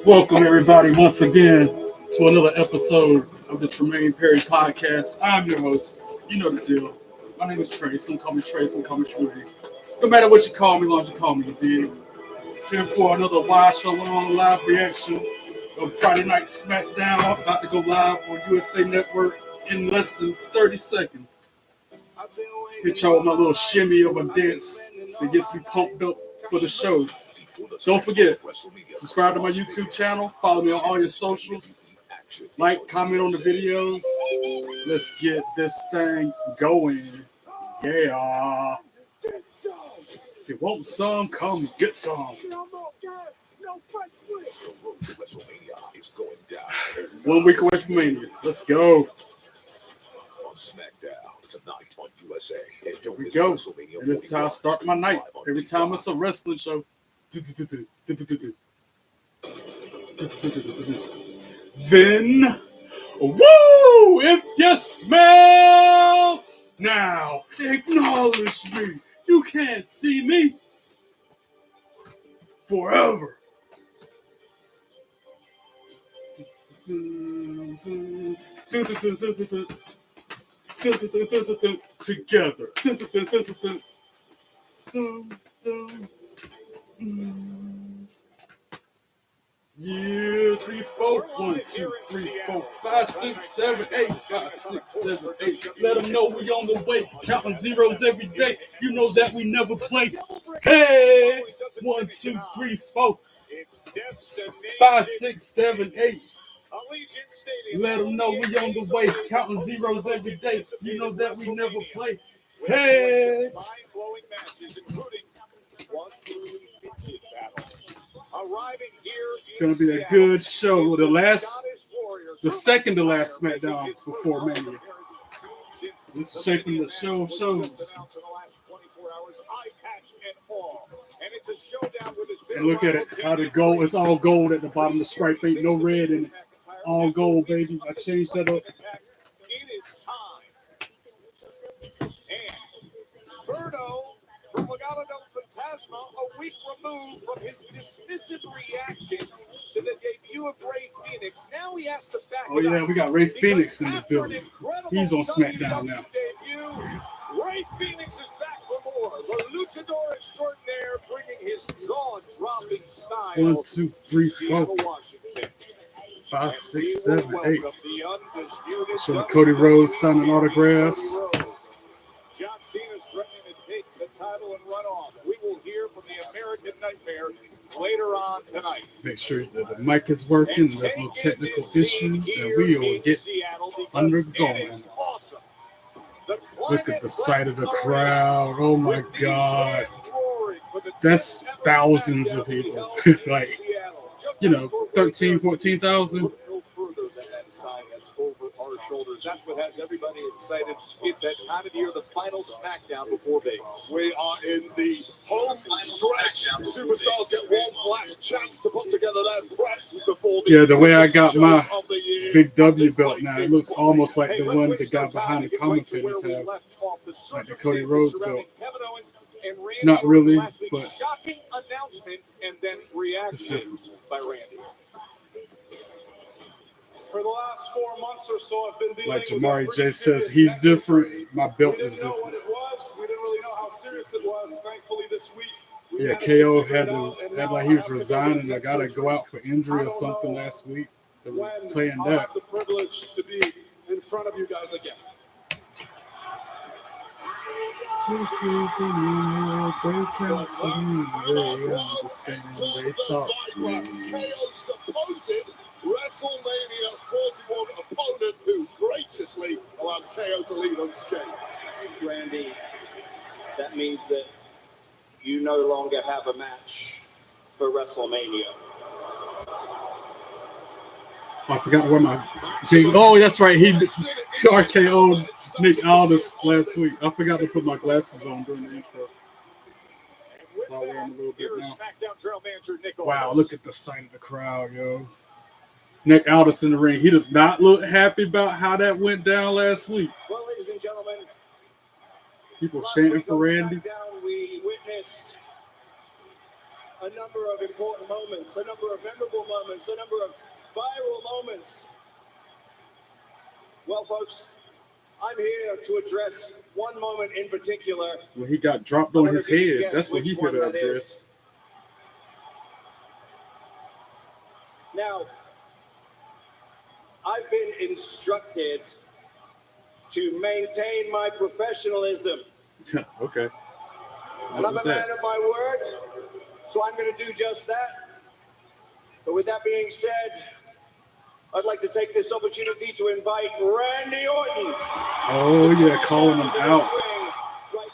Welcome, everybody, once again to another episode of the Tremaine Perry Podcast. I'm your host. You know the deal. My name is Trey. Some call me Trey, some call me Tremaine. No matter what you call me, long as you call me, you dig? Here for another Watch Along live reaction of Friday Night Smackdown. About to go live on USA Network in less than 30 seconds. Hit y'all with my little shimmy of a dance that gets me pumped up for the show. Don't forget, subscribe to my YouTube channel, follow me on all your socials, like, comment on the videos. Let's get this thing going. Yeah. If you want some, come get some. 1 week away from Mania. Let's go. On Smackdown tonight on USA. Here we go. And this is how I start my night. Every time it's a wrestling show. Then, woo! If you smell now, acknowledge me. You can't see me forever. Together. Yeah, 3, 4, 1, 2, 3, 4, 5, 6, 7, 8, 5, 6, 7, 8. Let them know we on the way, counting zeros every day. You know that we never play. Hey, 1, 2, 3, 4, 5, 6, 7, 8. Let them know we on the way, counting zeros every day. You know that we never play. Hey. It's gonna be a good show. The second to last Smackdown before Mania. This is shaping the shows. And look at it, how the gold, it's all gold at the bottom. The stripe ain't no red in it. All gold, baby. I changed that up. A week removed from his dismissive reaction to the debut of Ray Phoenix. Now he has to back Oh yeah, we got Ray Phoenix in the building. He's on Smackdown now. Ray Phoenix is back for more. The luchador extraordinaire bringing his jaw-dropping style. 1, 2, 3, 4, 5, 6, 7, 8. Showing Cody Rhodes signing autographs. John Cena's threatening to take the title and run off. We will hear from the American Nightmare later on tonight. Make sure that the mic is working, there's no technical issues, and we will get undergoing. Awesome. Look at the sight of the crowd. Oh my God. That's thousands of people. Like, 13, 14,000. Over our shoulders. That's what has everybody excited. It's that time of year, the final Smackdown before Vegas. We are in the home stretch. Superstars get one last chance to put together their prep before the way I got my big W belt now, it looks almost like the one the guy behind the commentators have, like the Cody Rhodes belt. Not really, but shocking announcements and then reactions by Randy. For the last 4 months or so, I've been dealing like Jamari J says, he's different. My belt is different. We didn't really know how serious it was. Thankfully, this week. Yeah, KO had like he was resigning. I gotta go out for injury or something last week. They were playing that. I have the privilege to be in front of you guys again. This is a new they can see, they understand, they talk. KO's supposed WrestleMania 41 opponent who graciously allowed KO to lead unscathed. Randy, that means that you no longer have a match for WrestleMania. I forgot to wear my Oh, that's right. He RKO'd Nick Aldis last week. I forgot to put my glasses on during the intro. So I'll wear them a little bit now. Wow, look at the sight of the crowd, yo. Nick Aldis in the ring. He does not look happy about how that went down last week. Well, ladies and gentlemen, people chanting for Randy. We witnessed a number of important moments, a number of memorable moments, a number of viral moments. Well, folks, I'm here to address one moment in particular. When he got dropped on his head, that's what he could have addressed. Now, I've been instructed to maintain my professionalism. Okay. And I'm a man of my words, so I'm going to do just that. But with that being said, I'd like to take this opportunity to invite Randy Orton. Oh, yeah, calling him out. Right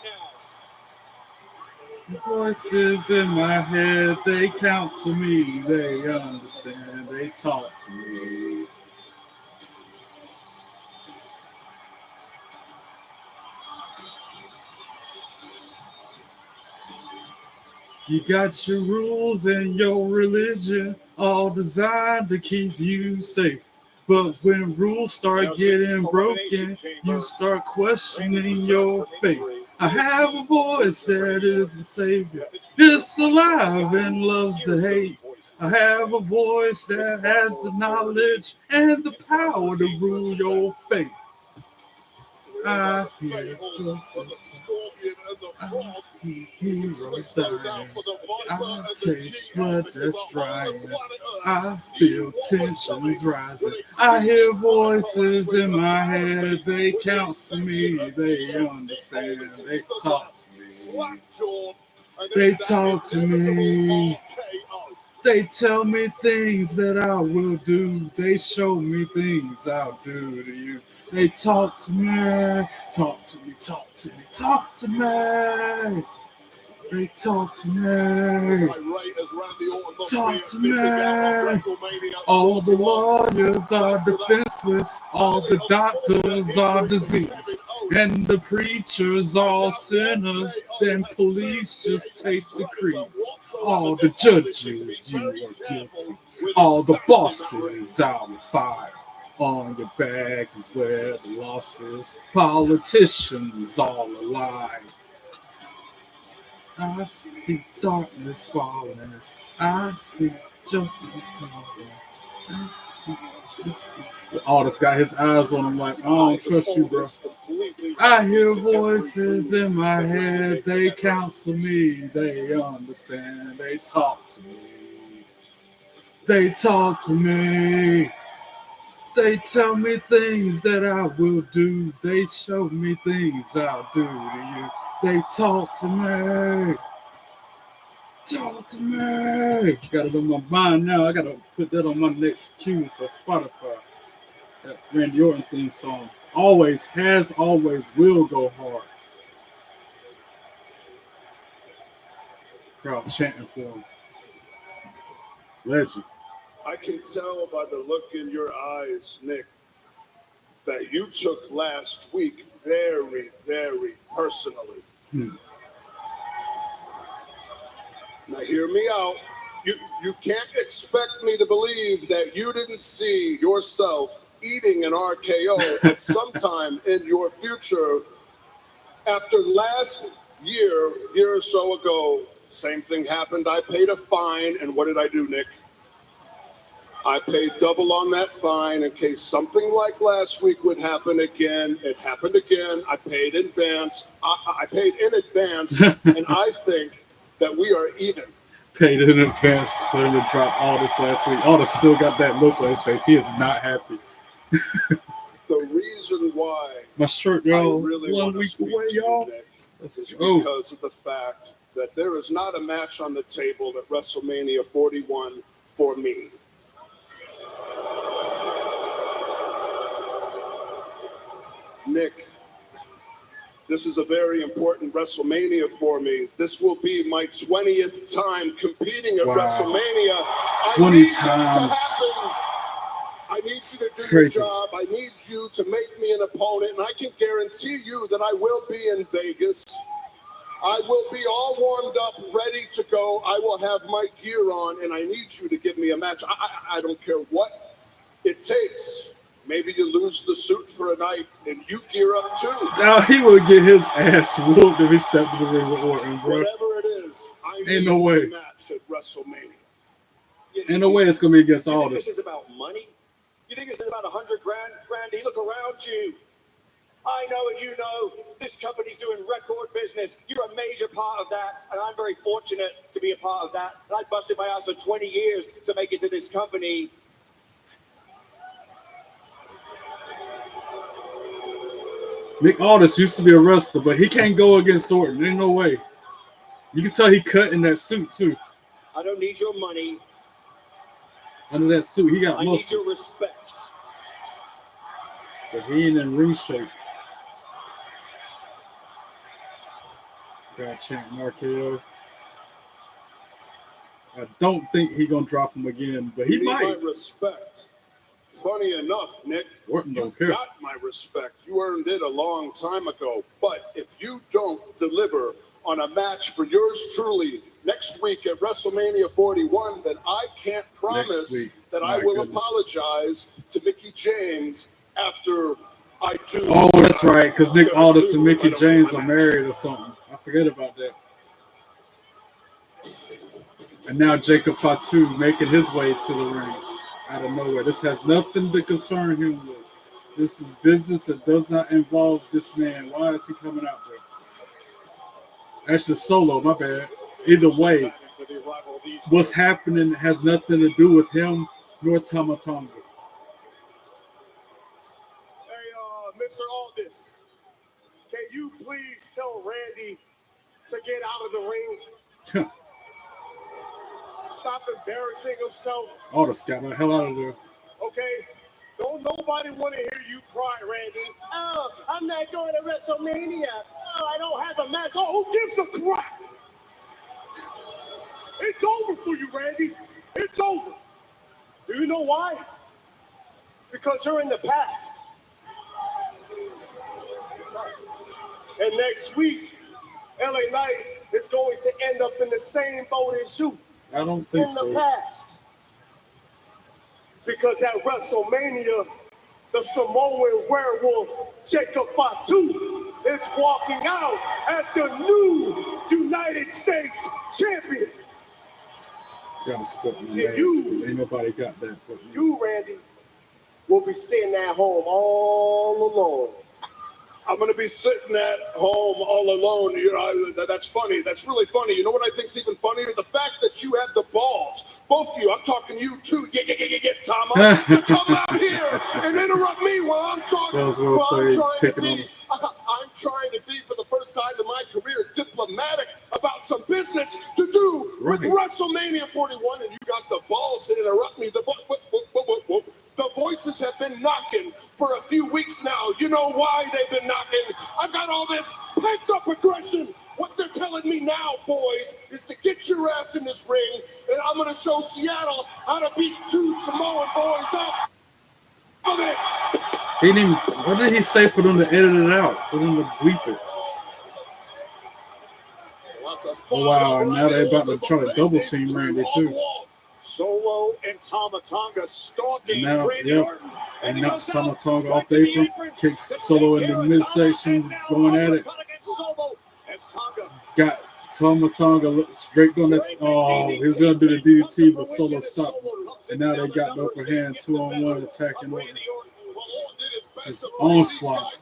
now. Voices in my head, they counsel me, they understand, they talk to me. You got your rules and your religion, all designed to keep you safe. But when rules start getting broken, you start questioning your faith. I have a voice that is the savior. It's alive and loves to hate. I have a voice that has the knowledge and the power to rule your fate. I hear voices. I see heroes dying. I taste blood that's drying. I feel tensions rising. I hear voices in my head. They counsel me. They understand. They talk to me. They talk to me. They tell me things that I will do. They show me things I'll do to you. They talk to me, talk to me, talk to me, talk to me. They talk to me, talk to me. All the lawyers are defenseless, all the doctors are diseased, and the preachers all sinners. Then police just take the creeds. All the judges, you are guilty. All the bosses out of fire. On your back is where the loss is. Politicians all alive. I see darkness falling. I see justice falling. Oh, this guy, his eyes on him like, I don't trust you, bro. I hear voices in my head. They counsel me. They understand. They talk to me. They talk to me. They tell me things that I will do. They show me things I'll do to you. They talk to me. Talk to me. Got it on my mind now. I got to put that on my next cue for Spotify. That Randy Orton theme song. Always, has always, will go hard. Crowd chanting for him. Legend. I can tell by the look in your eyes, Nick, that you took last week very, very personally. Now hear me out. You can't expect me to believe that you didn't see yourself eating an RKO at some time in your future. After last year or so ago, same thing happened. I paid a fine, and what did I do, Nick? I paid double on that fine in case something like last week would happen again. It happened again. I paid in advance. I paid in advance, and I think that we are even. Paid in advance for him to drop Aldis last week. Aldis still got that look on his face. He is not happy. The reason why my shirt, y'all, I really 1 week away, y'all, is because of the fact that there is not a match on the table at WrestleMania 41 for me. Nick, this is a very important WrestleMania for me. This will be my 20th time competing at WrestleMania. 20 times. I need you to do your job. I need you to make me an opponent, and I can guarantee you that I will be in Vegas. I will be all warmed up, ready to go. I will have my gear on, and I need you to give me a match. I don't care what it takes. Maybe you lose the suit for a night and you gear up too. Now he would get his ass whooped if he stepped in the ring with Orton, bro. Whatever it is, I ain't no way. Match at WrestleMania. In a way, it's going to be against You all think this. this is about money? You think this is about 100 grand? Randy, look around you. I know and you know this company's doing record business. You're a major part of that, and I'm very fortunate to be a part of that. And I busted my ass for 20 years to make it to this company. Nick Aldis used to be a wrestler, but he can't go against Orton. There's no way. You can tell he cut in that suit, too. I don't need your money. Under that suit, he got I need muscles. your respect. But he ain't in ring shape. Got chant RKO. I don't think he's going to drop him again, but he You need might. my respect. Funny enough, Nick, Orton don't you've care. got my respect. You earned it a long time ago. But if you don't deliver on a match for yours truly next week at WrestleMania 41, then I can't promise that I will apologize to Mickey James after I do. Oh, that's right, because Nick Aldis and Mickey James are married or something. I forget about that. And now Jacob Fatu making his way to the ring out of nowhere. This has nothing to concern him with. This is business that does not involve this man. Why is he coming out there? That's just Solo, my bad. Either way, what's happening has nothing to do with him nor Tama Tonga. Hey, Mr. Aldis, can you please tell Randy to get out of the ring? Stop embarrassing himself. Aldis got the hell out of there. Okay? Don't nobody want to hear you cry, Randy. Oh, I'm not going to WrestleMania. Oh, I don't have a match. Oh, who gives a crap? It's over for you, Randy. It's over. Do you know why? Because you're in the past. And next week, LA Knight is going to end up in the same boat as you. I don't think In so. the past. Because at WrestleMania, the Samoan werewolf Jacob Fatu is walking out as the new United States champion. Gotta split my And ass, you- 'cause ain't nobody got that but me. You, Randy, will be sitting at home all alone. I'm going to be sitting at home all alone. You know, that's funny. That's really funny. You know what I think's even funnier? The fact that you had the balls, both of you, I'm talking you too, Tama, to come out here and interrupt me while I'm talking. That was well played, I'm trying to be, for the first time in my career, diplomatic about some business to do with WrestleMania 41, and you got the balls to interrupt me. The voices have been knocking for a few weeks now. You know why they've been knocking? I've got all this pent-up aggression. What they're telling me now, boys, is to get your ass in this ring, and I'm going to show Seattle how to beat two Samoan boys up. He didn't even, what did he say for them to edit it out? For them to bleep it? Oh, wow, and now they're about to try to double team Randy, too. Solo and Tama Tonga stalking And now, Randy yep, Orton. and knocks Tama Tonga off the apron, kicks Solo in the midsection, going at it. Got Tama Tonga straight on this. Oh, he was going to do the DDT, but Solo stopped. And now they got the upper hand, 2-on-1 attacking Orton. Just onslaught.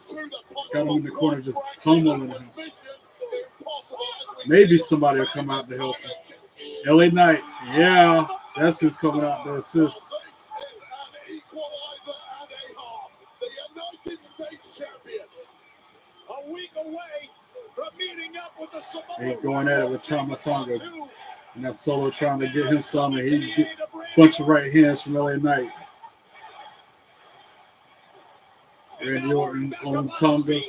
Got him in the corner, just pummeling him. Maybe somebody will come out to help him. LA Knight, yeah, that's who's coming out to assist. This is an equalizer and a half. The United States champion. A week away from meeting up with the Samoan. He going at it with Tama Tonga. And that Solo trying to get him some, and he get a bunch of right hands from LA Knight. Randy Orton on Tonga.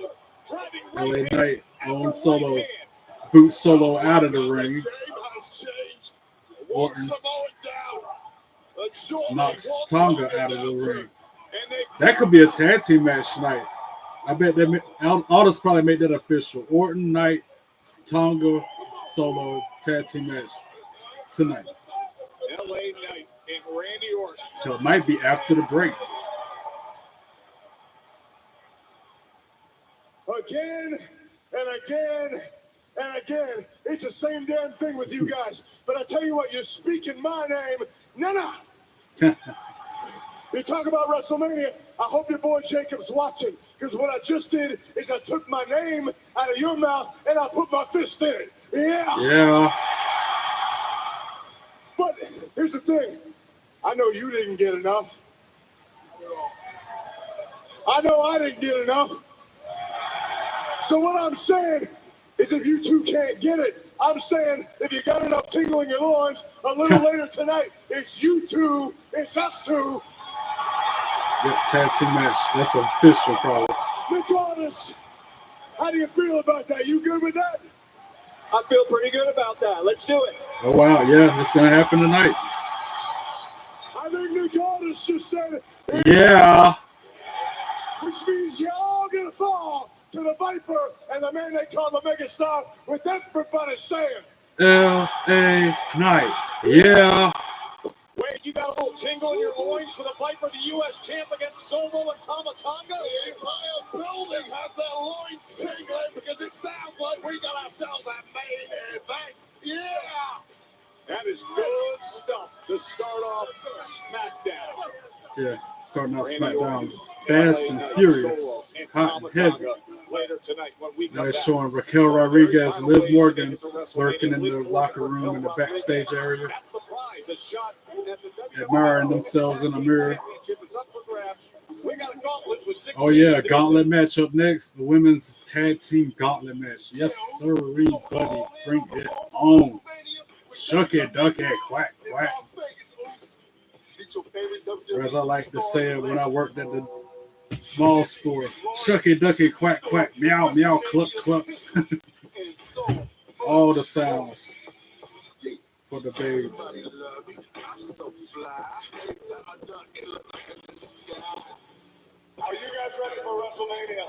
LA Knight on Solo. Boot Solo out of the ring. Orton knocks Tonga out of the ring. That could be a tag team match tonight. I bet they Aldis probably made that official. Orton, Knight, Tonga, Solo tag team match tonight. LA Knight and Randy Orton. It might be after the break. Again and again And again, it's the same damn thing with you guys. But I tell you what, you're speaking my name. No. You talk about WrestleMania. I hope your boy Jacob's watching, because what I just did is I took my name out of your mouth and I put my fist in it. Yeah. Yeah. But here's the thing. I know you didn't get enough. I know I didn't get enough. So what I'm saying is if you two can't get it, I'm saying if you got enough tingle in your loins, a little later tonight, it's you two, it's us two. Yep, tag team match. That's official, probably. Regardless, how do you feel about that? You good with that? I feel pretty good about that. Let's do it. Oh, wow. Yeah, it's going to happen tonight. I think Regardless just said it. Yeah. Which means you're all going to fall to the Viper and the man they call the Megastar with everybody saying, L.A. Knight. Yeah. Wait, you got a little tingle in your loins for the Viper, the U.S. champ against Solo and Tamatanga? The entire building has their loins tingling because it sounds like we got ourselves a main event. Yeah! That is good stuff to start off SmackDown. Yeah, starting out SmackDown. Fast and furious. Hot and heavy. Later tonight when we Now they're showing Raquel Rodriguez and Liv Morgan lurking in the locker room in the backstage area, admiring themselves in the mirror. Oh yeah, gauntlet match up next. The women's tag team gauntlet match. Yes, sir, buddy. Bring it on. Shuck it, duck it, quack, quack. Or as I like to say it when I worked at the mall store. Shuck it, duck it, quack, quack, meow, meow, cluck, cluck. All the sounds for the babes. are you guys ready for WrestleMania?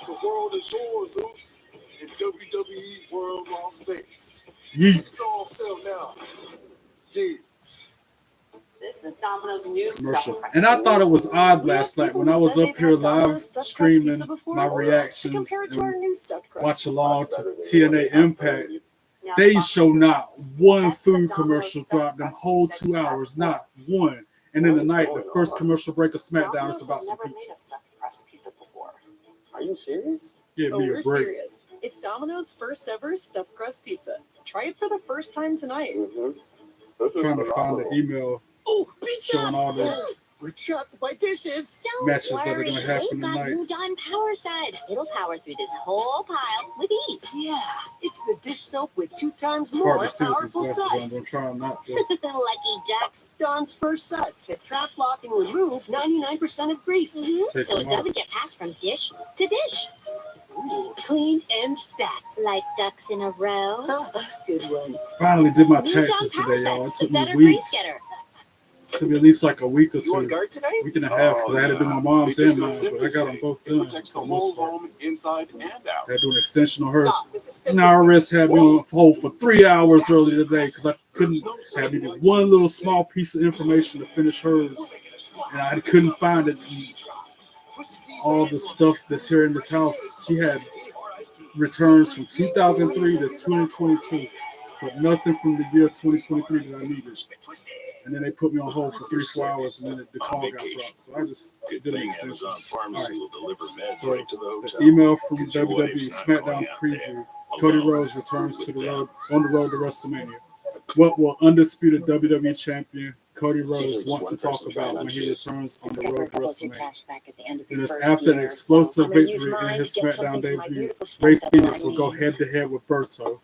The world is yours, Zeus. In WWE World Las Vegas. Yeet. It's all sell now. Yeet. This is Domino's new Commercial. stuff. And I thought it was odd last night when I was up here live streaming my reactions and watch along to TNA Impact. They show not one food commercial throughout them whole 2 hours, not one. And then tonight, the first commercial break of SmackDown is about some pizza. Are you serious? Give Oh, me a we're break. serious. It's Domino's first ever stuffed crust pizza. Try it for the first time tonight. Trying to find the email Oh, showing all the we're trapped by dishes. Don't matches that are worry, going to happen we've got tonight. moved on power side. It'll power through this whole pile with ease. Yeah, it's the dish soap with 2 times Hard more to see with these powerful glasses on. I'm suds. trying not to. Lucky ducks. Dawn's first suds that trap lock and remove 99% of grease. Take So them it off. doesn't get passed from dish to dish. Ooh, clean and stacked. Like ducks in a row. Good one. Finally did my New Dawn taxes power today, y'all. It sets, the took me better grease weeks. getter. It took me at least like a week or You on two. guard today? Week and a half, because I had to do my mom's It's and mine, just but I got them both It done. protects For the the most whole part. home, inside and out. I had to do an extension on hers. Stop. This is simply Now our wrist had me on hold for 3 hours earlier today because I couldn't have needed one little small piece of information to finish hers, and I couldn't find it. And all the stuff that's here in this house, she had returns from 2003 to 2022, but nothing from the year 2023 that I needed. And then they put me on hold for 3-4 hours, and then the call got dropped. So I just did an extension. Pharmacy will deliver meds So right to the hotel. the email from Because your WWE wife's not SmackDown going out there preview: Cody Rhodes returns to the road on the road to WrestleMania. What will undisputed WWE champion Cody Rhodes want to talk about when he returns on the road to WrestleMania? And it's after an explosive victory in his SmackDown debut, Rey Fenix will go head-to-head with Berto.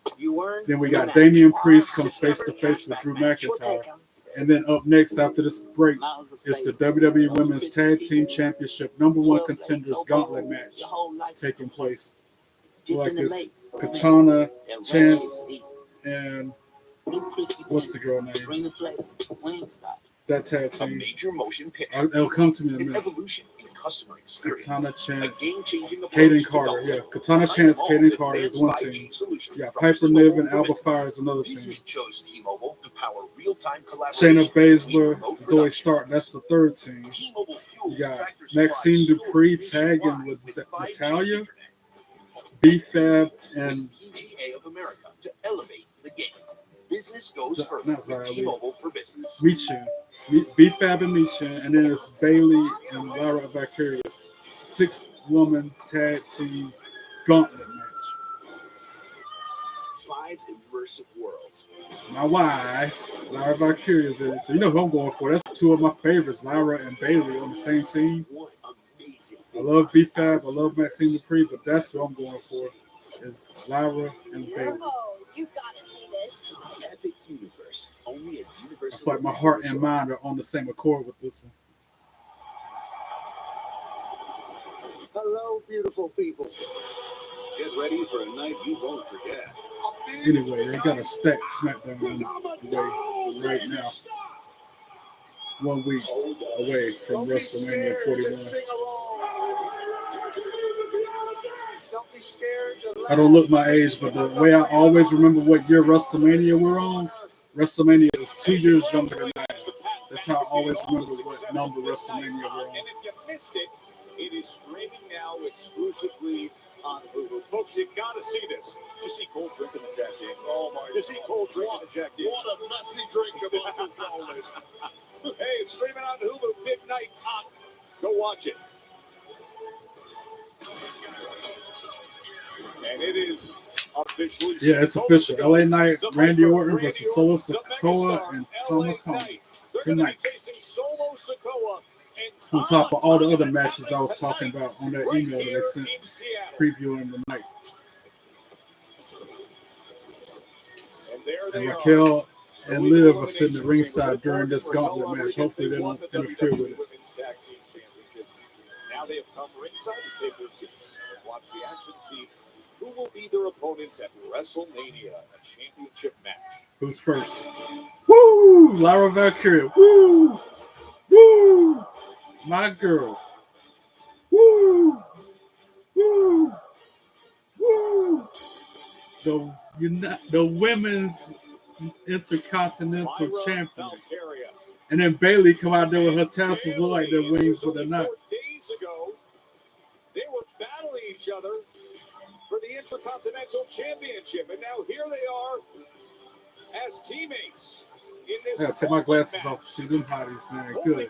Then we got Damian Priest comes face-to-face with Drew McIntyre. And then up next after this break is the WWE Women's Tag Team Championship #1 contenders gauntlet match taking place. So like this Katana, Chance, and what's the girl name? That tag A team. major motion picture. It'll come to me in a An minute. evolution in customer experience. Katana A Chance, game-changing approach Kaden to Carter. development. Yeah, Katana Chance, Kaden Carter is one team. Yeah, Piper Niven and Alba Fire is another team. Disney chose T-Mobile to power real-time Shayna collaboration. Baszler, remote Zoe production. Stark, that's the third team. T-Mobile fueled You got Tractor Supply Maxine stores Dupree nationwide tagging with 5G Natalia. internet. B-Fab and PGA of America to elevate the game. Business goes first not with Zara Lee. T-Mobile for Business. Misha. B-Fab and Misha, and then it's Bailey and Lara Valkyria. 6-woman tag team gauntlet match. 5 immersive worlds. My wife, Lara Valkyria, is in it. So you know who I'm going for. That's 2 of my favorites, Lara and Bailey on the same team. One amazing I thing love B-Fab, I love Maxine Dupree, but that's who I'm going for. Is Lara and Bailey. Oh, you gotta see this. Epic universe. Only at I Universal. feel like my heart and mind are on the same accord with this one. Hello, beautiful people. Get ready for a night you won't forget. Anyway, they got a stacked Smackdown away right now. 1 week away from Don't be WrestleMania scared. 41. Just sing along. Don't be scared. I don't look my age, but the way I always remember what year WrestleMania we're on, WrestleMania is 2 years younger than I am. That's how I always remember what number WrestleMania we're on. And if you missed it, it is streaming now exclusively on Hulu. Folks, you gotta see this. Did you see Cole drinking the Jack Daniels? Oh my! Did you see Cole drinking the Jack Daniels? What a messy drink of uncontrollers. Hey, it's streaming on Hulu midnight on. Go watch it. And it is officially. Yeah, it's official. LA Knight, Randy Orton versus Solo Sikoa and Tama Tonga tonight. Solo Sikoa On top of all the other matches I was talking about on that email that I sent previewing the night. And Raquel and Liv are sitting at ringside during this gauntlet match. Hopefully they don't interfere with it. Now they have come ringside to take their seats and watch the action, see who will be their opponents at WrestleMania, a championship match. Who's first? Woo! Lara Valkyria. Woo! Woo! My girl. Woo! Woo! Woo! The women's intercontinental champion. And then Bailey come out there with her tassels look like they're wings, but they're not. 4 days ago, they were battling each other for the Intercontinental Championship, and now here they are as teammates in this. I gotta take my glasses off to see them hotties, man. Good.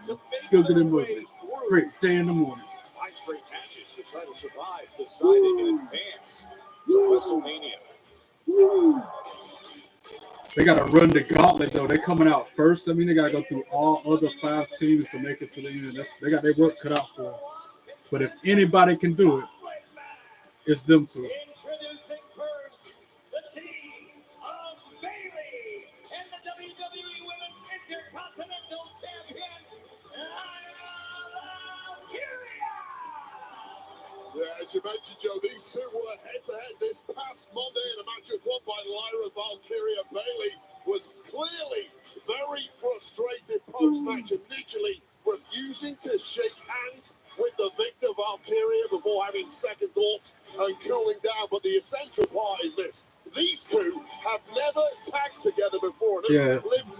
Good movement. Great day in the morning. 5 straight matches to try to survive, decided in advance to WrestleMania. Woo. They gotta run the gauntlet though. They're coming out first. I mean, they gotta go through all other 5 teams to make it to the end. They got their work cut out for them. But if anybody can do it, it's them two. Introducing first the team of Bailey and the WWE Women's Intercontinental Champion, Yeah, as you mentioned, Joe, these two were head-to-head this past Monday in a match won by Lyra Valkyria. Bailey was clearly very frustrated post-match, initially refusing to shake hands with the victor Valkyria before having second thoughts and cooling down. But the essential part is this. These two have never tagged together before. Yeah,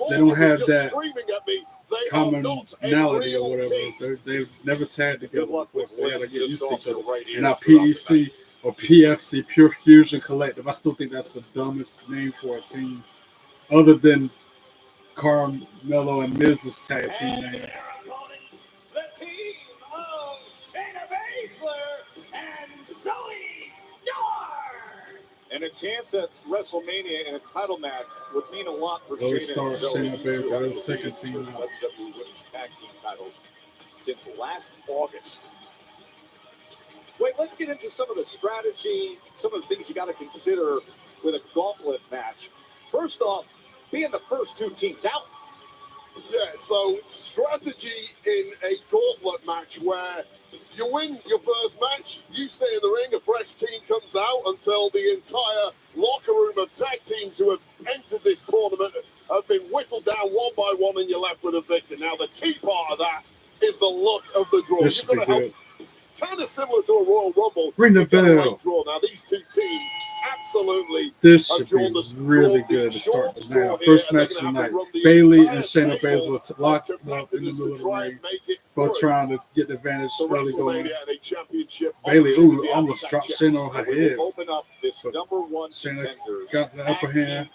they don't have that screaming at me. They commonality or whatever. They've never tagged together before, so they gotta get used to each other. And now PEC or PFC, Pure Fusion Collective, I still think that's the dumbest name for a team, other than Carmelo and Miz's tag team name. the team of Shayna Baszler and Zoe Starr. And a chance at WrestleMania in a title match would mean a lot for Zoe Shayna Starr, and Zoe. Shayna Baszler, they're the second team now. WWE Women's Tag Team titles since last August. Wait, let's get into some of the strategy, some of the things you got to consider with a gauntlet match. First off, being the first 2 teams out. Yeah, so strategy in a gauntlet match where you win your first match, you stay in the ring, a fresh team comes out until the entire locker room of tag teams who have entered this tournament have been whittled down one by one and you're left with a victor. Now, the key part of that is the luck of the draw. You've got to help, kind of similar to a Royal Rumble. Ring the bell. Draw. Now, these 2 teams absolutely This should be really good to start the night. First match of the night. Bailey and Shayna Baszler locked up in the middle of the ring, both trying to get the advantage early going. Bailey, almost dropped Shayna on her head. Shayna got the upper hand.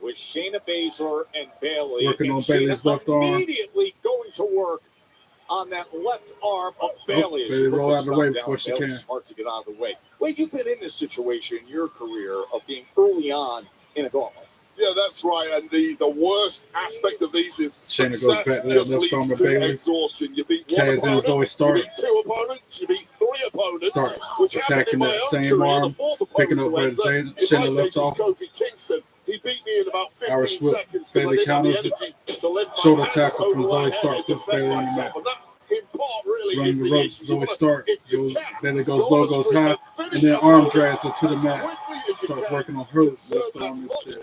With Shayna Baszler and Bailey working on Bailey's left arm. Immediately going to work on that left arm of Bailey. Bailey roll out of the way before she can. Smart to get out of the way. Well, you've been in this situation in your career of being early on in a gauntlet. Yeah, that's right. And the worst aspect of these is Shayna goes success back to that just left leads arm of to Bailey. exhaustion. You beat one Taz and Zoe opponent, start. you beat two opponents, you beat three opponents. Start which attacking happened in my that own same career. arm, The fourth picking up opponent where went, in Shayna my left case, was off. Kofi Kingston. He beat me in about 15 Irish whip. seconds. Bailey counters it. Shoulder tackle from Zoe Stark puts Bailey on the mat. Running the ropes, Zoe Stark. Bailey goes low, goes high, and then arm drags her to the mat. Starts working on her left arm instead.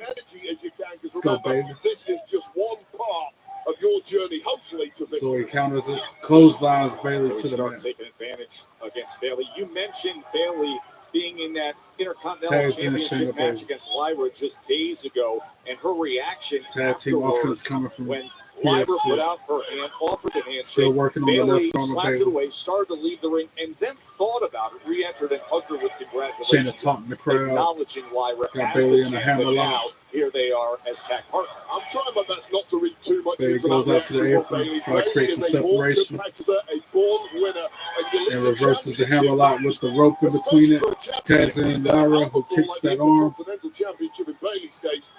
Let's go, baby. This is just one part of your journey, hopefully, to victory. Zoe counters it, clotheslines Bailey to the Start mat. taking advantage against Bailey. You mentioned Bailey being in that Intercontinental Taz and Championship Shayna match Baszler. against Lyra just days ago, and her reaction Tag team afterwards offense coming from when Lyra PFC. put out her hand, offered the handshake. Still working on the Bailey left arm of slapped it Bailey. away, started to leave the ring, and then thought about it, re-entered and hugged her with Shayna congratulations, taunting the crowd. acknowledging Lyra Got as Bailey the in a champ, but hammer now lock. here they are as tag partners. I'm trying my best not to read too much Bailey into goes that out to the reaction apron, from Bailey. trying to create Bailey some is a born separation. competitor, a born winner, And reverses the hammer lock with the rope in between it. Taz and Lyra, who kicks that arm.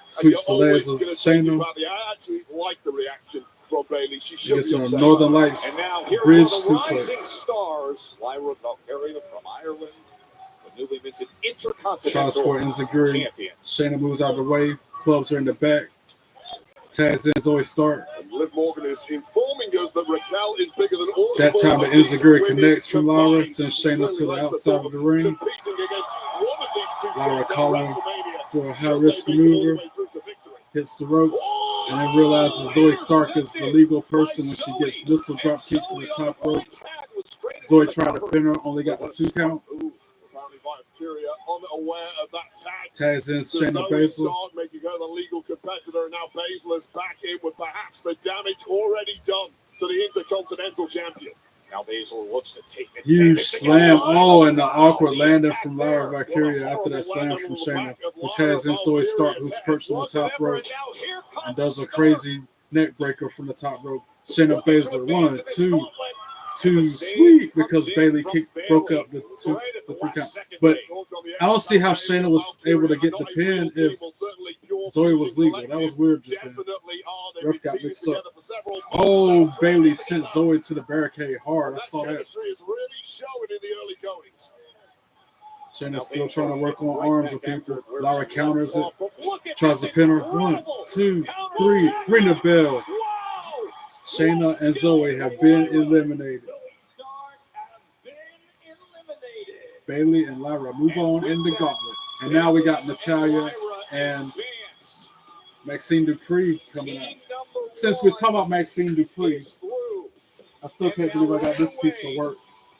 Sweeps the legs of Shayna. I actually like the reaction from Bailey. She should Gets be on a upset. Northern Lights And now here's bridge one of the rising suplex. stars, Lyra Valkyria from Ireland, the newly minted Intercontinental Tries for Enziguri. champion. Shayna moves out of the way, clubs her in the back. Taz and Zoe Stark. And Liv Morgan is informing us that Raquel is bigger than all That four time the of these Enziguri women connects from Lyra, combined. sends Shayna to the Clearly likes outside thought of the ring. competing against one of these two Lyra teams at calling WrestleMania. for a Should high-risk they make it all the maneuver. way through to victory? Hits the ropes, and then realizes Zoe Stark is the legal person when she gets missile drop kick to the top rope. Zoe tried to pin her, only got the 2 count. Apparently Valkyria unaware of that tag. Taz in So Shayna Zoe Baszler. Stark making her the legal competitor, and now Baszler's back in with perhaps the damage already done to the Intercontinental Champion. Now Baszler looks to take it. Huge slam. Oh, and the awkward landing from Lyra Valkyria after that slam from Shayna. With Taz and Zoe Stark, who's perched on the top rope and does a crazy neck breaker from the top rope. Shayna Baszler, 1, 2, sweet, because Bailey broke up the 3 count. But I don't see how Shayna was able to get the pin if Zoe was legal. That was weird just then. Ref got mixed up. Oh, Bailey sent Zoe to the barricade hard. I saw that. Chemistry is really showing in the early goings. Shayna's still trying to work on arms of people. Lyra counters it. Tries to pin her. 1, 2, 3. Ring the bell. Shayna and Zoe have been eliminated. Bailey and Lyra move on in the gauntlet. And now we got Natalya and Maxine Dupree coming out. Since we're talking about Maxine Dupree, I still can't believe I got this piece of work.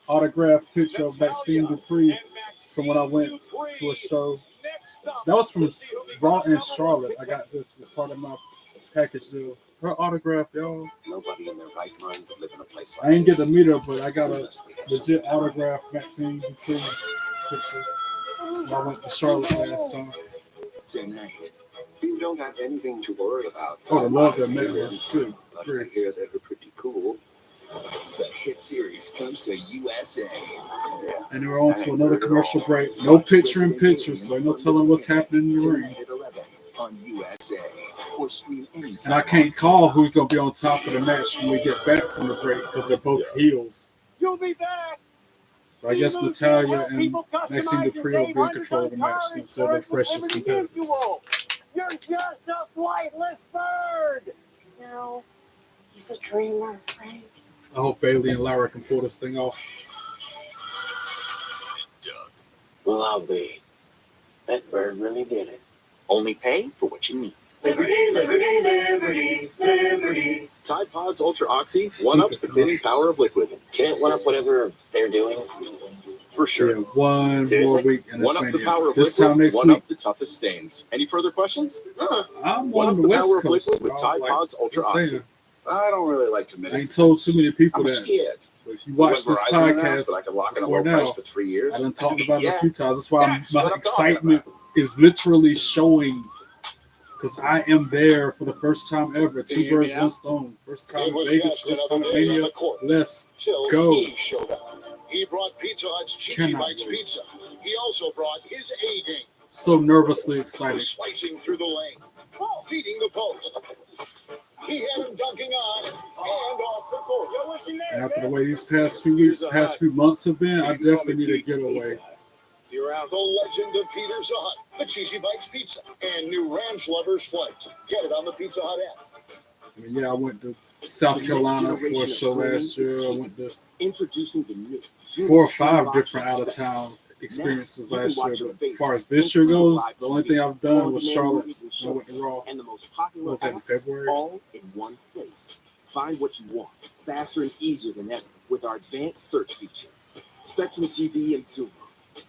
Autographed picture of Maxine Dupree from when I went to a show. That was from Raw in Charlotte. I got this as part of my package deal. Her autograph, y'all. Nobody in their right mind would live in a place like I ain't this. get to meet her, but I got a legit autograph Maxine Dupree picture. When I went to Charlotte last summer. Tonight, you don't have anything to worry about. Oh, I love that necklace too. But I hear that they're pretty cool. The hit series comes to USA. And we're on to another commercial break. No picture in picture, so no telling what's happening in the ring. Tonight at 11 on USA. Or stream anytime. And I can't call who's going to be on top of the match when we get back from the break because they're both heels. You'll be back. So I guess Natalya and Maxine Dupree will be in control of the match since they're the freshest competitors. You're just a flightless bird. No, he's a dreamer, Frank. I hope Bailey and Lyra can pull this thing off. Well, I'll be. That bird really did it. Only pay for what you need. Liberty, liberty, liberty, liberty. Tide Pods Ultra Oxy one-ups the cleaning power of liquid. Can't one up whatever they're doing. For sure. Yeah, one Seriously? more week and it's One up the Mania. power of This liquid, time next one week, up the toughest stains. Any further questions? I'm One on up the the West power of Coast. liquid with bro. Tide Like, Pods Ultra just Oxy. saying. I don't really like committing. I ain't told too many people I'm that. scared. But if you When watch this Verizon announced podcast that I could lock in a before low now, price for 3 years. I done talked about it Yeah, a few times. That's why that's my what I'm talking excitement is literally showing. Because I am there for the first time ever. Can you Two hear me birds, now? one stone. First time It in was Vegas, just first time another in day on Mania. the court. Let's Till go. he showed up. He brought Pizza Hut's Chi-Chi Cannot Bites wait. Pizza. He also brought his A-game. So nervously excited. Slicing through the lane. Feeding the post. He had him dunking on and off the court. Yo, listen there, And after the man. way these past few weeks, past few months have been, I definitely need a getaway. See you around. The legend of Peter's Hut, the Cheesy Bites Pizza, and new Ranch Lovers Flight. Get it on the Pizza Hut app. I mean, yeah, I went to South Carolina for a show last year. I went to Introducing the new 4 or 5 different out-of-town experiences last year. But as far as this year goes, the only thing I've done was Charlotte. I went to Raw. and the most popular What was that, in apps February? all in one place. Find what you want faster and easier than ever with our advanced search feature. Spectrum TV and Zoom.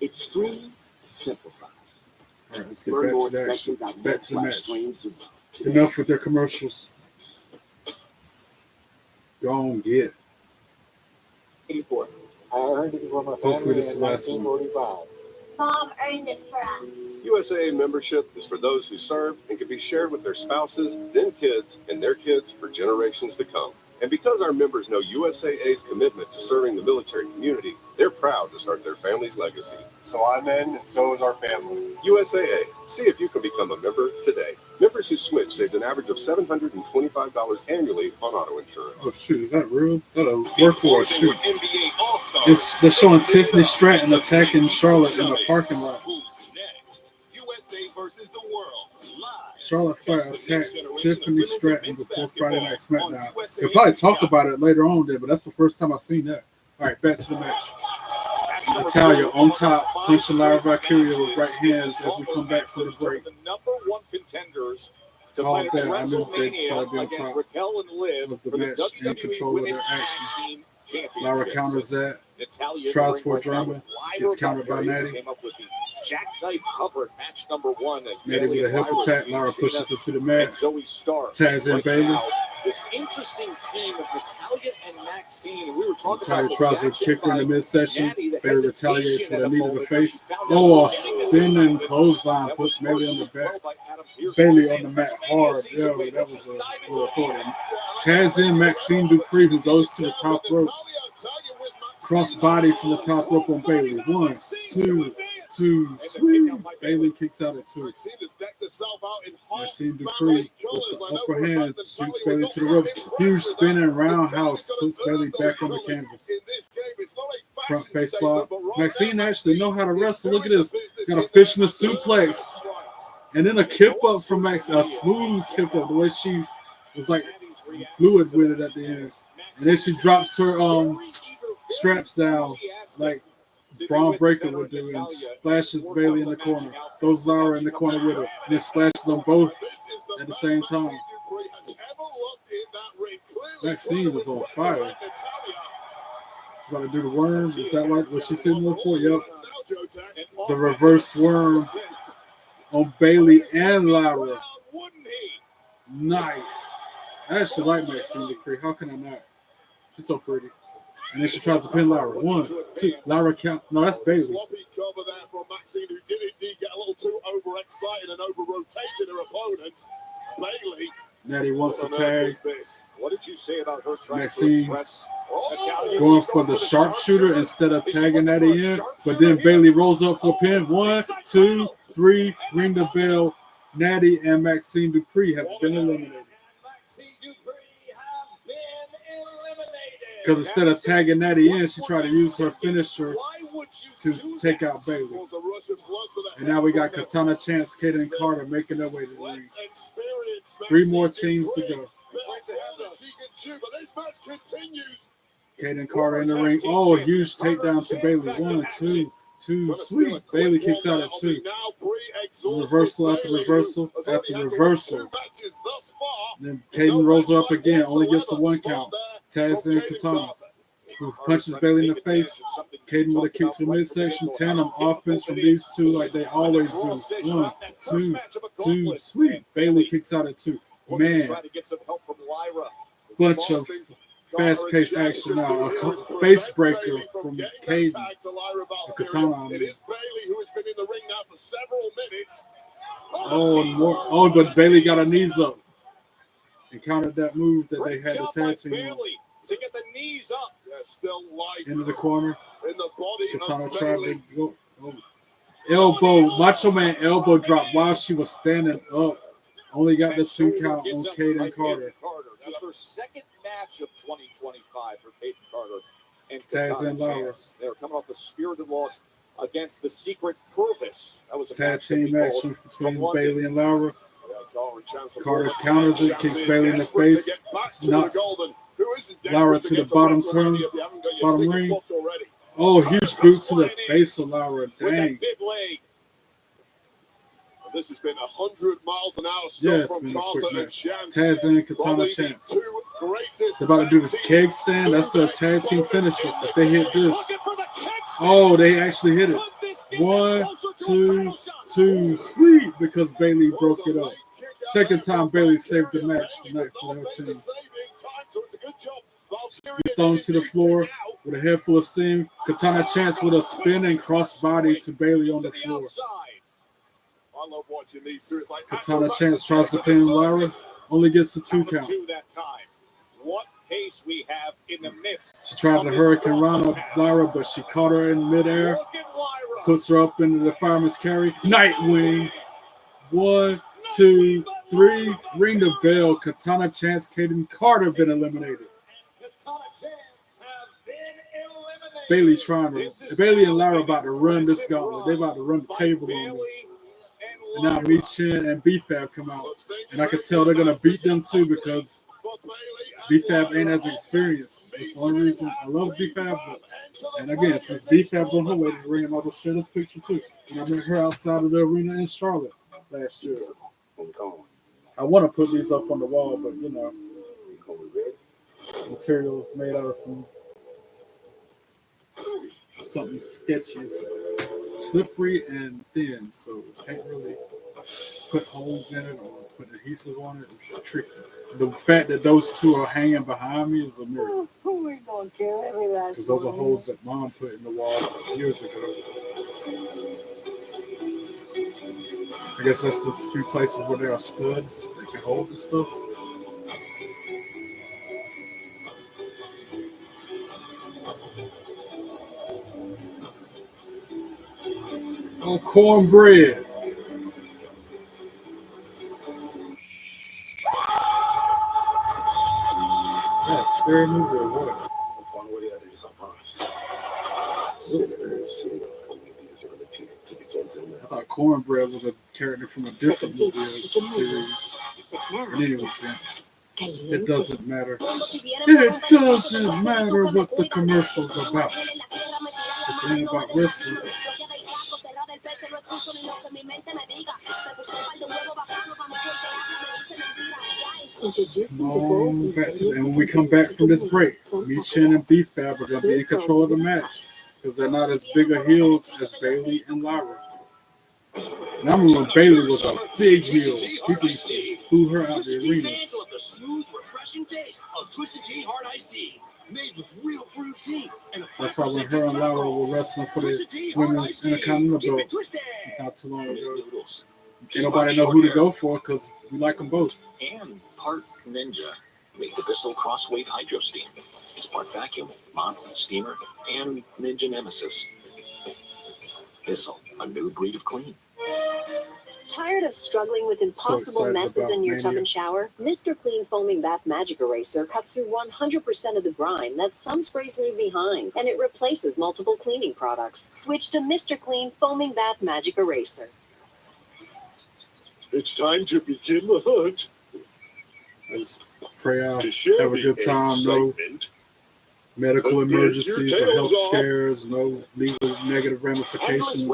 Extreme simplified. All right, let's get Learn back more to at that shit. Back to the match. spectrum.net/stream Enough with their commercials. Go on, get. 84. I earned it for my Hopefully family this is in the last one. 1945. Mom earned it for us. USAA membership is for those who serve and can be shared with their spouses, then kids, and their kids for generations to come. And because our members know USAA's commitment to serving the military community, they're proud to start their family's legacy. So I'm in, and so is our family. USAA, see if you can become a member today. Members who switch saved an average of $725 annually on auto insurance. Oh shoot, is that real? Is that a workhorse? Shoot. NBA All-Stars. They're showing Tiffany Stratton attacking Charlotte in the parking lot. Who's next? USA versus the world. Live. Charlotte Flair attacked Tiffany Stratton before Friday Night SmackDown. They'll probably talk about it later on there, but that's the first time I've seen that. All right, back to the match. Natalia on top, punching Lara Valkyria with right hands as we come back from the break. The number one contenders to All fight at that, I knew they'd probably be WrestleMania on against top Raquel and Liv of the for the match and WWE control of their Women's Tag actions. Team Lara Championship. counters that, Natalya tries for a right now German, with Lyra gets countered by Valkyria, Natty. Came up with the jackknife cover at match number 1 as Natty Bayley with a and hip Lyra attack. defeat Lara Shayna pushes her to the and mat. Zoe Stark. Tags in Right Bayley. now, this interesting team of Natalya and Maxine. We were talking Natalia about tries to reaction kick her in the by midsection. Natty, the Bayley retaliates hesitation with a at knee to the moment face. when she found out Oh, a she was getting this spinning assignment. clothesline That puts was Bayley on the pushed back. well by Adam Pearce. Bayley This on the is mat WrestleMania hard. season. Yeah, that Let's was just a dive into little the recording. Tags in Maxine Dupree, who goes to the top rope. Cross body from the top rope on Bayley. 1, 2, 2, 3. Bayley kicks out at 2. Maxine Dupree with the upper hand shoots Bayley to the ropes. Huge spinning roundhouse puts Bayley back on the canvas. Front face lock. Maxine actually know how to wrestle. Look at this. Got a fisherman suplex. And then a kip up from Max, a smooth kip up. The way she was like fluid with it at the end. And then she drops her straps down like Braun Breaker would do and splashes Bayley in the corner. Throws Lara in the corner with her. And then splashes them both at the same time. Maxine is on fire. She's about to do the worm. Is that like what she's sitting there for? Yep. The reverse worm on Bayley and Lara. Nice. I actually like Maxine Dupree. How can I not? She's so pretty. And then she tries to pin Lara. 1, 2. Lara count. No, that's Bayley. Sloppy cover there from Maxine, who did indeed get a little too overexcited and over-rotated her opponent. Bayley. Natty wants to tag. What did you say about her trying Maxine to impress going for the sharpshooter instead of tagging Natty in. But then Bayley rolls up for a pin. 1, 2, 3. Ring the bell. Natty and Maxine Dupree have been eliminated. Because instead of tagging Natty in, she tried to use her finisher to take out Bayley. And now we got Katana Chance, Kaden Carter making their way to the ring. 3 more teams to go. Kaden Carter in the ring. Oh, a huge takedown to Bayley. 1, 2, 2, sweet. Bayley kicks out at 2. Reversal after reversal after reversal. Then Kaden rolls up again. Only gets the 1 count. Tags in Katana. who punches Bailey in the face. Kaden with a kick to the midsection. Tandem offense from these two like they always do. 1, 2, sweet. Bailey kicks out at 2. Man, bunch of fast-paced action now. A face breaker from Kaden. A katana on It me. is Bailey who has been in the ring now for several minutes. Oh, and more. Oh, but Bailey got her knees up. And countered that move that they Great had the job tag by team Bailey to get the knees up. Yeah, still life into the corner. in the body Katana of tried Bailey. to go. Oh. Elbow, Macho Man elbow drop while she was standing up. Only got the 2 count on Kaden Carter. Just their second match of 2025 for Kaden Carter and Taz Katana and Lara. Chance. They're coming off a spirited loss against the Secret Purvis. That was a Tag match that team we called action between from London. Bailey and Lara. Carter Carter counters it, kicks Bailey in the face, knocks Lara to the bottom turn, bottom ring. Oh, huge boot to the face of Lara. Dang. This has been 100 miles an hour still Yeah, it's from been a Carter quick and match. Chance. Taz and Katana Probably the Chance. two greatest They're about to do this keg stand. That's their tag team finisher. If they hit this. Oh, they actually hit it. 1, 2, 2. Sweet. Because Bailey broke it up. Second time Bailey saved the match tonight for her team. Gets thrown to the floor with a head full of steam. Katana Chance with a spinning crossbody to Bailey on the floor. I love watching these two. It's like Katana Chance tries to pin Lara. Only gets the 2 count. What pace we have in the midst. She tried to Hurricane Rana Lara, but she caught her in midair. Puts her up into the fireman's carry. Nightwing. 1, 2, 3. Ring the bell. Katana Chance, Kaden Carter been eliminated. Bailey trying to. Bailey and Lara about to run this gauntlet. They about to run the table on me. And now Michin and BFAB come out. And I can tell they're going to beat them too because BFAB ain't as experienced. That's the only reason I love BFAB. And again, since BFAB's on her way to the ring, I'm going to share this picture too. And I met her outside of the arena in Charlotte last year. I want to put these up on the wall, but you know, material is made out of something sketchy. It's slippery and thin, so can't really put holes in it or put adhesive on it. It's tricky. The fact that those two are hanging behind me is a miracle. Because those are holes that Mom put in the wall years ago. I guess that's the few places where there are studs that can hold the stuff. Oh, cornbread. That's scary movie or what? I thought cornbread was a character from a different movie series. But anyway, it doesn't matter. It doesn't matter what the commercial's about. If it ain't about wrestling. And when we come back from this break, Michin and BFAB are going to be in control of the match because they're not as big of heels as Bailey and Lara. And I remember when Bailey was a big heel. People used to boo her out the arena. The smooth, refreshing taste of Twisted Tea Hard Iced Tea, made with real brewed tea. That's why when her and Lara were wrestling for the women's Intercontinental belt not too long ago, ain't nobody know who to go for because we like them both. And part Ninja, make the Bissell Crosswave Hydro Steam. It's part vacuum, mop, steamer, and Ninja Nemesis. Bissell, a new breed of clean. Tired of struggling with impossible messes in your tub and shower? Mr. Clean Foaming Bath Magic Eraser cuts through 100% of the grime that some sprays leave behind, and it replaces multiple cleaning products. Switch to Mr. Clean Foaming Bath Magic Eraser. It's time to begin the hunt. Let's pray out. To share Have a good time. No medical emergencies or health scares, no legal negative ramifications, no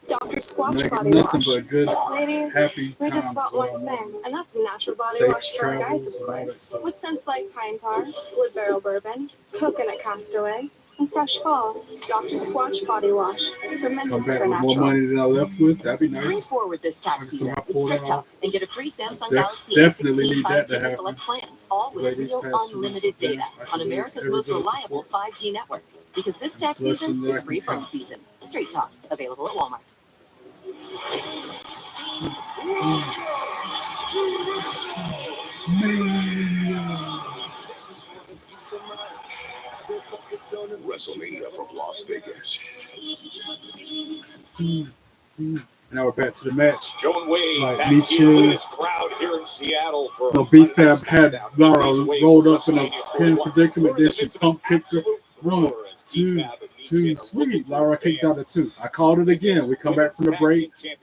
Dr. Squatch Body nothing Wash. but good, Ladies, happy we just times. want one thing, and that's a natural body Safe wash for our guys, travels of and all that course. stuff. With scents like pine tar, wood barrel bourbon, coconut castaway, and fresh falls. Dr. Squatch Body Wash for men Come who back prefer with more natural. money than I left with. That'd be Spring nice. forward this tax season Somehow with pull that Straight Talk off. and get a free Samsung Def- Galaxy definitely A16 need that to 5G happen. select plans, all with Ladies real past few unlimited weeks, data I on should America's every most bit of reliable support. 5G network. Because this tax Blessing season that I is can free phone count. season. Straight Talk, available at Walmart. WrestleMania from Las Vegas. Now we're back to the match. Joan Wade Like back Nietzsche. here with this crowd here in Seattle for No, B-Fab had Smackdown. Lara Each way rolled from up in a WrestleMania pin 41. predicament. We're in Then the she midst of pump an kicked her. absolute 1, thriller as 2, B-Fab and Nietzsche are 2, looking sweet. to Lara kicked out advance at 2. I called it again. We come back from the break. Nietzsche and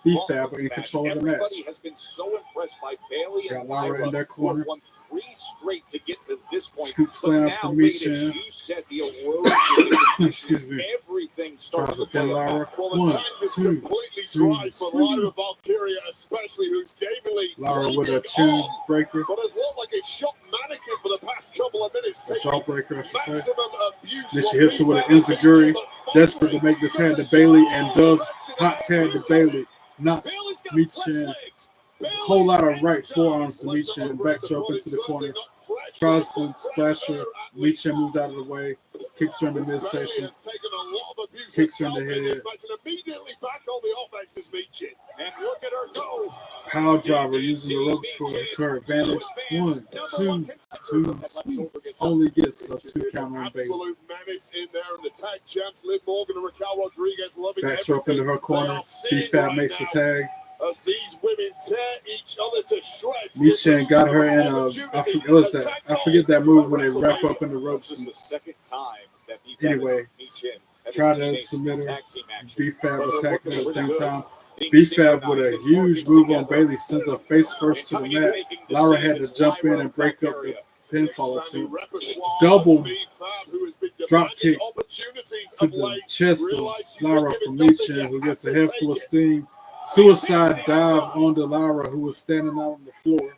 B-Fab are in control of the match. Everybody has been so impressed by Bailey Got and Lara Lyra, in their who have corner. won 3 straight to get to this point. Scoop But slam now, from Wade, Nietzsche. as you said, the erosion, Excuse me. everything Tries starts to to play pin a Lara. factor. Well, the 1, tank is 2, completely 3, dry for Lyra sweet. Valkyria, especially who's gamingly Lara with a clinging 2 on, breaker. but has looked like a shot mannequin for the past couple of minutes, A taking jawbreaker, I should say. maximum abuse. Then she while hits her with an B-Fab and enziguri, Nietzsche, but desperate to make the tag to Bailey, and does hot tag to Bailey. Knocks Bailey's got Nietzsche fresh in. legs. Whole lot of right Energized. forearms to Let's Nietzsche not and overrate backs her up but into it's the certainly corner. not fresh. Tries It's to not splash fresh her. at Nietzsche least. moves out of the way. Kicks her in the Bailey midsection. has taken a lot of abuse Kicks her in herself the in head. this match and immediately back on the offense is Nietzsche. And look at her go. Power driver using the ropes to her advantage. 1, 2, 2. Sweet. Only gets a 2 count on Bailey. Absolute menace in there, and the tag champs Liv Morgan and Raquel Rodriguez loving Backs her up into her corner. B-Fab makes the tag. As these women tear each other to shreds. Nietzsche got her in a, I forget that move when they wrap up in the ropes. This is the second time that Anyway, Nietzsche have trying been to submit her. tag team action. B-Fab But they're attacking looking at the same pretty good. time. Being B-Fab with a synchronized and huge working move on together. Bailey sends her face first to the Coming in mat. making the Lara save had to is jump in Lyra and break up Valkyria. the pinfall Expanding attempt. repertoire Double of B-Fab, who has been drop demanding kick opportunities to of the late. chest of Realize she's Lara not from given Nietzsche, nothing, who you gets a have head to full of take it. steam. Suicide dive onto Lara, who was standing out on the floor.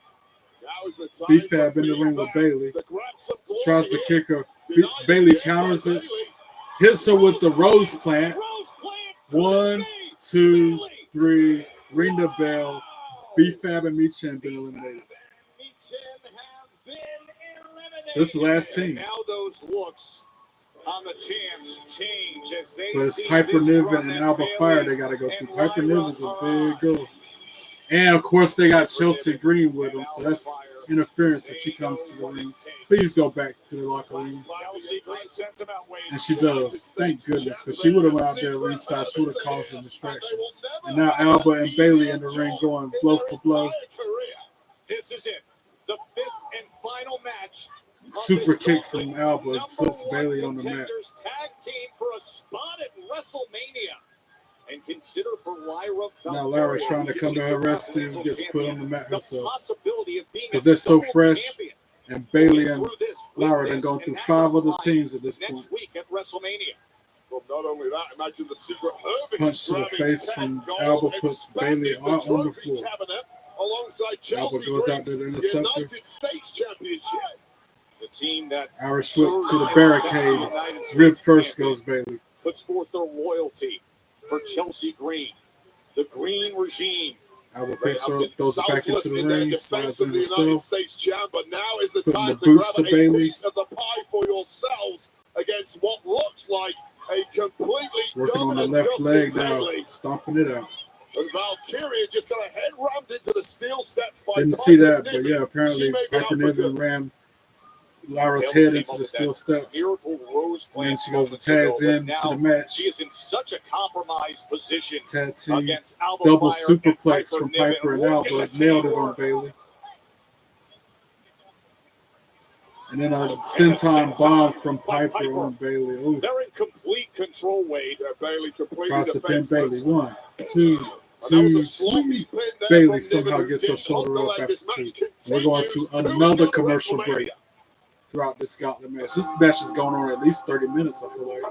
Now is the time B-Fab for in the ring with B-Fab Bailey. to grab some glory Tries to here. kick her. Denied Bailey again by counters it. Bailey. Hits her with the rose plant. Rose plant. 1, 2, 3. Ring the bell. B-Fab and Nietzsche have been eliminated. So this is the last team. Now those looks on the champs change as they But it's see Piper this Niven run and that Alba Bailey Fire they got to go and through. Piper Lyra Niven's a are big girl. And, of course, they got Chelsea Green with them, so that's interference if she comes to the ring. Please go back to the locker room. Chelsea Green sends him out, Wade. And she does. Thank goodness, because she would have went out there ringside. She would have caused a distraction. And now Alba and Bailey in the ring going blow for blow. This is it. The 5th and final match. Super kick from Alba puts Bailey on the mat. Contenders tag team for a spot at WrestleMania. And consider for Lyra Now Lyra trying to come to her rescue, gets put on the mat the herself. possibility of being Because they're so double fresh. champion. And Bailey and Through this, Lyra with done this, gone and through that's 5 on the other line teams at this point. next week at WrestleMania. Well, not only that, imagine the secret Hervix Punch to the grabbing face 10 from gold, Alba puts expanding Bailey the out on the trophy floor. cabinet alongside Chelsea goes out Green's there to intercept her. United States Championship. The team that Irish whip to the served barricade. as the United States Rib first champion goes Bailey. puts forth their loyalty for Chelsea Green. The Green regime. Alba They picks have her been up, throws it back into selfless the in their ring, defense slides of in the United herself. States champ, but now is the Putting time the to boots grab to a Bailey. piece of the pie for yourselves against what looks like a completely Working on the dominant left Dustin leg now, Bailey. stomping it out. And Valkyria just got a head rammed into the steel steps by Didn't see Piper that, but Niven. yeah, apparently She may be out Piper for Niven good. ran Lyra's Bailey head came into up the with steel that steps. Miracle Rose And then plant she goes and moments ago, tags but in to now the match. she is in such a compromised position Tag team. against Alba Double Fire and superplex Piper from Niven. Piper and Look at Alba. the Nailed it teamwork. on Bailey. And then a senton bomb from Piper on Bailey. Ooh. They're in complete control, Wade. Yeah, Bailey completely Tries to pin defenseless. Bailey. 1, 2, And that was 2, a sloppy 3. pin there Bailey from somehow Niven, who gets her didn't hold shoulder the up leg. after This match 2. We're going to continues. another Who's got commercial WrestleMania? break. throughout this gauntlet match. This match is going on at least 30 minutes, I feel like.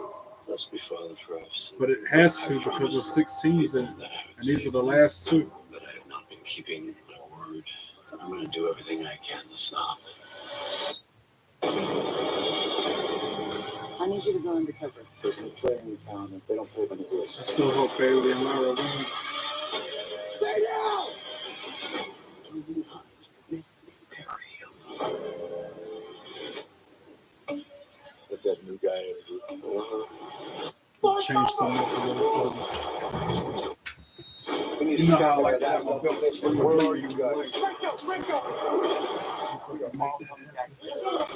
Let's be Father for us. But it has to because there's 6 teams and these are the last 2. But I have not been keeping my word. I'm going to do everything I can to stop. I need you to go undercover. There's no player in the town that they don't play by the rules. I still hope Bailey and Lyra win. Stay down! Do not make me bury you. That's that new guy in the group. Change some of the We need to go like that. Where are you guys?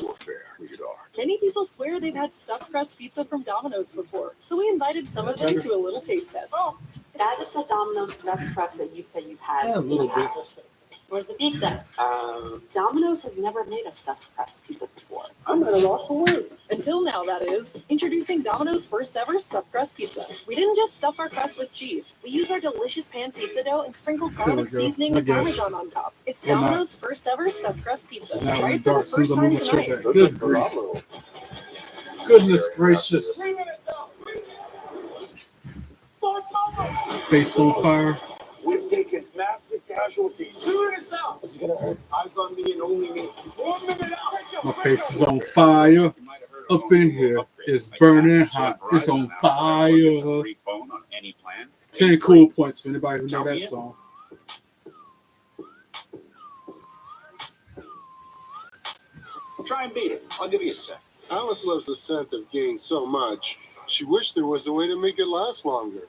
Warfare, rated R. Many people swear they've had stuffed crust pizza from Domino's before, so we invited some of them to a little taste test. That is the Domino's stuffed crust that you said you've had Yeah, a in little the bit. past. Where's the pizza? Domino's has never made a stuffed crust pizza before. I'm at a loss for words. Until now, that is. Introducing Domino's first ever stuffed crust pizza. We didn't just stuff our crust with cheese. We use our delicious pan pizza dough and sprinkle There we garlic go. seasoning I and guess. Parmesan on top. It's Or not. Domino's first ever stuffed crust pizza. Now Try when it for the Dark sees first a time movie show tonight. that. Good grief. Goodness gracious. Face on fire. We've taken massive casualties. 2 minutes out. Is it gonna hurt? Eyes on me and only me. 1 minute out. My face is on fire. Up in here. It's burning hot. It's on fire. Free phone on any plan. 10 cool points for anybody who know that song. Try and beat it. I'll give you a sec. Alice loves the scent of gain so much. She wished there was a way to make it last longer.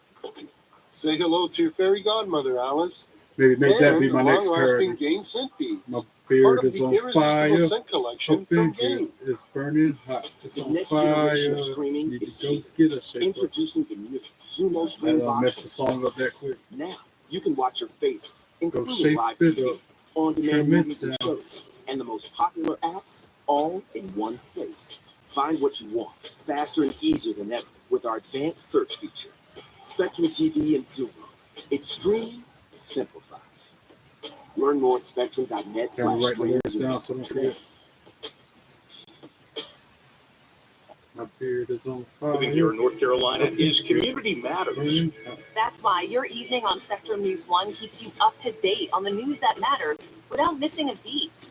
Say hello to your fairy godmother, Alice. Maybe make that be my next long-lasting parody. gain scent beads. My Part beard of is the on irresistible fire. scent collection Up from in here. Gain. It's burning hot. It's The on next fire. generation of streaming Need is to here. go get a shake. Introducing the new Zumo I Stream done messed the box. song up that quick. Now you can watch your favorites, including shape live it TV, up. on-demand Trim it movies and down. shows, and the most popular apps, all in one place. Find what you want, faster and easier than ever, with our advanced search feature. Spectrum TV and Zumo. Extreme, simplified. Learn more at Gotta write the spectrum.net/stream. lyrics down so I don't forget. My beard is on fire. Living here in North Carolina is Community Matters. Burning hot. That's why your evening on Spectrum News 1 keeps you up to date on the news that matters without missing a beat.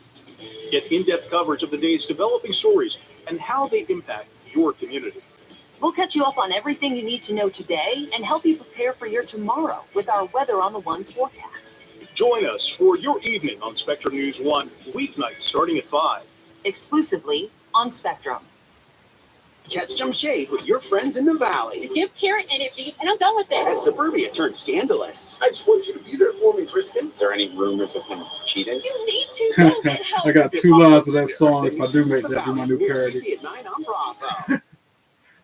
Get in-depth coverage of the day's developing stories and how they impact your community. We'll catch you up on everything you need to know today and help you prepare for your tomorrow with our Weather on the One's forecast. Join us for your evening on Spectrum News 1, weeknights starting at 5. Exclusively on Spectrum. Catch some shade with your friends in the valley. Give Karen energy, and I'm done with it. As suburbia turns scandalous. I just want you to be there for me, Tristan. Is there any rumors of him cheating? You need to go get help. I got 2 lines of that song. If I do make that be my new parody. At 9 on Bravo.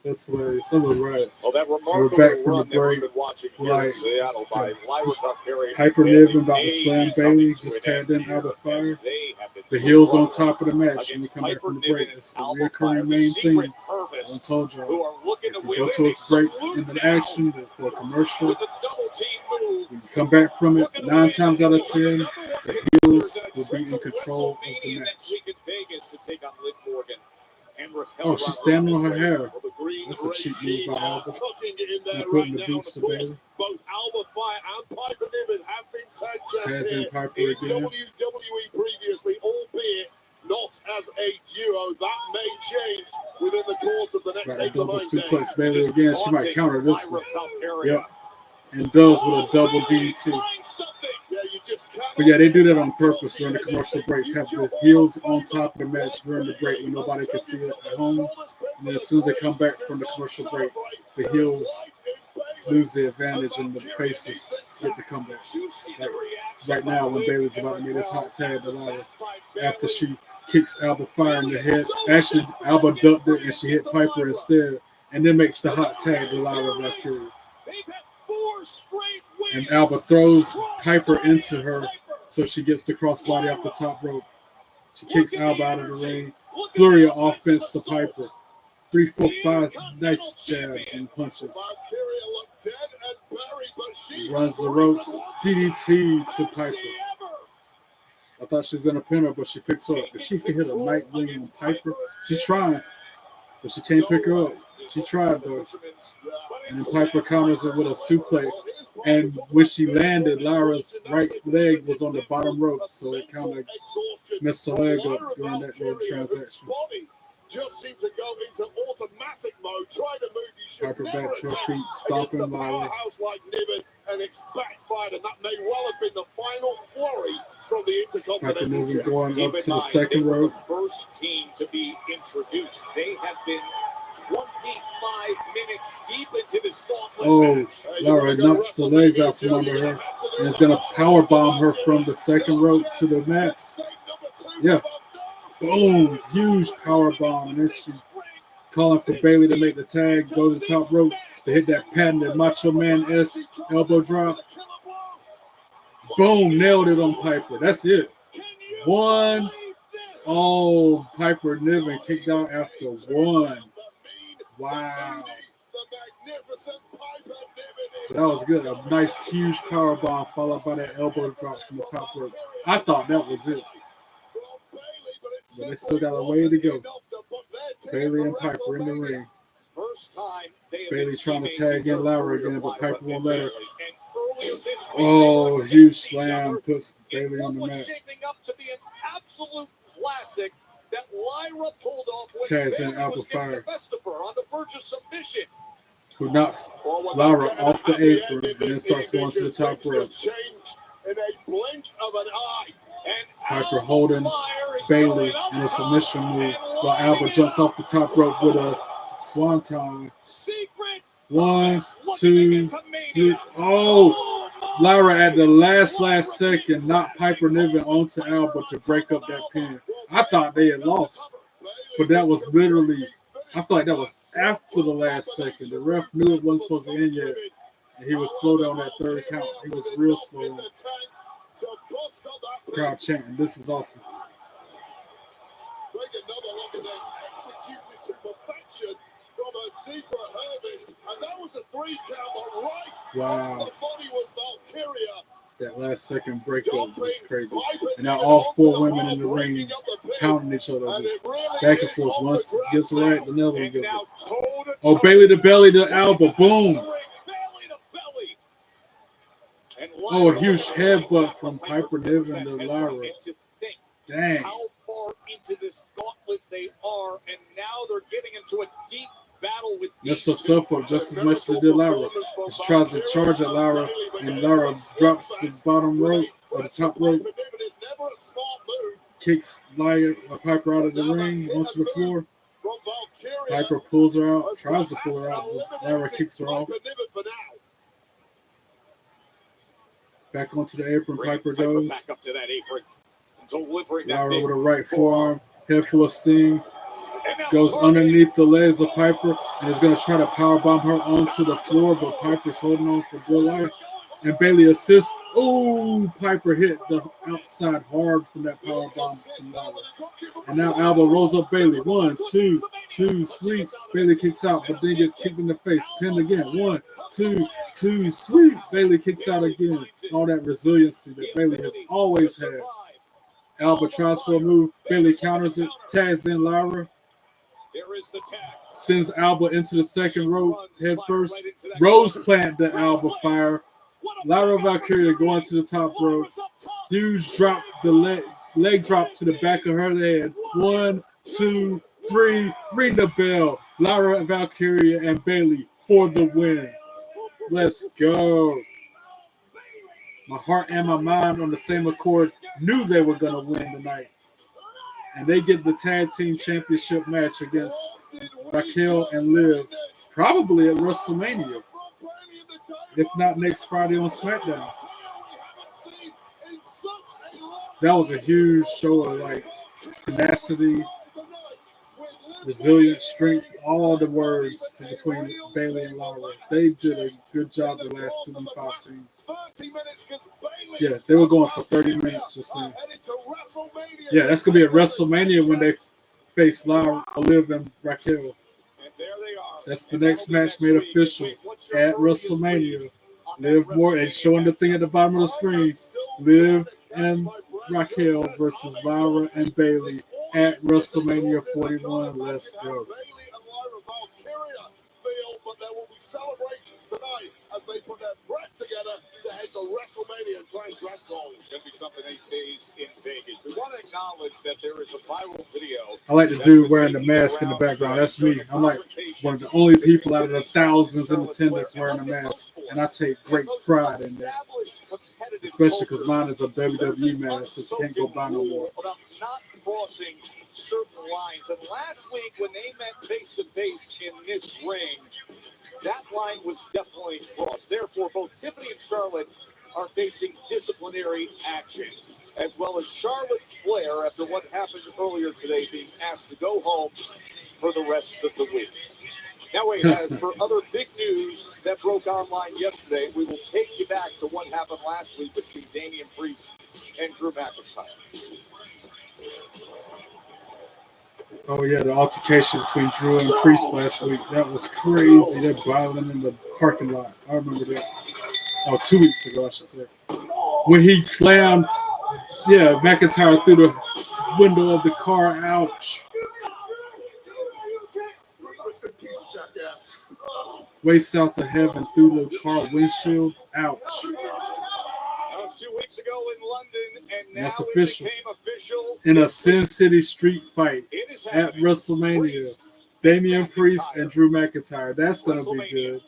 That's hilarious. I was right. Well, that We're remarkable back from run the that we've break. been watching here Like, in Seattle by Lyra Perry. Hyper Niven about to slam Bailey. Just tagged in out of fire. The heels on top of the match when we come back from the break. It's the reoccurring main thing. I told Who y'all. are looking to We win go to a break in the action for a commercial. with a double team move. When you come back from it, 9 times out of 10, the heels will be in control of the match. Vegas to take on Liv Morgan. And Oh, she's standing on her hair. That's a cheap move by Alba. And putting the boots to Bailey. Both Alba Fire and Piper Niven have been tag champs Taz here and Piper in again. WWE previously, albeit not as a duo. That may change within the course of the next Right, 8 to double 9 suplex days. Bailey Just again. She might taunting counter this one. Lyra Valkyria. Yep. And does with a double DDT. Yeah, you just cannot But yeah, they do that on purpose during the commercial breaks. Have the heels on top of the match during the break when nobody can see it at home. And then as soon as they come back from the commercial break, the heels lose the advantage and the faces get the comeback. Like right now, when Bailey's about to make this hot tag to Lyra, after she kicks Alba Fire in the head. Actually, Alba ducked it and she hit Piper instead, and then makes the hot tag to Lyra Valkyria. And Alba throws Piper into her so she gets the crossbody off the top rope. She kicks Alba out of the ring. Flurry of offense to Piper. 3, 4, 5 nice jabs and punches. Runs the ropes. DDT to Piper. A I thought she was gonna pin her, but she picks her up. If she can hit a Nightwing on Piper, she's trying, but she can't pick her up. She tried though, and then Piper counters it with a suplex. And when she landed, Lyra's right leg was on the bottom rope, so it kind of messed her leg up during that little transaction. Just seemed to go into automatic mode, trying to move. You should Piper never back to her attack feet, stomping against a Lyra. powerhouse like Niven, and it's backfired, and that may well have been the final flurry from the Piper Intercontinental moving, Champion. going Keep up in to the mind, second they were rope. the first team to be introduced. They have been 25 minutes deep into this gauntlet match. Lyra knocks the legs out from under her and is going to power bomb her from the second rope to the mat. Yeah. Boom. Huge power bomb. And then she's calling for Bayley to make the tag, go to the top rope to hit that patented Macho Man-esque elbow drop. Boom. Nailed it on Piper. That's it. One. Oh, Piper Niven kicked out after one. Wow. That was good. A nice, huge power bomb followed by that elbow drop from the top rope. I thought that was it. But they still got a way to go. Bayley and Piper in the ring. Bayley trying to tag in Lyra again, but Piper won't let her. Oh, huge slam puts Bayley on the mat. Shaping up to be an absolute classic that Lyra pulled off when Tags in Bayley Alpha was getting Fire, the best of her on the verge of submission. who knocks Lyra off the apron and then starts going to the top rope. In a blink of an eye. Piper holding Bayley in a submission move while Alba jumps off the top rope with a swanton. 1, 2, 3. Oh, Lyra at the last second knocked Piper Niven onto Alba to break up that pin. I thought they had lost, but that was literally, I feel like that was after the last second. The ref knew it wasn't supposed to end yet, and he was slow down that third count. He was real slow. Crowd chanting, this is awesome. Take another look at this, executed to perfection from a secret harvest, and that was a 3 count right. Wow. The body was Valkyria. That last second breakup was crazy. And now all 4 women in the ring pounding each other, just back and forth. Once gets right, the other one gets it. Oh, Bayley to belly to Alba, boom. Oh, a huge headbutt from Piper Niven to Lyra. Dang. How far into this gauntlet they are, and now they're getting into a deep battle with That's a suffer just as much as they did Lyra. She tries to charge at Lyra, and Lyra drops the bottom rope, or the top rope, kicks Piper out of the ring onto the floor. Piper pulls her out, tries to pull her out, but Lyra kicks her off. Back onto the apron, Piper goes. Back up to that apron. Lyra with a right forearm, head full of steam, goes underneath the legs of Piper and is going to try to powerbomb her onto the floor, but Piper's holding on for dear life. And Bayley assists. Oh, Piper hit the outside hard from that powerbomb from Lyra. And now Alba rolls up Bayley. 1, 2, 2, sweep. Bayley kicks out, but then gets kicked in the face. Pinned again. 1, 2, 2, sweep. Bayley kicks out again. All that resiliency that Bayley has always had. Alba tries for a move. Bayley counters it. Tags in Lyra. Sends Alba into the second rope head first. Rose plant the Alba fire. Lyra Valkyria going to the top rope. Huge drop, the leg drop to the back of her head. 1, 2, 3. Ring the bell. Lyra Valkyria and Bayley for the win. Let's go. My heart and my mind on the same accord knew they were going to win tonight. And they get the tag team championship match against Raquel and Liv, probably at WrestleMania. If not next Friday on Smackdown. That was a huge show of like tenacity, resilience, strength, all the words between Bayley and Lyra. They did a good job the last 25 teams. Yeah, they were going for 30 minutes just then. Yeah, that's going to be at WrestleMania when they face Lyra, Liv, and Raquel. That's the next match made official at WrestleMania. Liv Morgan, showing the thing at the bottom of the screen. Liv and Raquel versus Lyra and Bailey at WrestleMania 41. Let's go. Bailey and Lyra Valkyria feel, but there will be celebrations tonight as they put their breath together to head to WrestleMania and try and drag gold. It's going to be something 8 days in Vegas. We want to acknowledge that there is a viral video. I like the dude wearing the mask in the background. That's me. I'm like one of the only people out of the thousands in attendance wearing a mask, and I take great pride in that. Especially because mine is a WWE mask, so you can't go buy no more. About not crossing certain lines. And last week, when they met face to face in this ring, that line was definitely crossed. Therefore, both Tiffany and Charlotte are facing disciplinary actions, as well as Charlotte Flair, after what happened earlier today, being asked to go home for the rest of the week. Now, wait, as for other big news that broke online yesterday, we will take you back to what happened last week between Damian Priest and Drew McIntyre. Oh yeah, the altercation between Drew and Priest last week. That was crazy. They're battling in the parking lot. I remember that. Oh, 2 weeks ago, I should say. When he slammed, McIntyre through the window of the car. Ouch. Way south of heaven through the car windshield. Ouch. That was 2 weeks ago in London, and now That's it official. became official. In a Sin City street fight at WrestleMania. Damian Priest and Drew McIntyre. That's going to be good.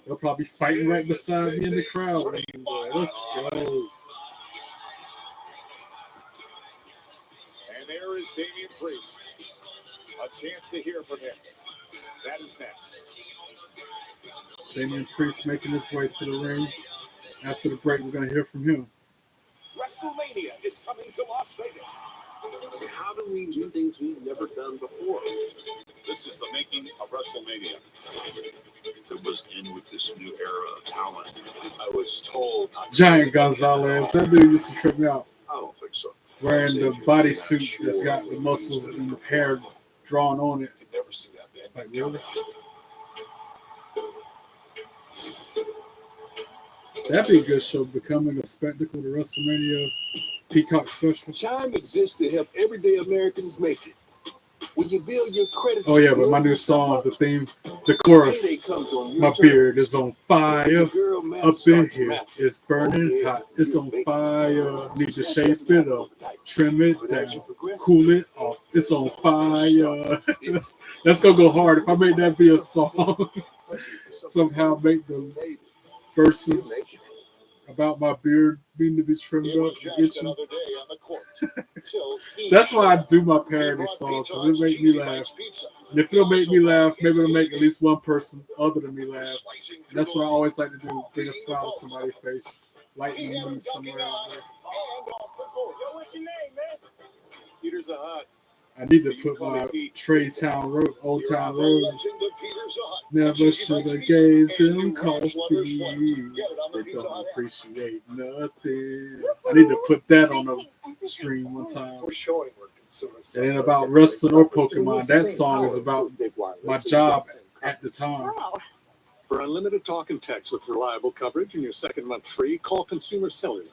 They'll probably be fighting right beside me in the crowd. Let's go. And there is Damian Priest. A chance to hear from him. That is next. Damian Priest making his way to the ring. After the break, we're going to hear from him. WrestleMania is coming to Las Vegas. How do we do things we've never done before? This is the making of WrestleMania. It was in with this new era of talent. I was told not to. Giant Gonzalez. That dude used to trip me out. I don't think so. Wearing the bodysuit that's got the muscles and the hair drawn on it. You never see that, man. Like, really? That'd be a good show, becoming a spectacle, the WrestleMania Peacock special. Chime exists to help everyday Americans make it. When you build your credit, Oh yeah, but my new song, the theme, the chorus. My beard is on fire. Up in here, it's burning hot. It's on fire. Need to shape it up, trim it down, cool it off. It's on fire. That's gonna go hard. If I make that be a song, somehow make the verses about my beard needing to be trimmed up. That's why I do my parody songs, because it make me laugh. And if it'll make me laugh, maybe it'll make at least one person other than me laugh. And that's what I always like to do, bring a smile to somebody's face, lighten the mood somewhere out there. What's your name, man? Peter's a Hut. I need to put my Trey Town Road, Old Town Road. Never should have gave them coffee. They don't appreciate nothing. I need to put that on the stream one time. It ain't about wrestling or Pokemon. That song is about my job at the time. For unlimited talk and text with reliable coverage and your second month free, call Consumer Cellular.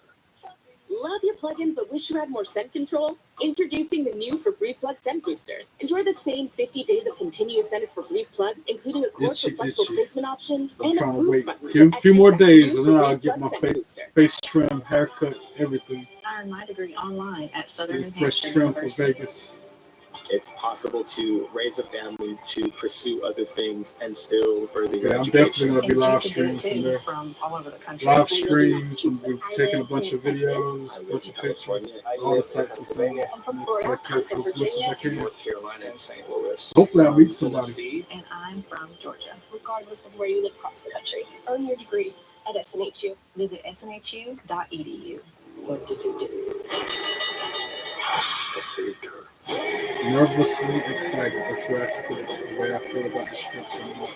Love your plugins but wish you had more scent control? Introducing the new Febreze Plug Scent Booster. Enjoy the same 50 days of continuous scent as Febreze Plug, including a cord for flexible placement options and a boost button. A few more days and then I'll get my face trim, haircut, everything. I earned my degree online at Southern New Fresh Hampshire trim for University. Vegas. It's possible to raise a family, to pursue other things, and still further your Yeah, I'm education. definitely going to be live streaming from there. From all over the country. Live streams, and we've taken a bunch of videos, a bunch of pictures, all the sites we're saying. I capture as much as I can. North Carolina and St. Louis. Hopefully I'll meet somebody. And I'm from Georgia. Regardless of where you live across the country, earn your degree at SNHU. Visit snhu.edu. What did you do? I saved her. Nervously excited. That's the way I feel about the script anymore.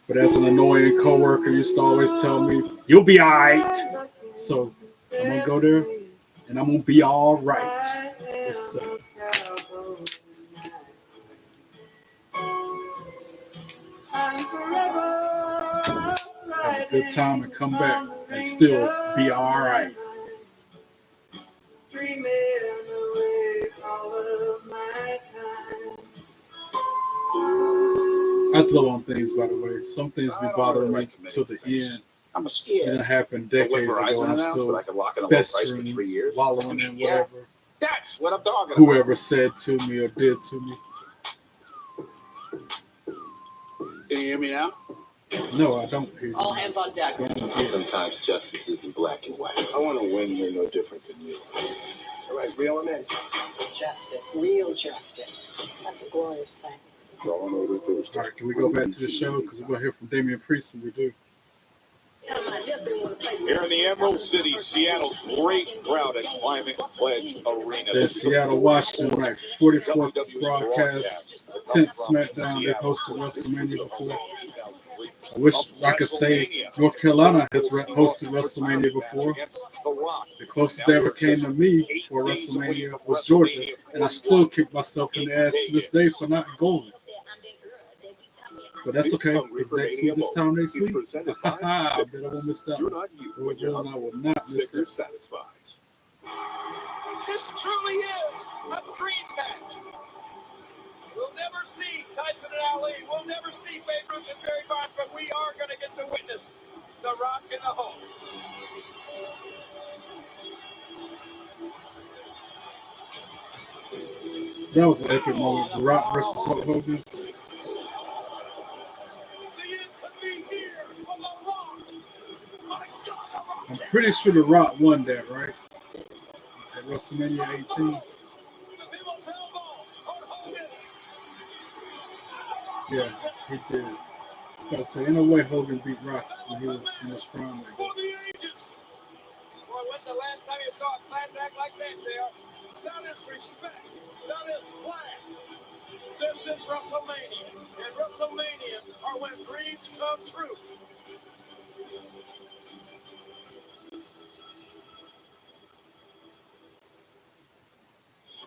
But as an annoying coworker used to always tell me, "You'll be all right." So I'm gonna go there and I'm gonna be all right. Yes, sir. have a good time and come back and still be all right. Dreaming away all of my time. I throw on things, by the way. Some things be bothering me till the end. I'm scared. It happened decades ago, and I'm still I could lock in a low price for festering, 3 years. wallowing in whatever That's what I'm talking about. whoever said to me or did to me. Can you hear me now? No, I don't hear you. All hands on deck. Sometimes justice isn't black and white. I want to win here no different than you. All right, reel him in. Justice, real justice. That's a glorious thing. All I know that there's All right, can we go back to the show? Because we're going to hear from Damian Priest when we do. Here in the Emerald City, Seattle's great crowd at Climate Pledge Arena. The Seattle, Washington, like 44th broadcast, 10th Smackdown. They've hosted WrestleMania before. I wish I could say North Carolina has hosted WrestleMania before. The closest they ever came to me for WrestleMania was Georgia, and I still kick myself in the ass to this day for not going. But that's okay, because next week, this time next week, I bet I won't miss that one. I will not miss it. Satisfies. This truly is a dream match. We'll never see Tyson and Ali. We'll never see Babe Ruth and Barry Bonds, but we are going to get to witness The Rock and the Hulk. That was an epic moment. The Rock versus Hulk Hogan. I'm pretty sure The Rock won that, right? At WrestleMania 18. Yeah, he did. Gotta say, ain't no way Hogan beat Rock when he was in his prime. Like that. Boy, when's the last time you saw a class act like that, Dale? That is respect. That is class. This is WrestleMania. And WrestleMania are when dreams come true.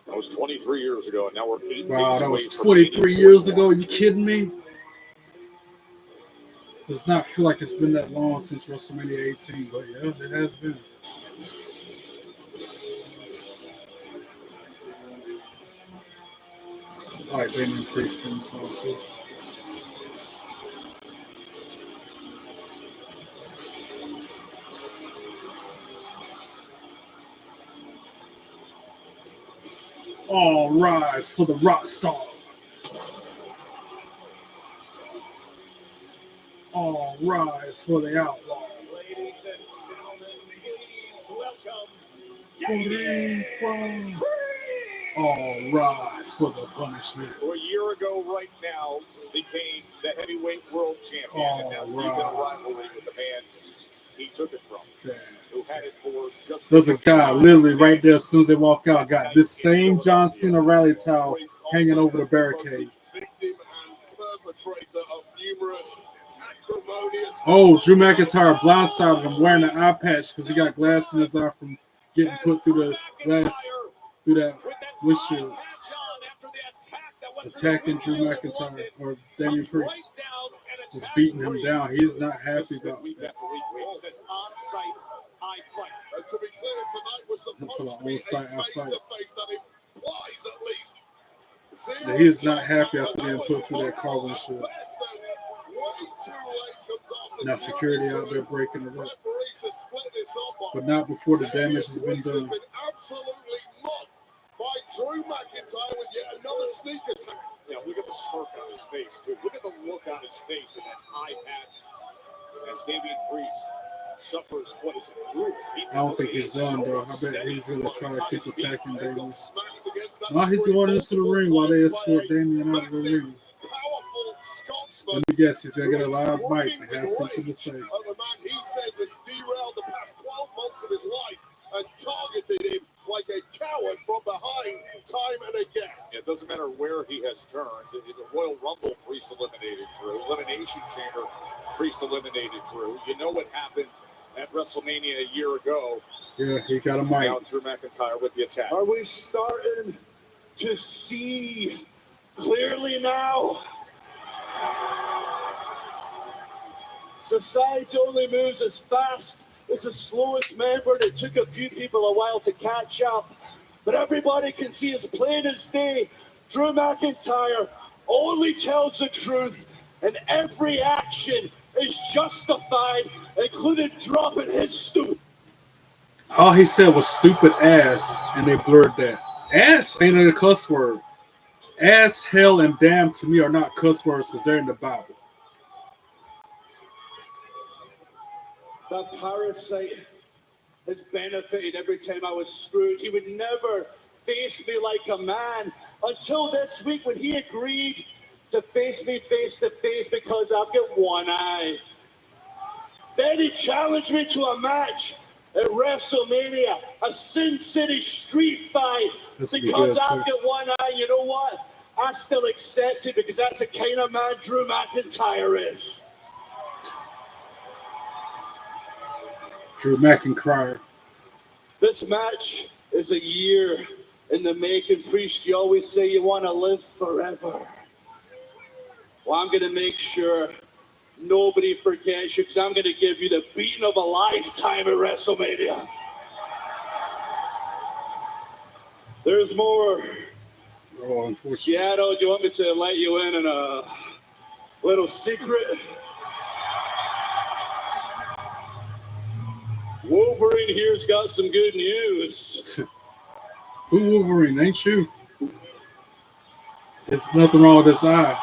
That was 23 years ago, and now we're 8 Wow, days that away was from 23 years ago. Are you kidding me? Does not feel like it's been that long since WrestleMania 18, but yeah, it has been. I like Damian Priest theme song too. All rise for the rock star. All rise for the outlaw. Ladies and gentlemen, please welcome All rise for the punishment. who a year ago right now became the heavyweight world champion, and now deep in a rivalry with the man he took it from. Yeah. Who had it for just There's a guy literally right there as soon as they walk out, got this same John Cena rally towel hanging over the barricade. Oh, Drew McIntyre blindsided him wearing an eye patch because he got glass in his eye from getting put through the glass, through that windshield. Attacking Drew McIntyre or Damian Priest. Just beating him down. He's not happy about that. And to be clear, tonight was supposed to be a face-to-face that implies at least. Yeah, he is not happy after being put through that car windshield. Now security out there breaking it up. But not before the damage has been done. Absolutely mocked by Drew McIntyre with yet another sneak attack. Yeah, look at the smirk on his face, too. Look at the look on his face with that eye patch as Damian Priest suffers what is a brutal beat. I don't think he's done, bro. I bet he's going to try to keep attacking Damian. Now he's going into the ring while they escort Damian out of the ring. Let me guess, he's going to get a live mic and have something to say. Of a man he says has derailed the past 12 months of his life and targeted him like a coward from behind time and again. It doesn't matter where he has turned. In the Royal Rumble, Priest eliminated Drew. Elimination Chamber, Priest eliminated Drew. You know what happened at WrestleMania a year ago. Yeah, he got a mic. Now Drew McIntyre with the attack. Are we starting to see clearly now? Society only moves as fast as the slowest member, and it took a few people a while to catch up. But everybody can see as plain as day, Drew McIntyre only tells the truth, and every action is justified, including dropping his stupid. All he said was stupid ass, and they blurred that. Ass ain't a cuss word. Ass, hell, and damn to me are not cuss words because they're in the Bible. That parasite has benefited every time I was screwed. He would never face me like a man until this week when he agreed to face me face to face because I've got one eye. Then he challenged me to a match at WrestleMania, a Sin City street fight, because I've got one eye. You know what? I still accept it because that's the kind of man Drew McIntyre is. Drew McIntyre. This match is a year in the making. Priest, you always say you want to live forever. Well, I'm going to make sure nobody forgets you because I'm going to give you the beating of a lifetime at WrestleMania. There's more. Oh, unfortunately. Seattle, do you want me to let you in on a little secret? Wolverine here's got some good news. Who Wolverine? Ain't you? There's nothing wrong with his eye.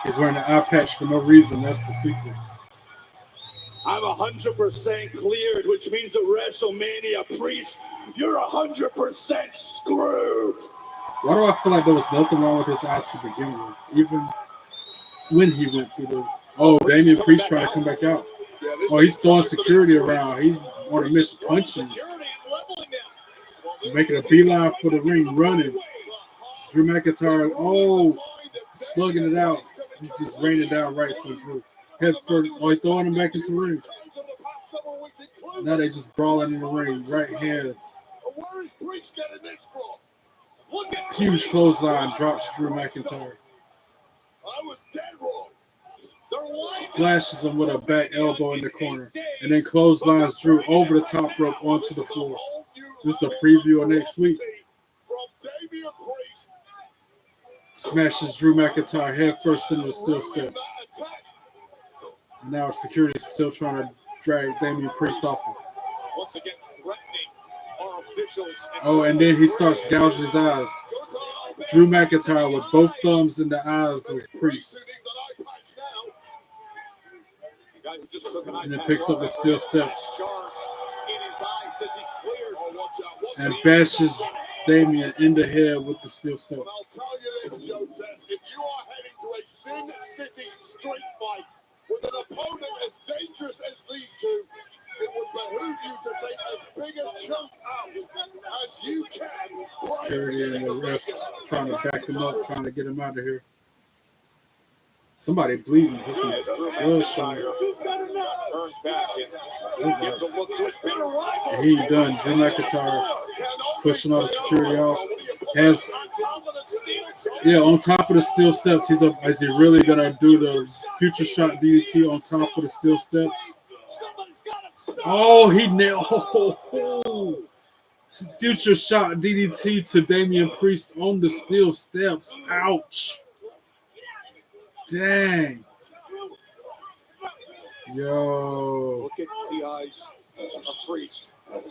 He's wearing an eye patch for no reason. That's the secret. I'm 100% cleared, which means at WrestleMania, Priest, you're 100% screwed. Why do I feel like there was nothing wrong with his eye to begin with? Even when he went through the... Oh, Damian Priest trying to come back out. Oh, he's throwing security around. He's on a mission punching. Making a beeline for the ring, running. Drew McIntyre, slugging it out. He's just raining down right so Drew. Head first. Oh, he throwing him back into the ring. Now they just brawling in the ring. Right hands. Huge clothesline drops Drew McIntyre. Splashes him with a back elbow in the corner. And then clotheslines Drew over the top rope onto the floor. This is a preview of next week. Smashes Drew McIntyre head first into the steel steps. Now security is still trying to drag Damian Priest off him. Once again, threatening our officials. Oh, and then he starts gouging his eyes. Drew McIntyre with both thumbs in the eyes of Priest. And then picks up the steel steps. And bashes Damian in the head with the steel steps. I'll tell you this, Joe Tess, if you are heading to a Sin City street fight with an opponent as dangerous as these two, it would behoove you to take as big a chunk out as you can. Security and the refs trying to back him up, trying to get him out of here. Somebody bleeding. This is blood showing. Turns back and gets a look to his bitter rival. And he done. Drew McIntyre pushing all the security out. Has on top of the steel steps. He's up. Is he really gonna do the future shot DDT on top of the steel steps? Oh, he nailed. Future shot DDT to Damian Priest on the steel steps. Ouch. Dang. Yo. Look at the eyes of Priest. And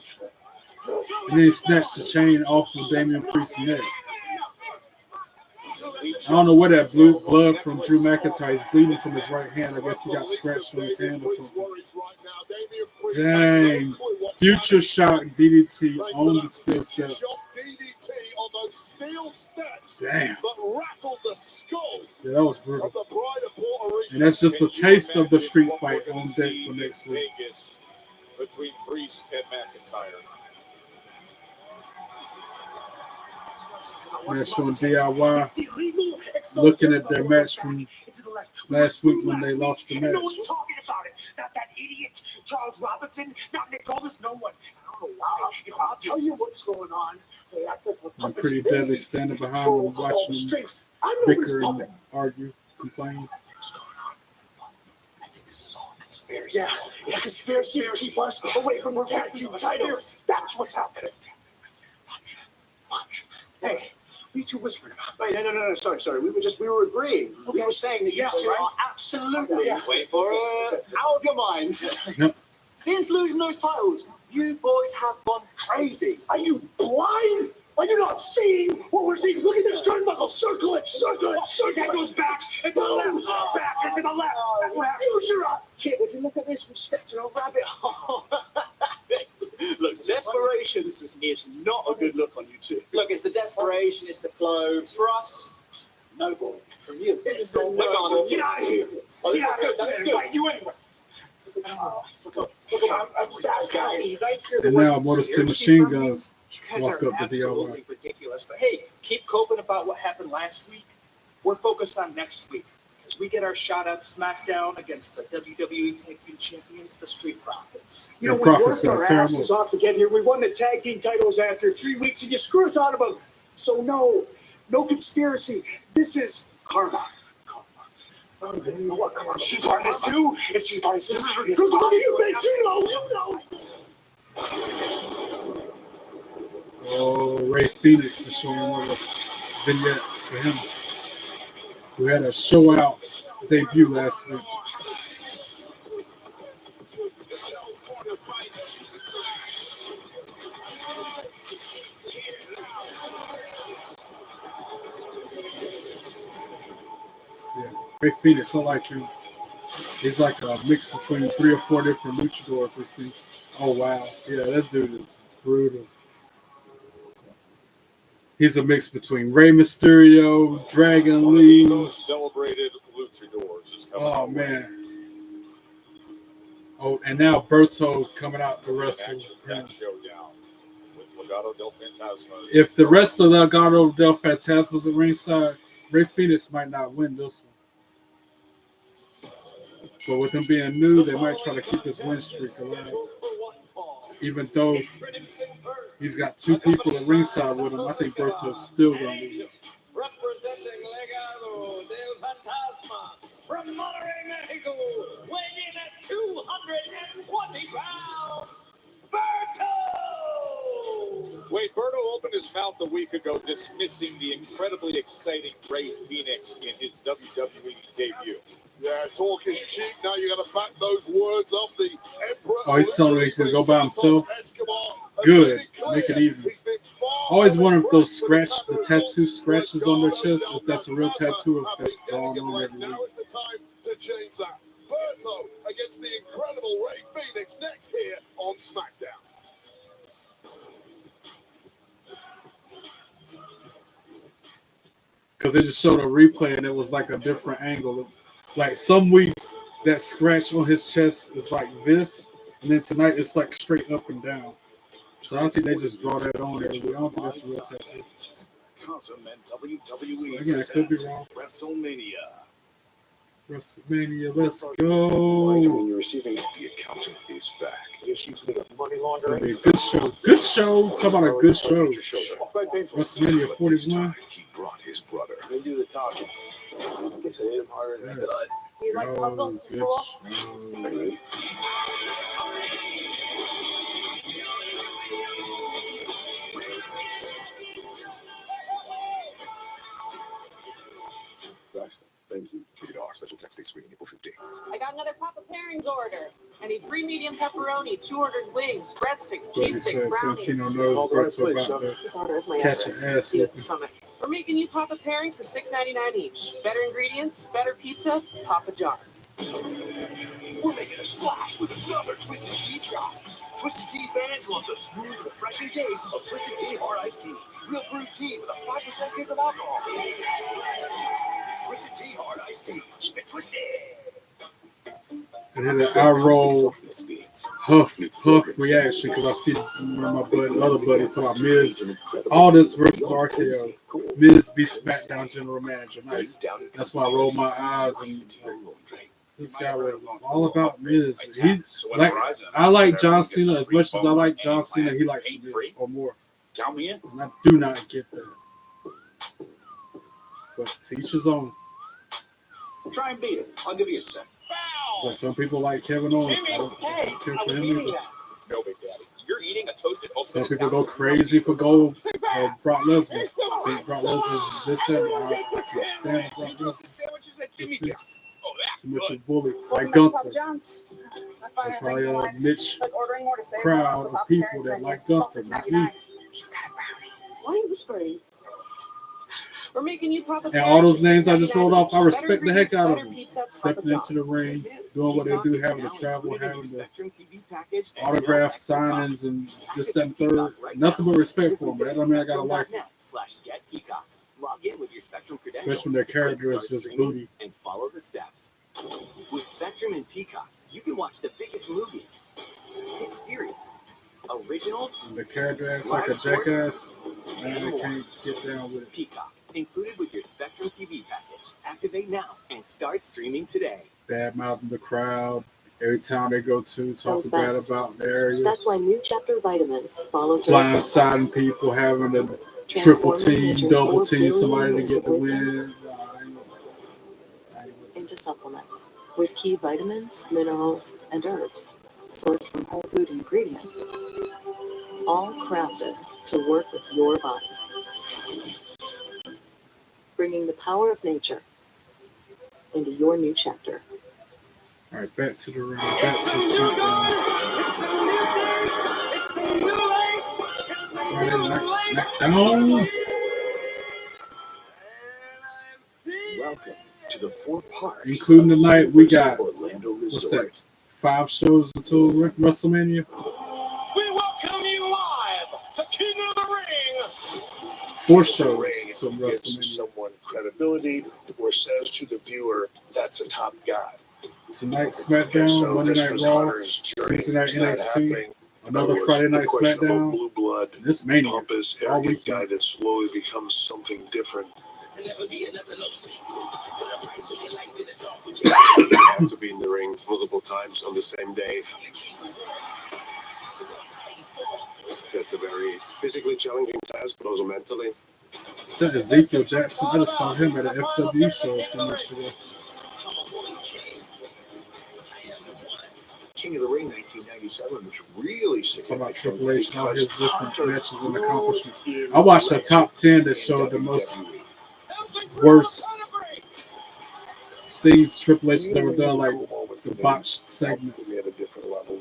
then he snatched the chain off of Damian Priest's neck. I don't know where that blue blood from Drew McIntyre is bleeding from his right hand. I guess he got scratched on his hand or something. Dang. Future shot DDT on the steel steps. Damn. Yeah, that was brutal. And that's just a taste of the street fight on deck for next week. Between Priest and McIntyre. Match on DIY. Looking at their match from last week when they lost the match. Not that idiot Charles Robinson, not Nick Aldis, no one. I don't know why. I'll tell you what's going on. I'm pretty deadly standing behind them, watching them bicker and argue, complain. What's going on? I think this is all conspiracy. Yeah, a conspiracy to keep us away from the tag team titles. That's what's happening. Hey, what are you two whispering about? Wait, no. Sorry. We were agreeing. We were saying that you two are absolutely. Wait for it. Out of your minds. Since losing those titles, you boys have gone crazy. Are you blind? Are you not seeing what we're seeing? Look at this turnbuckle. Circle it. That goes back and to the left. Back and to the left. Use your eye. Kid, would you look at this? We stepped in a rabbit hole. Look, desperation is not a good look on you two. Look, it's the desperation, it's the clothes. For us, no ball. From you. It's the no ball. Get out of here. Get out of here. Invite you anyway. I'm sorry, guys. And now Motor City Machine Guns You guys walk are up to absolutely DIY. ridiculous. But hey, keep coping about what happened last week. We're focused on next week. Because we get our shot at Smackdown against the WWE Tag Team Champions, the Street Profits. You know, we worked our asses off to get here. We won the tag team titles after 3 weeks, and you screw us out about it. So no conspiracy. This is karma. You know what? Come on, she's part of this too. It's she's part of this too. You know. Oh, Ray Phoenix is showing another vignette for him. We had a show out debut last week. Yeah, Ray Phoenix, I like him. He's like a mix between 3 or 4 different luchadors we see. Oh wow, yeah, that dude is brutal. He's a mix between Rey Mysterio, Dragon Lee. Those celebrated luchadors is coming. Oh man. Oh, and now Berto coming out to wrestle him. Showdown with Legado del Fantasma. If the rest of the Legado del Fantasma's at ringside, Ray Phoenix might not win this one. But with him being new, they might try to keep his win streak alive. Even though he's got 2 people at ringside with him, I think Berto's still going to lose. Representing Legado del Fantasma from Monterrey, Mexico, weighing in at 220 pounds, Berto! Wait, Berto opened his mouth a week ago dismissing the incredibly exciting Ray Phoenix in his WWE debut. Yeah, talk is cheap. Now you got to back those words up. The Emperor. Oh, he's telling me he's going to go by himself? Good. Make it even. Always wonder if those the tattoo scratches on their chest, if that's a real tattoo or if that's drawn on every week. Now is the time to change that. Berto against the incredible Ray Phoenix next here on SmackDown. Because they just showed a replay and it was like a different angle. Like some weeks, that scratch on his chest is like this, and then tonight it's like straight up and down. So I don't think they just draw that on every week. I don't think that's a real tattoo. WWE Again, I could be wrong. WrestleMania, let's go. When you're receiving the accountant is back. Issues with money It's laundering. gonna be a good show. Good show. Talk about a good show. WrestleMania 41. He brought his brother. They do the talking. I guess I hit him harder than I Yes. thought. You like puzzles, Good fool? show. Braxton, thank you. Rated R. Special text day screening April 15th. I got another Papa Pairings order. I need 3 medium pepperoni, 2 orders wings, breadsticks, But he cheese said sticks, brownies. Santino knows Berto about This order is my to catch an address. ass See you at the whooping. summit. We're making you Papa Pairings for $6.99 each. Better ingredients, better pizza, Papa John's. We're making a splash with another Twisted Tea drop. Twisted Tea fans love the smooth, refreshing taste of Twisted Tea Hard Iced Tea. Real brewed tea with a 5% kick of alcohol. Twisted Tea Hard Iced Tea. Keep it twisted. And then the eye roll, huff reaction because I see one of my other buddies talking about Miz. All this versus RKO. Miz be SmackDown general manager. Nice. That's why I roll my eyes and this guy was all about Miz. He's like, I like John Cena as much as I like John Cena. He likes Miz or more. Count me in. And I do not get that. But to each his own. Try and beat it. I'll give you a sec. Foul! So some people like Kevin Owens. I don't care for him either. No, Big Daddy. You're eating a toasted Some ultimate people go Italian crazy for gold. Brock Lesnar. Think Brock Lesnar this and I can't stand Brock Lesnar. sandwiches at Jimmy John's. Oh, that's Too much good. of a bully. Like Gunther. John's. There's probably a niche Like ordering more to save crowd of people that like Gunther, not me. Why are you whispering? We're making you Papa And all those names I just rolled off, I respect the heck out of them. Stepping into the ring, doing what they do, having to travel, having the autograph signings and this, that, and third. Nothing but respect for them. That don't mean I gotta like them. /get Peacock. Log in with your Spectrum credentials. Especially when their character is just booty. And follow the steps. With Spectrum and Peacock, you can watch the biggest movies, hit series, originals, When the character acts like a jackass, man, they can't get down with it. Peacock, included with your Spectrum TV package. Activate now and start streaming today. Bad mouthing the crowd. Every town they go to, talk Those bad best. about the area. That's why New Chapter Vitamins follows her Blindsiding people, having to triple team, double team somebody to get the win. into supplements with key vitamins, minerals, and herbs sourced from whole food ingredients, all crafted to work with your body, bringing the power of nature into your new chapter. All right, back to the ring. Back to Smackdown. Friday Night Smackdown. Welcome to the Four Parks. Including tonight, we got Orlando what's Resort. that? 5 shows until WrestleMania. We welcome you live to King of the Ring. 4 shows Ring until gives WrestleMania. someone credibility or says to the viewer that's a top guy. Tonight And SmackDown, so Monday this Night was Raw, Hunter's journey Tuesday Night to that NXT, happening. another Was Friday the Night questionable SmackDown, blue blood, and this Mania. pompous, All arrogant weekend. guy that slowly becomes something different. You have to be in the ring multiple times on the same day. That's a very physically challenging task, but also mentally. That Ezekiel Jackson, I just saw him at an FW show a few months ago. King of the Ring 1997 was really Talking about significant Triple H and all his because different Hunter matches and accomplishments. grew I watched a in top 10 that showed the most worst things Triple H has ever done, like the botched segments. at a different level.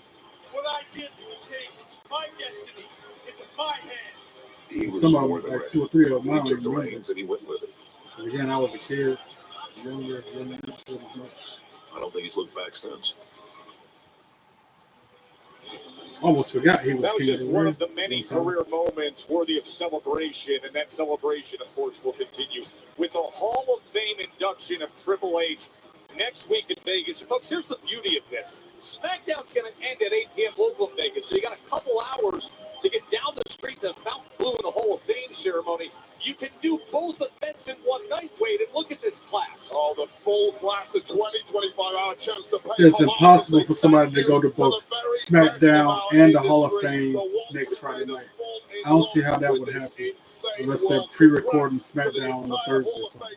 What I did was take my destiny into my hands. He was Some of more them, than like ready. 2 or 3 of them, I He don't took even the remember. reins and he went with it. Again, I was a kid, younger. I don't think he's looked back since. Almost forgot he was That was King of just the one Ring. of the many one time. career moments worthy of celebration, and that celebration, of course, will continue with the Hall of Fame induction of Triple H next week in Vegas. And folks, here's the beauty of this. SmackDown's going to end at 8 p.m. local in Vegas, so you got a couple hours to get down the street to Fountain Blue in the Hall of Fame ceremony. You can do both events in one night, Wade, and look at this class. Oh, the full class of 2025 hour chance to pay. It's impossible for somebody to go to both SmackDown and the Hall of Fame next Friday night. I don't see how that would happen unless they're pre-recording SmackDown on a Thursday or something.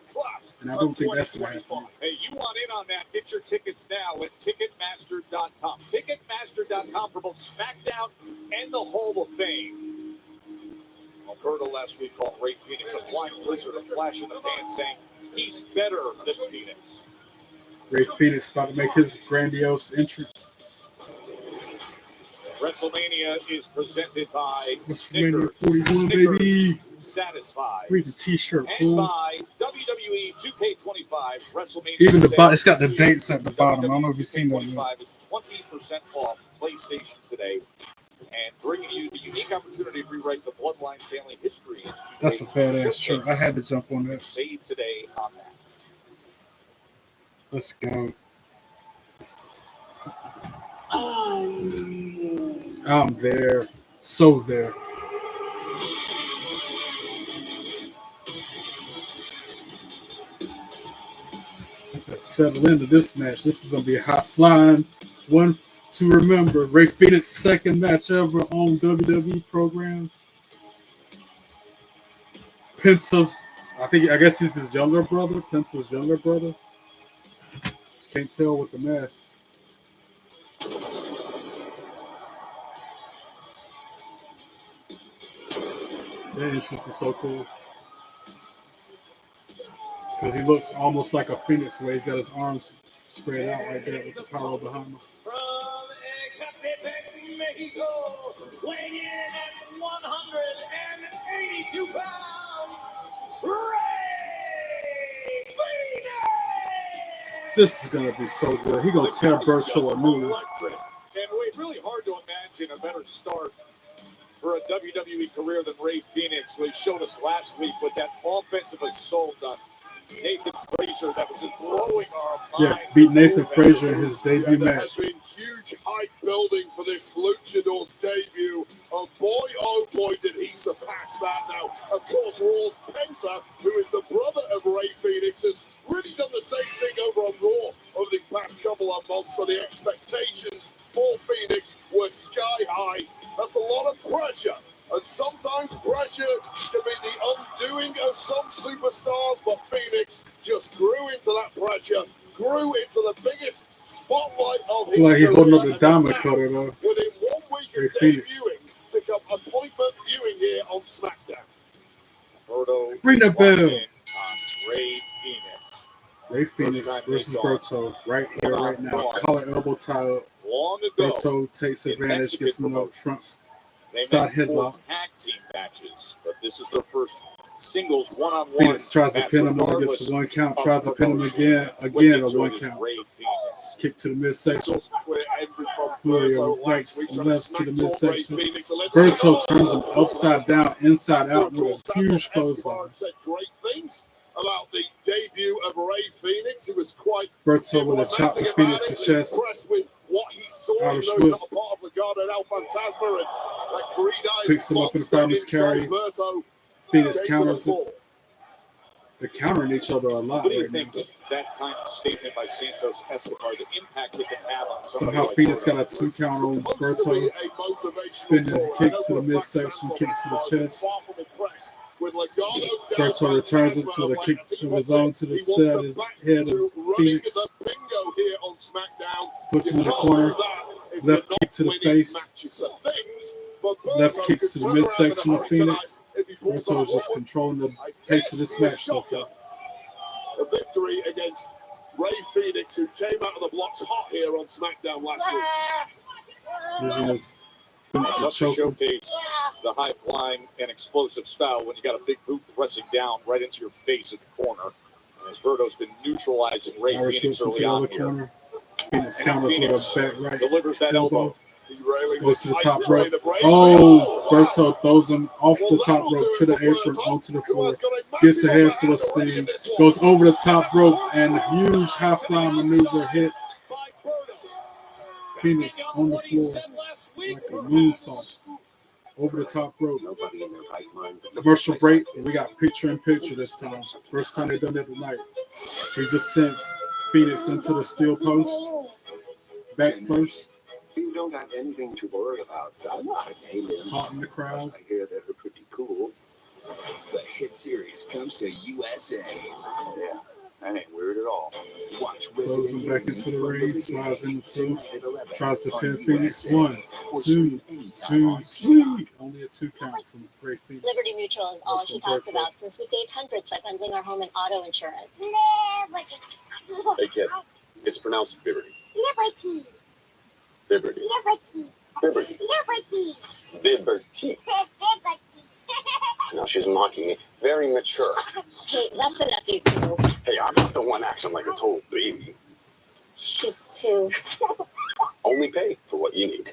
And I don't think that's going to happen. Hey, you want in on that? Get your tickets now at Ticketmaster.com. Ticketmaster.com for both SmackDown and the Hall of Fame. Alberto last week called Ray Phoenix a flying lizard, a flash in the pan, saying he's better than Phoenix. Ray Phoenix about to make his grandiose entrance. WrestleMania is presented by WrestleMania Snickers. 41, baby. Satisfied. Read the T-shirt, And fool. by WWE 2K25 WrestleMania. Even the sale. it's got the dates at the bottom. I don't know if you've seen that yet. 2K25 is 20% off PlayStation today, and bringing you the unique opportunity to rewrite the Bloodline family history. That's a badass shirt. I had to jump on that. Save today on that. Let's go. I'm there. So there. Let's settle into this match. This is going to be a hot flying one to remember. Ray Phoenix' second match ever on WWE programs. Penta's, I guess he's his younger brother. Penta's younger brother. Can't tell with the mask. That entrance is so cool. Because he looks almost like a phoenix the way he's got his arms spread out like that with the power behind him. From Ecatepec, Mexico, weighing in at 182 pounds, Ray Phoenix! This is going to be so good. He's going to tear Berto a new one. And wait, really hard to imagine a better start for a WWE career than Ray Phoenix, who he showed us last week with that offensive assault on Nathan Frazier that was just blowing our minds. Yeah, beat Nathan Frazier in his debut There match. has been huge hype building for this Luchador's debut. Oh boy, did he surpass that now. Of course, Raw's Penta, who is the brother of Ray Phoenix, has really done the same thing over on Raw over these past couple of months. So the expectations for Phoenix were sky high. That's a lot of pressure. And sometimes pressure can be the undoing of some superstars, but Phoenix just grew into that pressure, grew into the biggest spotlight of his Like he career. holding up the and diamond has cutter, now, though. within 1 week Ray of Phoenix. debuting, pick up appointment viewing here on Smackdown. Berto Ring the locked bell. in on Ray Phoenix. Ray Phoenix versus Berto right here, right now. Collar elbow tie up. Long ago, Berto takes in advantage, gets him up front. they Side met 4 headlock. tag team matches, but this is their first singles one-on-one Phoenix tries to match, pin him, only regardless gets a 1 count. of Tries to pin him promotion. again, What a gets 1 to it is count. Ray Phoenix. Kick to the midsection. It's clear envy from Flurry Berto of last rights week, and trying to lefts to the smack talk Ray midsection. Phoenix. Berto turns him upside down, inside out with a huge Escobar clothesline. said great things about the debut of Ray Phoenix. He was quite Berto with a chop to Phoenix's chest. impressed with what he saw. Irish He knows whip. not a part of Legado del Fantasma, and that green-eyed Picks him up in the monster fireman's inside carry. Berto Phoenix came to the counters it. fore. They're countering each other a lot What do you right think now. that kind of statement by Santos Escobar, the impact it can have on somebody Somehow like Phoenix Berto? got a 2 count on Supposed to Berto. be a motivational Spinning tour. I kick know to for the a fact midsection, Santos kick to the Escobar is chest. far from impressed with Legado del Berto returns it to the Fantasma, kick as he to puts his own it. to the He wants side them of back the head to of running Phoenix. the bingo here on SmackDown. Puts him in the You can't corner. do that if Left you're kick to the not winning face. matches. So things for Left Berto kicks could to the turn around in a midsection of hurry Phoenix. tonight if he pulls Berto off just what controlling the I pace of guess this is match so shocker. far. A victory against Ray Phoenix, who came out of the blocks hot here on SmackDown last week. Using his Tough to choke him. showcase the high-flying and explosive style when you got a big boot pressing down right into your face in the corner. And as Berto's been neutralizing Ray Irish Phoenix whips into early the on other here. corner. Phoenix And counters with Phoenix a back right delivers that elbow. Derailing goes to the this top hype rope. train of Ray Oh, Phoenix. Berto throws him off Well, the top that'll rope do to it the for apron Berto, onto the who floor. has got a Gets a massive head upper full of hand already steam. in this one. Goes over the top rope and a huge high flying maneuver hit Phoenix on the floor like a moonsault over the top rope. Nobody in their right mind. Commercial break, and we got picture in picture this time. First time they've done that tonight. He just sent Phoenix into the steel post. Back first, You don't have anything to worry about. I'm not an alien. caught in the crowd. I hear they're pretty cool. The hit series comes to USA. Yeah, that ain't weird at all. Watch Throws him back into the ring, slides in himself, tonight at 11 tries to on pin Phoenix. USA. 1, Or 2, stream anytime 2, on sweet. Only a 2 count from Ray Phoenix. Liberty Mutual is all she talks about since we saved hundreds by bundling our home and auto insurance. Hey, kid. It's pronounced Liberty. Liberty. Liberty. Liberty. Liberty. Liberty. Liberty. No, she's mocking me. Very mature. Hey, that's enough, you two. Hey, I'm not the one acting like a total baby. She's two. Only pay for what you need.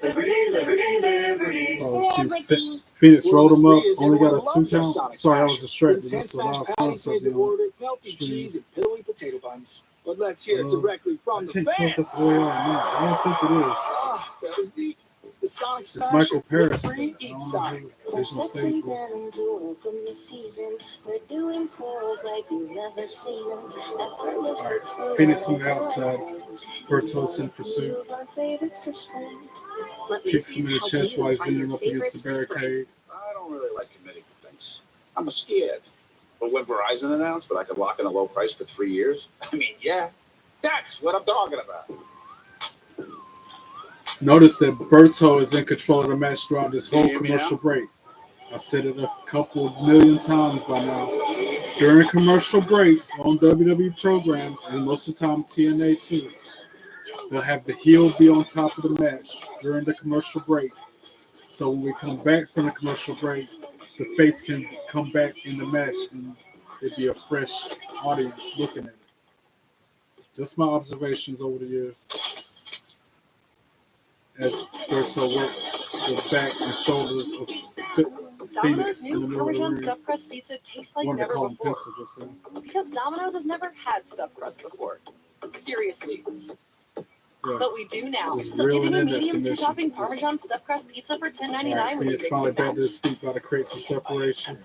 Oh, see, Phoenix rolled him up, only got a 2 count. Sorry, I was distracted. It's a lot of fun stuff being melted stream. cheese and pillowy potato buns. But let's hear it Uh, directly I from the can't tell if fans. that's OAR or not. I don't think it is. Ah, that was deep. The Sonic It's Smash Michael Paris. with I free don't Eat know Sonic. who is on stage with. Venom to welcome the season. We're doing twirls like you've never seen them. At first, it's for Phoenix on the outside. Berto's in pursuit. our favorites for spring. Kicks him in the chest while he's leaning up against the barricade. I don't really like committing to things. I'm scared. But when Verizon announced that I could lock in a low price for 3 years, I mean, yeah, that's what I'm talking about. Notice that Berto is in control of the match throughout this whole Can you hear me commercial now? break. I've said it a couple million times by now. During commercial breaks on WWE programs, and most of the time TNA too, they'll have the heel be on top of the match during the commercial break. So when we come back from the commercial break, the face can come back in the match and it'd be a fresh audience looking at it. Just my observations over the years. As Berto works the back and shoulders of Domino's Phoenix in the new middle of the Parmesan ring. stuffed crust pizza tastes like Wanted to never call him before. Pencil just then. Because Domino's has never had stuffed crust before. Seriously. Yeah. But we do now. Just So get reeling in a in that medium submission. two-topping Parmesan stuffed crust pizza for $10.99 All right, when you Phoenix mix finally and back to match. his feet by the creates of separation.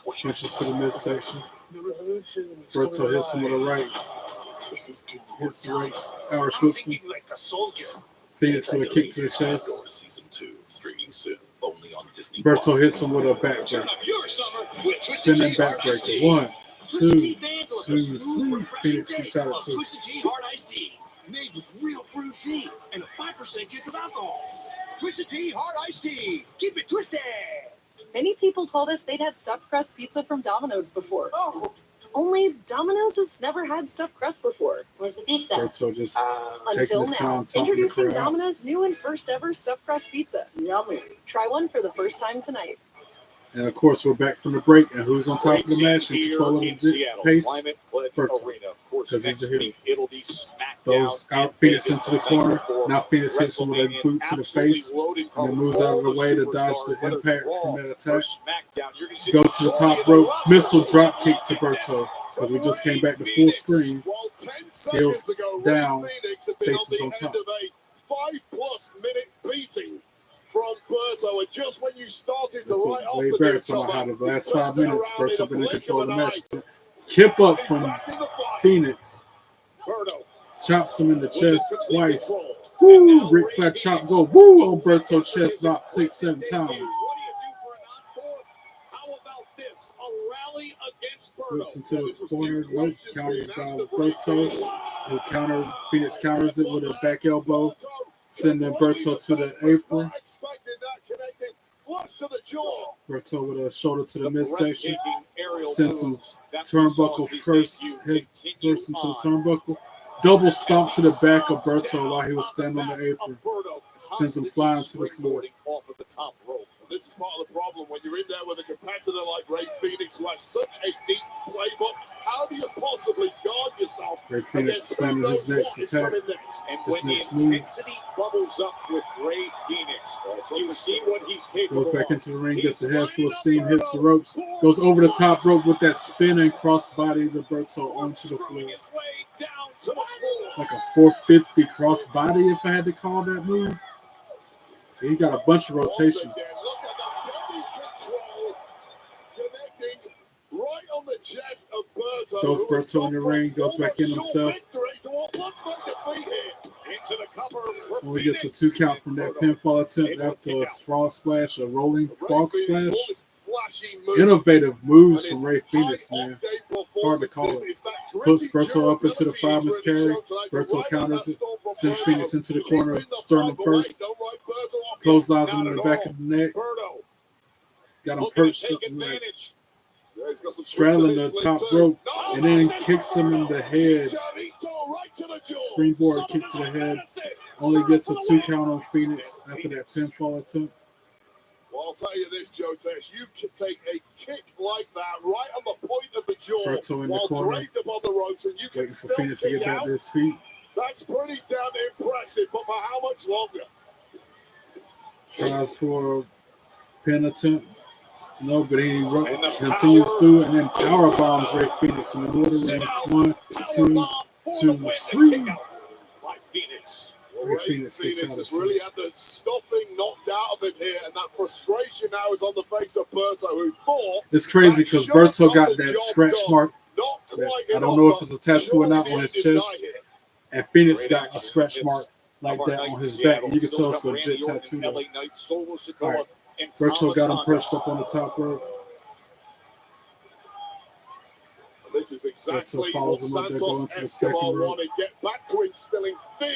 Switches to the midsection. Berto hits him with a right. Hits the right. Irish whips him. Like a soldier. Phoenix with a kick to the chest. Season 2, streaming soon, only on Disney+. Berto hits him with a backbreaker. Spinning backbreaker. 1, 2, 3. Phoenix kicks out at 2. Twisted Tea Hard Iced Tea, made with real brewed tea and a 5% kick of alcohol. Twisted Tea Hard Iced Tea, keep it twisted. Many people told us they'd had stuffed crust pizza from Domino's before. Only Domino's has never had stuffed crust before. Where's the pizza? Berto just taking Until his now, time talking introducing the crowd. Domino's new and first ever stuffed crust pizza. Yummy. Try one for the first time tonight. And of course, we're back from the break. And who's on top of the match and controlling in the Seattle, pace? Climate Pledge Berto. Arena. Of course, Because he's next the hero. week it'll be Smackdown. Those in out Phoenix Vegas into the the night corner. before Now Phoenix hits him with a WrestleMania. boot to the Absolutely face. loaded And card. then moves out of All the way to dodge superstars, the whether it's impact Raw from that or attack. SmackDown, you're gonna see Goes to the top majority rope. of the Missile roster drop kick to behind Berto. this. Because we just came back to full Phoenix. screen. Well, 10 Heels seconds ago, down, Ray Phoenix had been faces on on the top. end of a 5+ minute beating from Berto, and just when you started to That's write what off Wade the Barrett's new talking about. cover, The last he 5 turned it minutes, around Berto in a been in blink control of of the an match. eye. Kip up He's from back in the fight. Phoenix. Berto Chops him in the was in chest complete twice. control. Woo! Ric Flair chop go. Woo! On Berto's chest about 6-7 times. What do you do for an encore? How about this? A rally against Berto. Whips into Well, this the was corner. new Nope. questions Countered being by asked of Ray Phoenix. Berto. Phoenix counters it with a back elbow. Berto Sending completely Berto to the defenseless, apron. not expecting that connected. Flush to the jaw. Berto with a shoulder to the The midsection. breathtaking aerial Sends some moves that we saw turnbuckle his first. debut Head continue first into the on. turnbuckle. Double stomp to the back of Berto while he was standing on the apron. Berto Sends him constantly flying to the floor. springboarding off of the top rope. This is part of the problem when you're in there with a competitor like Ray Phoenix who has such a deep playbook. How do you possibly guard yourself Ray Phoenix against who planning knows his next what is attack. coming next? And His when the next move. intensity bubbles up with Ray Phoenix, you see what he's capable Goes back of. into the ring, gets a He's head full of lining up steam, hits the ropes, goes over the top rope with that spinning crossbody to Berto onto the floor. screwing his way down to the floor. Like a 450 crossbody, if I had to call that move. He got a bunch of Once rotations. again, look at the body control connecting right on the chest of Berto. Throws who has Berto in gone the from ring, goes back in almost himself. sure victory to what looks like defeat here. Into the cover for Only gets a Phoenix. 2 count from that pinfall attempt after a frog splash, a rolling Ray frog Phoenix, splash. all his flashy moves Innovative moves and his from Ray Phoenix, man. high-octane Hard to call performances. it. It's that Puts gritty Berto up into the durability fireman's he's really carry. shown tonight to Berto ride out counters that it. storm from Sends Berto. Phoenix into the Keeping corner, the Sternum fight away. first. Don't write Berto off yet. Clotheslines him Not in the at back all. of the neck. Berto Got him looking to perched take up, like, advantage. Yeah, he's got some straddling tricks the in his top sleeve, rope, too. and then kicks him in the head. Chicharito right to the jaw. Springboard kick to the head. Only gets a 2 count on Phoenix after that pinfall attempt. Well, I'll tell you this, Joe Tesh, you can take a kick like that right on the point of the jaw Berto in the while corner, draped upon the ropes, and you can waiting for still Phoenix to kick get back out. to his feet. That's pretty damn impressive, but for how much longer? Tries for a pin attempt. No, but he continues through and then power bombs Ray Phoenix in the middle of the ring. 1, 2, 2, 3. By Phoenix. Ray Phoenix Phoenix kicks out has of really had the stuffing knocked out of him here, and that frustration now is on the face of Berto, who thought It's crazy that because shot Berto got got the that job scratch done. mark. Not That, quite I don't enough, know if but it's a tattoo or not surely on the his end is chest. nigh here. And Phoenix Great got a action. scratch It's mark like of our that night on in his Seattle. back. You can Still tell it's got a Randy legit Orton, tattoo LA though. Knight, Solo Sikoa, All right. and Berto got him Tomatana. perched up on the top rope. This is exactly what follows him up there, going Santos to the second Escobar rope. wanted. Get back to instilling fear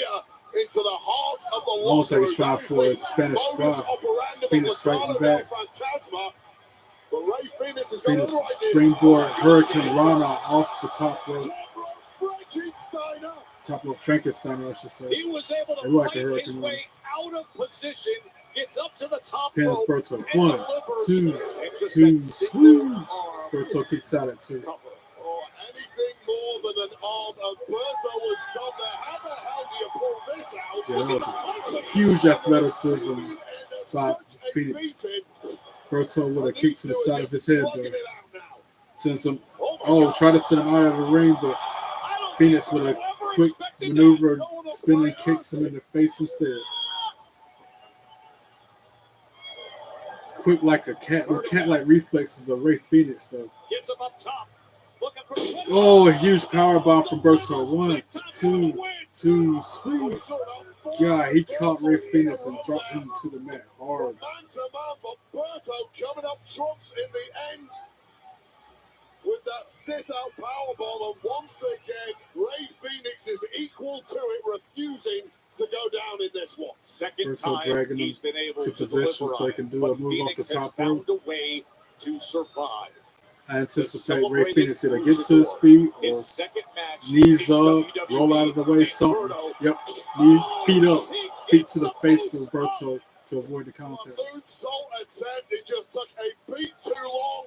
into the hearts of the Almost like locker he's trying room. for a Spanish Modus fly. operandi of Phoenix fighting Legado back. del Fantasma. But Ray Phoenix is Phoenix springboard Hurricane Rana off the top rope. Top rope Frankenstein, I should say. He was able to Like fight his way out of position, gets up to the top Pins rope, Berto. and 1, delivers. 2, And just 2, that single arm Berto kicks out at 2. cover. Oh, anything more than an arm, Alberto was done there. How the hell do you pull this out? Yeah, that was a huge athleticism by Phoenix. Berto with a kick to the side of his head, though. Sends him, try to send him out of the ring, but Phoenix with a quick maneuver, spinning kicks him in the face instead. Quick like a cat, with cat-like reflexes of Ray Phoenix, though. Gets him up top. Oh, a huge power bomb from Berto. 1, 2, sweet. Yeah, he caught Ray Phoenix and dropped him to the mat hard. But Berto coming up trumps in the end with that sit-out powerbomb, and once again, Ray Phoenix is equal to it, refusing to go down in this one. Second Berto time dragging he's him been able to to possession deliver so he can do a move off the top rope. found a way to survive. I anticipate Ray Phoenix either get to his feet or knees up, roll out of the way, something. Yep, feet up, feet to the face of Berto to avoid the contact. Moonsault attempt, it just took a beat too long.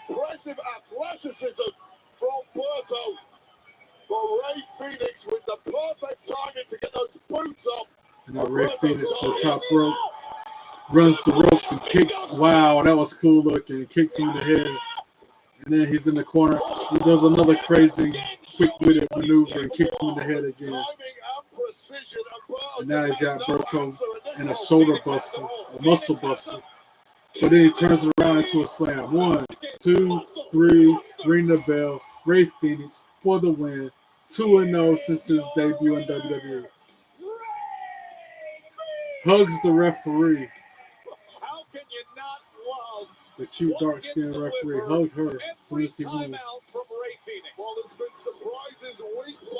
Impressive athleticism from Berto. But Ray Phoenix with the perfect timing to get those boots up. And now Ray Phoenix to the top rope, runs the ropes and kicks. Wow, that was cool looking. Kicks him in the head. And then he's in the corner. He does another crazy, quick-witted maneuver and kicks him in the head again. And now he's got Berto in a shoulder buster, a muscle buster. But then he turns it around into a slam. 1, 2, 3, ring the bell. Ray Phoenix for the win. 2-0 since his debut in WWE. Hugs the referee. How can you not love the cute dark-skinned referee? Hugged her as soon as he won. Well, there's been surprises week by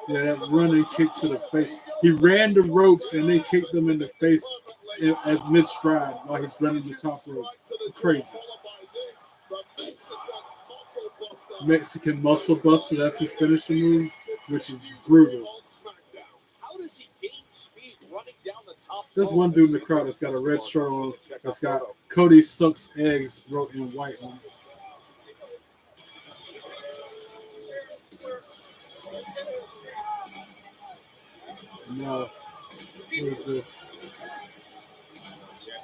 week. Yeah, that running kick to the face. He ran the ropes and then kicked them in the face as mid-stride while he's running the top rope. Crazy. Mexican muscle buster, that's his finishing move, which is brutal. How does he gain speed running down the top? There's one dude in the crowd that's got a red shirt on that's got Cody Sucks Eggs wrote in white on it. Now, who is this?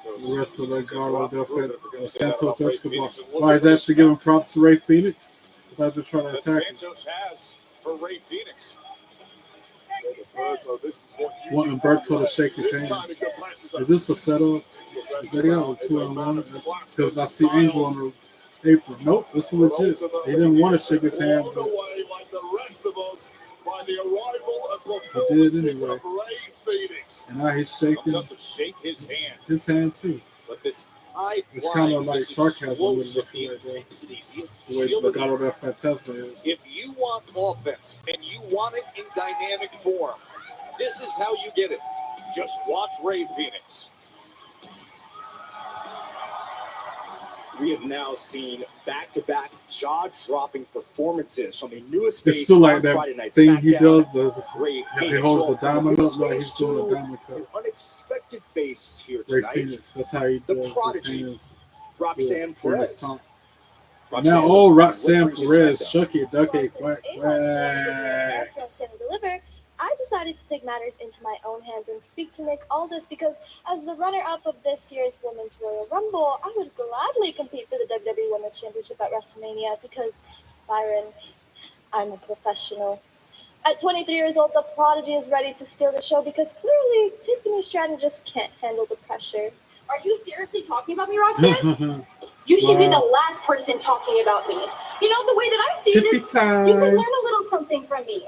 The rest of the Garlo Del Santos Escobar. Oh, he's actually giving props to Ray Phoenix. As they're trying to attack him. Santos has for Ray Phoenix. Wanting Berto to shake his hand. Is this a setup? Is they got a 2-on-1? Because I see Angel on the apron. Nope, this is legit. He didn't want to shake his hand, but he did anyway. And now he's shaking his hand too. It's kind of like sarcasm with it, the way Legado del Fantasma is. If you want offense and you want it in dynamic form, this is how you get it. Just watch Ray Phoenix. We have now seen back-to-back jaw-dropping performances from the newest It's face still like on that Friday Night thing SmackDown. he does. Ray He Phoenix holds the from diamond newest up like face he's doing a to diamond cut. an unexpected face here Ray tonight. Phoenix, that's how he The does prodigy, his hands. Roxanne Perez. Now, Roxanne Perez, shuck it, duck it, quack, quack. That's Roxanne Deliver. I decided to take matters into my own hands and speak to Nick Aldis because as the runner-up of this year's Women's Royal Rumble, I would gladly compete for the WWE Women's Championship at WrestleMania because, Byron, I'm a professional. At 23 years old, the Prodigy is ready to steal the show because clearly Tiffany Stratton just can't handle the pressure. Are you seriously talking about me, Roxanne? You should be the last person talking about me. You know, the way that I see Tippy this, time. you can learn a little something from me.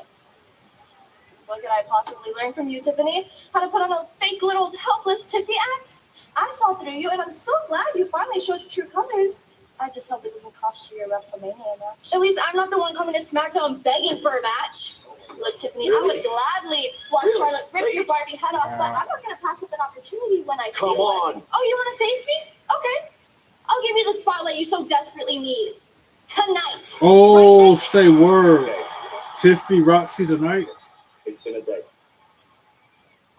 What could I possibly learn from you, Tiffany? How to put on a fake little helpless Tiffany act? I saw through you, and I'm so glad you finally showed your true colors. I just hope it doesn't cost you your WrestleMania match. At least I'm not the one coming to SmackDown begging for a match. Look, Tiffany, I would gladly watch Charlotte rip your Barbie head off, but I'm not going to pass up an opportunity when I see one. Come on. Oh, you want to face me? Okay. I'll give you the spotlight you so desperately need. Tonight. Oh, say word. Tiffy, Roxy tonight. It's been a day.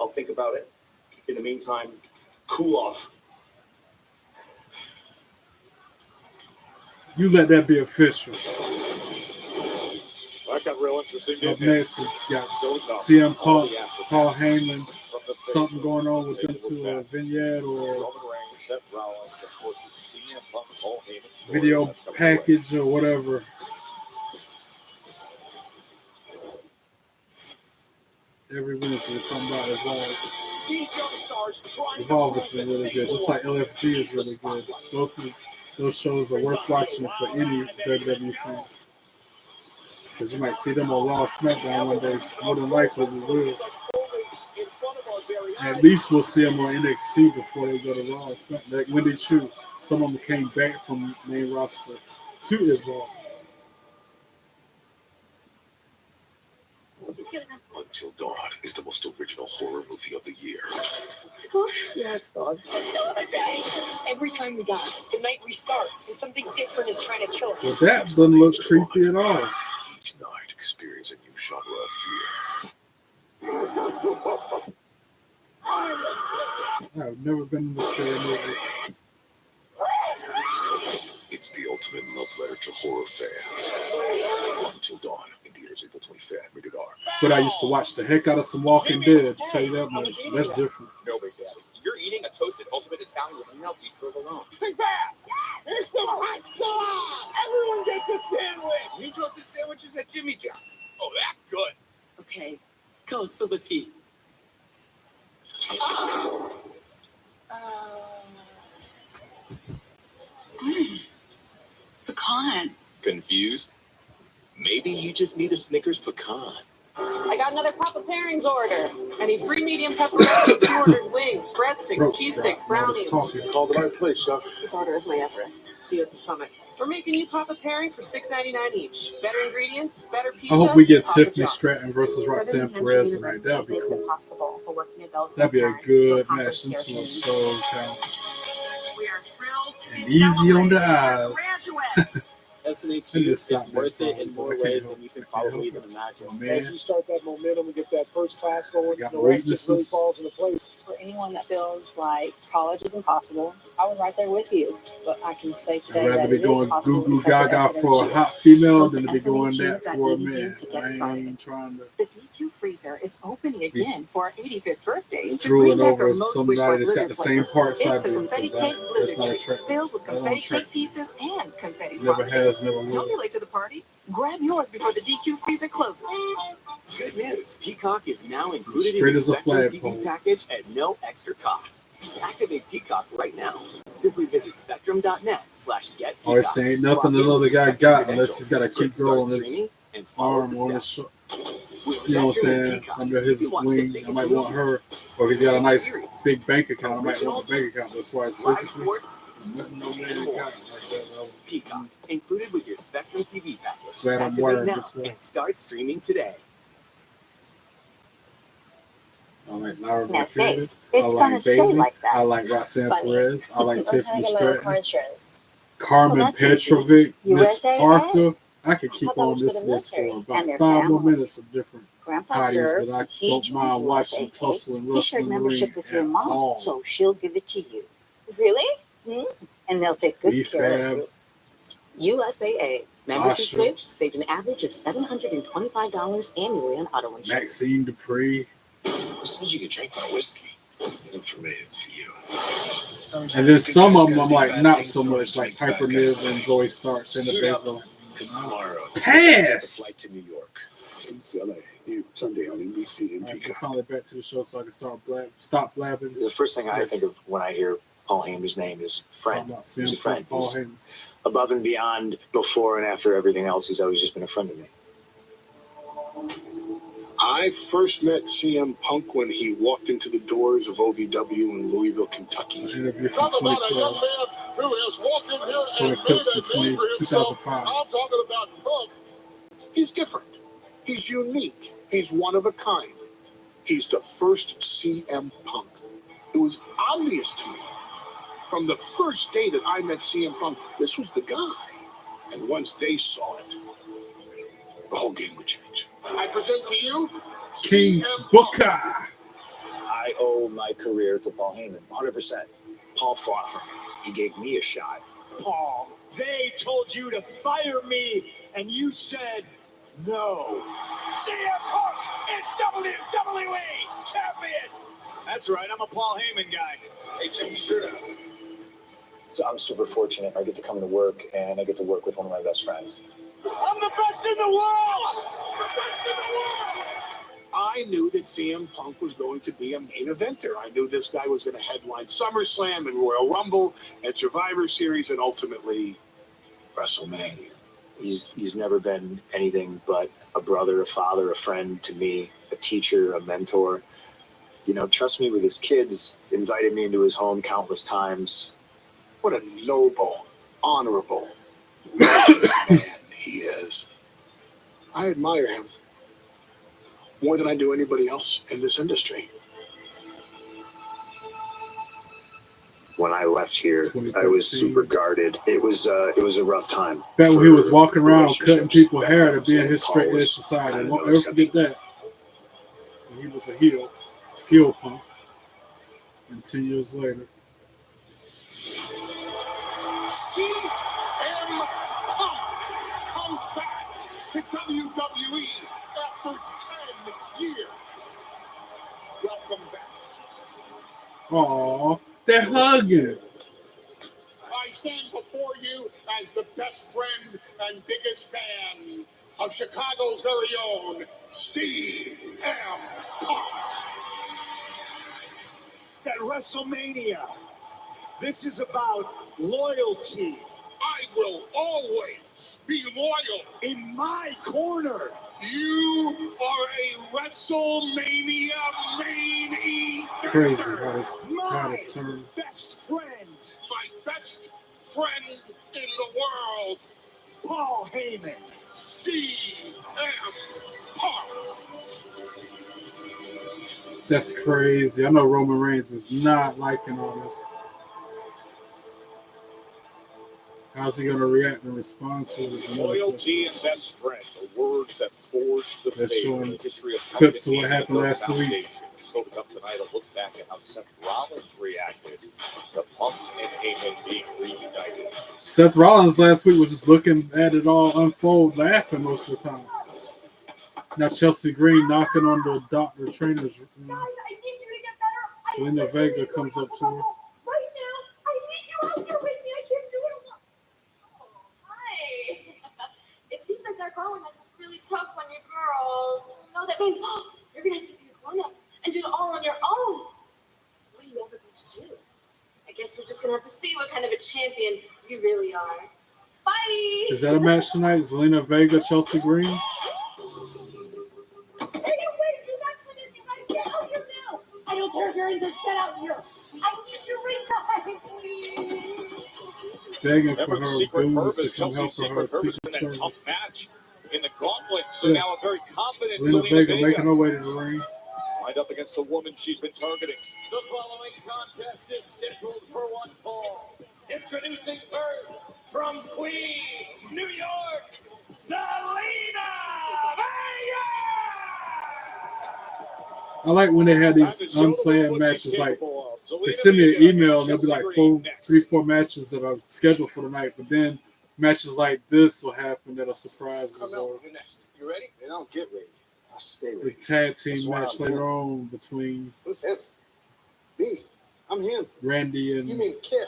I'll think about it. In the meantime, cool off. You let that be official. That got real interesting. Up next, we got CM Punk, Paul Heyman. Something going on with them two, a vignette or video package or whatever. Every Wednesday, we're talking about Evolve has been really good, just like LFG is really good. Both of those shows are worth watching for any WWE fan. Because you might see them on Raw or Smackdown one day. More than likely, we will. At least we'll see them on NXT before they go to Raw or Smackdown. Like Wendy Chu, some of them came back from main roster to Evolve. Until Dawn is the most original horror movie of the year. It's gone. Yeah, it's gone. Every time we die, the night restarts, and something different is trying to kill us. Well, that doesn't look creepy at all. Each night, experience a new genre of fear. I've never been in the scary movie. It's the ultimate love letter to horror fans. Until Dawn, in theaters April 25th, rated R. But I used to watch the heck out of some Walking Dead. To tell you that much, that's different. No, Big Daddy. You're eating a toasted ultimate Italian with melty provolone. Think fast! It's the hot sauce! Everyone gets a sandwich! New toasted sandwiches at Jimmy John's. Oh, that's good. Okay, go spill the tea. Pecan. Confused? Maybe you just need a Snickers pecan. I got another Papa Pairings order. I need 3 medium pepperoni, 2 orders wings, breadsticks, cheese sticks, brownies. Call the right place, Chuck. This order is my Everest. See you at the summit. We're making you Papa Pairings for $6.99 each. Better ingredients, better pizza. I hope we get Papa Tiffany John's. Stratton versus Roxanne Perez tonight. That'd be cool. Possible for working adults That'd be a good match. Them two are so talented. And easy on the eyes. SNHU is worth it in more ways than you can probably even imagine. As you start that momentum and get that first class going, Got the rest just really weaknesses. falls into place. For anyone that feels like college is impossible, I was right there with you. But I can say today I'd rather that be it is going possible goo goo because of gaga for a SNHU. hot female Go than to to be going that for a SNHU.edu man. to get I started. ain't trying to The DQ freezer is opening again for our 85th birthday. To drooling bring back over our most somebody wished for that's got Blizzard the flavor. same parts I It's the do. confetti Because cake that's Blizzard not treat, attractive. filled with That don't confetti attract cake me. pieces and confetti Never frosting. has, never Don't be will. late to the party. Grab yours before the DQ freezer closes. Good news. Peacock is now included Straight in as the a Spectrum flagpole. TV package at no extra cost. Activate Peacock right now. Simply visit spectrum.net/get Always Peacock. say ain't nothing Log in another with guy Spectrum got unless he's got a credentials. cute girl on Start his streaming and follow arm the on his steps. With you know what I'm Spectrum and saying, Peacock, under you his can watch the wing. I biggest might want movies, her, or if he's got a nice series, big bank account, I might want originals, the bank account. That's why it's live physically sports, nothing no man and got more. like that. Peacock, included with your Spectrum TV package. Glad I'm Activate wired now this way. and start streaming today. I like Laura Now, Martinez. thanks. I It's like gonna stay Bailey. like that. I like Roxanne Funny. Perez. I like I'm trying Tiffany to get my own car Stratton. insurance. Carmen Well, that's easy. Petrovic. Miss USAA. Parker. I could I keep thought that on was for this the list military for and about their 5 more family. minutes of different Grandpa parties Sir, that I he don't joined mind watching USAA. tussle and He shared wrestling in the membership ring with your at mom, all. so she'll give it to you. Really? And they'll take good We care of have you. USAA. Members who Asha, switch saved an average of $725 annually on auto insurance. Maxine Dupree, Who says you can drink my whiskey? This isn't for me, it's for you. Sometimes and then good some guys of them gotta I'm do like bad not things so in order much, to like make bad Piper guys Niv win. and Zoe Starks and the Suit up. Bezo. It's tomorrow. Pass! Take a flight to New York. Suits LA. New Sunday on NBC and All right, we're Peacock. finally back to the show so I can stop blabbing. The first thing I Yes. think of when I hear Paul Heyman's name is Talking friend. about He's a CM friend. Punk, Paul He's Heyman. above and beyond before and after everything else. He's always just been a friend of me. I first met CM Punk when he walked into the doors of OVW in Louisville, Kentucky. An interview from Talk about a young 2012. man who has walked in here Some and made clips a from name for himself. 2005. I'm talking about Punk. He's different. He's unique. He's one of a kind. He's the first CM Punk. It was obvious to me From the first day that I met CM Punk, this was the guy. And once they saw it, the whole game would change. I present to you King CM Booker. I owe my career to Paul Heyman, 100%. Paul fought for me. He gave me a shot. Paul, they told you to fire me, and you said no. CM Punk is WWE champion. That's right, I'm a Paul Heyman guy. Hey, check your shirt out. So I'm super fortunate. I get to come into work, and I get to work with one of my best friends. I'm the best in the world! The best in the world! I knew that CM Punk was going to be a main eventer. I knew this guy was going to headline SummerSlam and Royal Rumble and Survivor Series and ultimately WrestleMania. He's never been anything but a brother, a father, a friend to me, a teacher, a mentor. You know, trust me with his kids, invited me into his home countless times. What a noble, honorable, righteous man he is. I admire him more than I do anybody else in this industry. When I left here, I was super guarded. It was a rough time. Back when he was walking around cutting people's hair to be in his straight edge society. Won't ever forget that. He was a heel Punk. And 10 years later. CM Punk comes back to WWE after 10 years. Welcome back. Aww, they're hugging. I stand before you as the best friend and biggest fan of Chicago's very own CM Punk. At WrestleMania, this is about loyalty. I will always be loyal. In my corner. You are a WrestleMania main event. Crazy how this tide has turned. Best friend. My best friend in the world. Paul Heyman. CM Punk. That's crazy. I know Roman Reigns is not liking all this. How's he going to react and respond to it? Loyalty and best friend, the words that forged the faith in the history of clips of what happened last week. So to come tonight, a look back at how Seth Rollins reacted to Punk and Heyman being reunited. Seth Rollins last week was just looking at it all unfold, laughing most of the time. Now Chelsea Green knocking on the doctor trainer's room. I need you to get better. Selena Vega comes up to her. Right now, I need you out here with me. I can't do it alone. Oh, hi. It seems like that growing match was really tough on you girls. No, that means you're going to have to be a grown-up and do it all on your own. What are you ever going to do? I guess we're just going to have to see what kind of a champion you really are. Bye. Is that a match tonight? Zelina Vega, Chelsea Green? I don't care if you're in, just get out here. I need you ringside, please. Begging for her Secret dudes Purpose, to come help Chelsea's for her Secret Secret Purpose in that tough Service. match in the gauntlet. So Yeah. now a very confident Zelina Zelina Vega making her way to the ring. lined up against the woman she's been targeting. The following contest is scheduled for one fall. Introducing first, from Queens, New York, Zelina Vega! I like when they have these unplanned matches. Like they send me an email and there'll be like 3-4 matches that are scheduled for the night, but then matches like this will happen that are surprises. Or You ready? They don't get ready. I'll stay the ready. tag team That's why match I'm later here. on between Who's this? Me. I'm him. Randy and You mean Kim?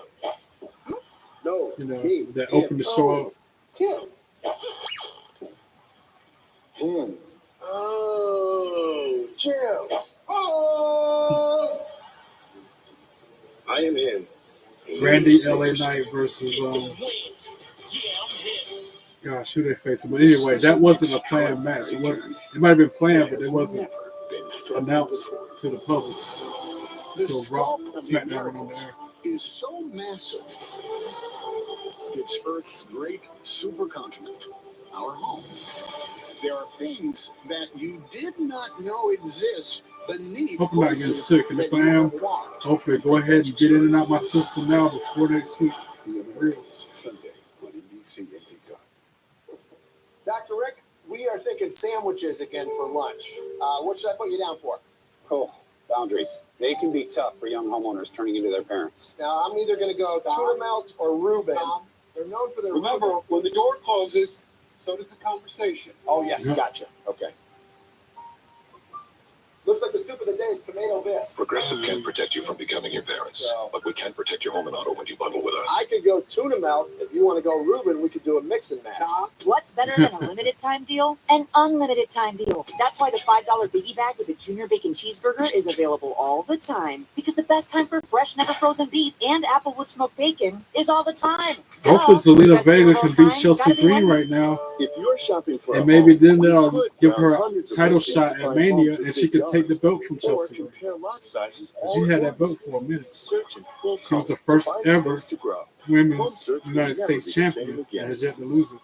No. you know me. that Him. open the show up. Tim. Him. Oh, Jim. Oh. I am him. Randy LA Knight versus gosh, who they facing? But anyway, that wasn't a planned match. It wasn't. It might have been planned, but it wasn't announced to the public. The So Raw, scope of the Smackdown on Americas there. is so massive. It's Earth's great supercontinent, our home. There are things that you did not know exist beneath Hope I'm not getting voices sick. And that if I you am, have walked. hopefully go ahead and get in and out my system now before next week. The Immortals, Sunday on NBC and Peacock. Dr. Rick, we are thinking sandwiches again for lunch. What should I put you down for? Oh, boundaries. They can be tough for young homeowners turning into their parents. Now, I'm either going to go tuna melt or Reuben. They're known for their Remember, Reuben. when the door closes, so does the conversation. Oh, yes, gotcha. Okay. Looks like the soup of the day is tomato bisque. Progressive can protect you from becoming your parents, but we can protect your home and auto when you bundle with us. I could go tuna melt. If you want to go Reuben, we could do a mix and match. What's better than a limited time deal? An unlimited time deal. That's why the $5 biggie bag with a junior bacon cheeseburger is available all the time. Because the best time for fresh, never frozen beef and Applewood smoked bacon is all the time. Hopefully Zelina Vega can beat Chelsea Green right now. If you're shopping for And maybe then they'll give her a title shot at Mania and she can take the belt from Chelsea Green. She had that belt for a minute. She was the first ever women's United States champion and has yet to lose it.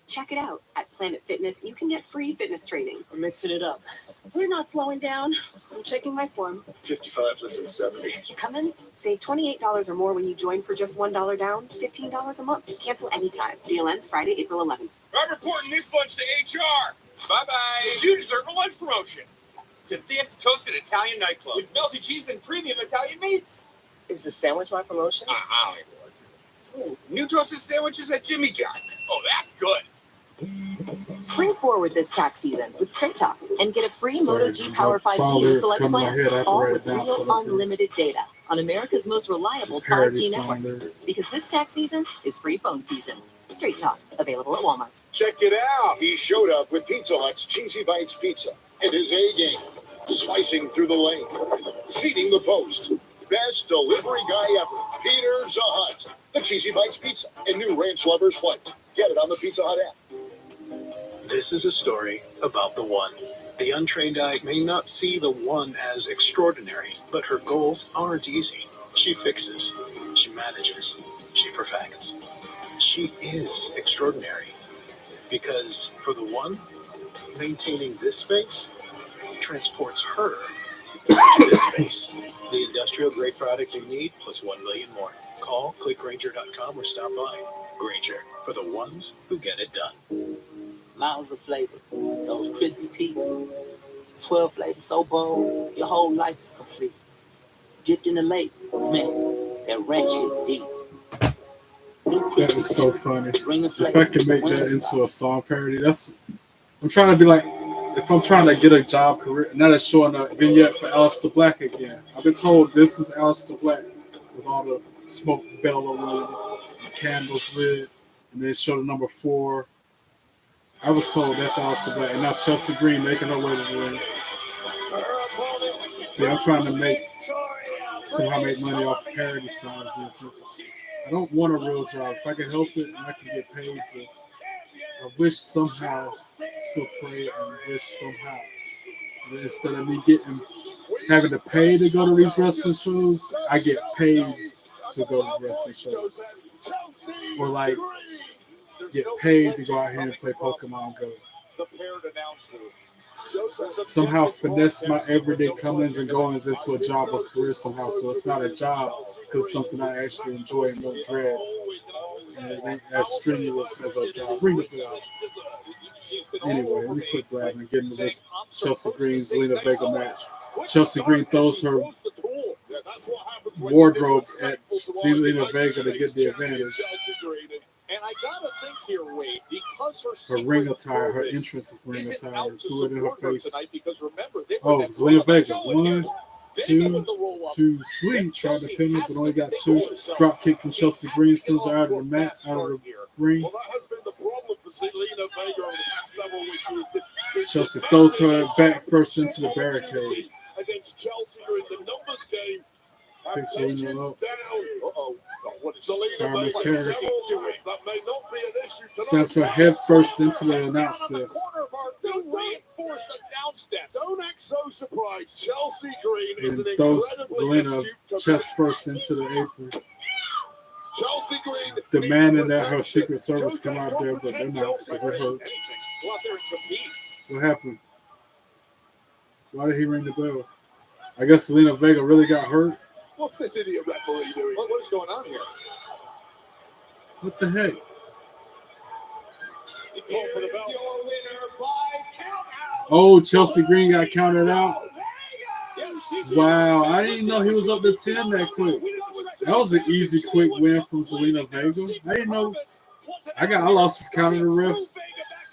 Check it out. At Planet Fitness, you can get free fitness training. We're mixing it up. We're not slowing down. I'm checking my form. 55 lifting 70. Come in, save $28 or more when you join for just $1 down, $15 a month. Cancel anytime. Deal ends Friday, April 11th. I'm reporting this lunch to HR. Bye-bye. You deserve a lunch promotion. To Thea's Toasted Italian Nightclub. With melted cheese and premium Italian meats. Is the sandwich my promotion? New toasted sandwiches at Jimmy Jock. Oh, that's good. Spring forward this tax season with Straight Talk and get a free Sorry, Moto G Power 5G lyrics with select come in my plans, head, I have to all write with it down real so that's unlimited data on America's most reliable Parody 5G song network. lyrics. Because this tax season is free phone season. Straight Talk, available at Walmart. Check it out. He showed up with Pizza Hut's Cheesy Bites Pizza. It is A game. Slicing through the lane. Feeding the post. Best delivery guy ever. Peter Hut. The Cheesy Bites Pizza. And new Ranch Lovers Flight. Get it on the Pizza Hut app. This is a story about the one. The untrained eye may not see the one as extraordinary, but her goals aren't easy. She fixes, she manages, she perfects. She is extraordinary. Because for the one, maintaining this space transports her to this space. The industrial grade product you need plus 1 million more. Call, clickgranger.com or stop by. Granger, for the ones who get it done. Miles of flavor, those crispy peaks, 12 flavors so bold, your whole life is complete. Dipped in the lake, man, that ranch is deep. That is so funny. If I can make that into a song parody, I'm trying to be like, if I'm trying to get a job career, now that's showing a vignette for Aleister Black again. I've been told this is Aleister Black with all the smoke bellowing, the candles lit, and they show the number 4. I was told that's Aleister Black, and now Chelsea Green making her way to the ring. Yeah, I'm trying to somehow make money off of parody songs. I don't want a real job. If I can help it and I can get paid for it, I wish somehow still play and wish somehow. But instead of me having to pay to go to these wrestling shows, I get paid to go to wrestling shows. Or like get paid to go out here and play Pokemon Go. Somehow finesse my everyday comings and goings into a job or career somehow, so it's not a job because it's something I actually enjoy and don't dread. And it ain't as strenuous as a job. Ring the bell. Anyway, let me quit blabbing and get into this Chelsea Green Zelina Vega match. Chelsea Green throws her wardrobe at Zelina Vega to get the advantage. And I gotta think here, Wade, because her ring attire, her entrance ring attire, threw it in her face. Because remember, they oh, Zelina Vega, 1, 2, too sweet. Tried to pin it, but only got 2. Drop kick from Chelsea Green, sends her out of the mat, out of the ring. Well, that has been the problem for Zelina Vega over the past several weeks. Chelsea throws her back first into the barricade. Against Chelsea in the numbers game. Picks Zelina up. Snaps her head first into the announce desk. Don't act so surprised. Chelsea Green is an throws incredibly Zelina chest first into the apron. Chelsea Green demanding that her Secret Service come out there, but they're not because they're hurt. What happened? Why did he ring the bell? I guess Zelina Vega really got hurt. What's this idiot referee doing? What is going on here? What the heck? Call for the bell. Your winner by count out. Oh, Chelsea Green got counted out. Yes, Wow, I didn't know he was up to 10 that quick. That was an easy, quick win from Zelina Vega. I didn't know. I lost count of the refs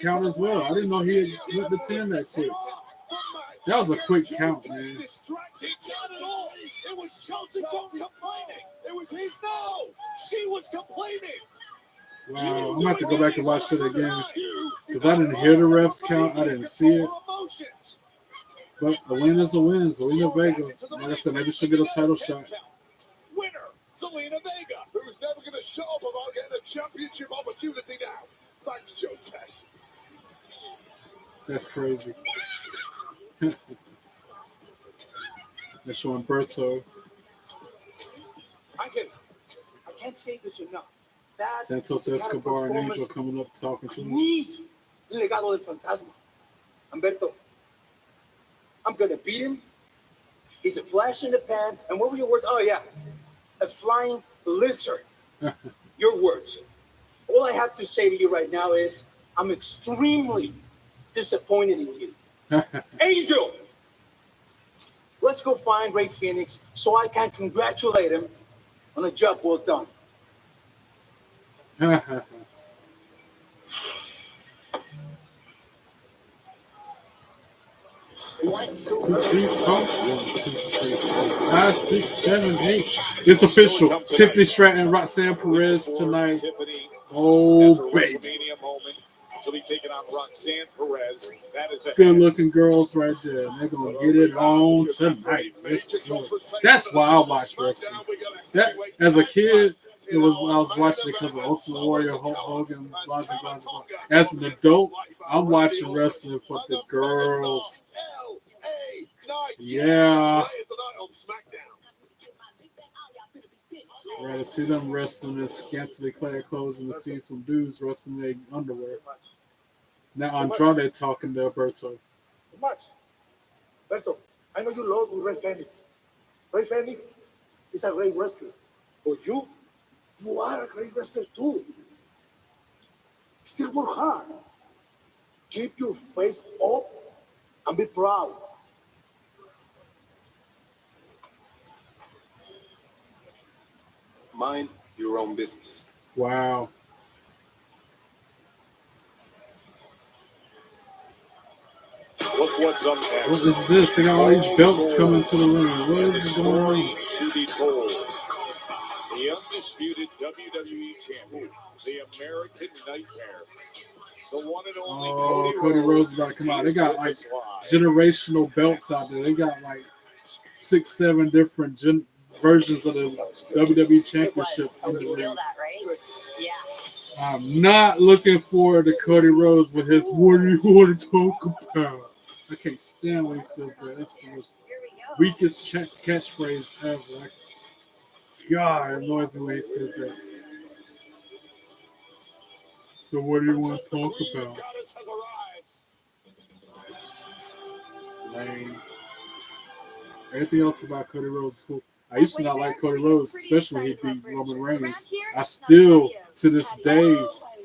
count as well. I didn't know he had went to 10 that quick. That was a quick count, man. It was Chelsea complaining. It was his. No, she was complaining. Wow, I'm going to have to go back and watch it again. Because I didn't hear the refs count. I didn't see it. But a win is a win. Zelina Vega. Like I said, maybe she'll get a title shot. Winner, Zelina Vega, who's never going to show up about getting a championship opportunity now. Thanks, Joe Tess. That's crazy. They're showing Berto. I can't say this enough. That Santos Escobar and Angel coming up talking to him. Legado del Fantasma. Humberto, I'm going to beat him. He's a flash in the pan. And what were your words? Oh, yeah. A flying lizard. Your words. All I have to say to you right now is I'm extremely disappointed in you. Angel, let's go find Ray Phoenix so I can congratulate him on a job well done. 1, 2, 3, 4, 1, 2, 3, 4, 5, 6, 7, 8. It's official. Tiffany Stratton, Roxanne Perez tonight. Oh, baby. She'll be taking on Roxanne Perez. That is good-looking girls right there. They're going to get it on tonight. That's why I watch wrestling. That, as a kid, I was watching it because of Ultimate Warrior, Hulk Hogan, blah, blah, blah, blah. As an adult, I'm watching wrestling for the girls. Yeah. Yeah, to see them wrestling in scantily clad clothes and to see some dudes wrestling in their underwear. Now Andrade talking to Alberto. Much. Alberto, I know you lost with Ray Phoenix. Ray Phoenix is a great wrestler. But you are a great wrestler too. Still work hard. Keep your face up and be proud. Mind your own business. Wow. Look what's up next. What is this? They got all these belts coming to the ring. What is going on? To be told, the undisputed WWE champion, the American Nightmare, the one and only Cody Rhodes is about to come out. They got like generational belts out there. They got like 6, 7 different versions of the WWE Championship in the ring. I'm not looking forward to Cody Rhodes with his "What do you want to talk about?" I can't stand when he says that. That's the most weakest catchphrase ever. God, it annoys me when he says that. So what do you want to talk about? Lame. Everything else about Cody Rhodes is cool. I used to not like Cody Rhodes, especially when he beat Roman Reigns. I still, to this day,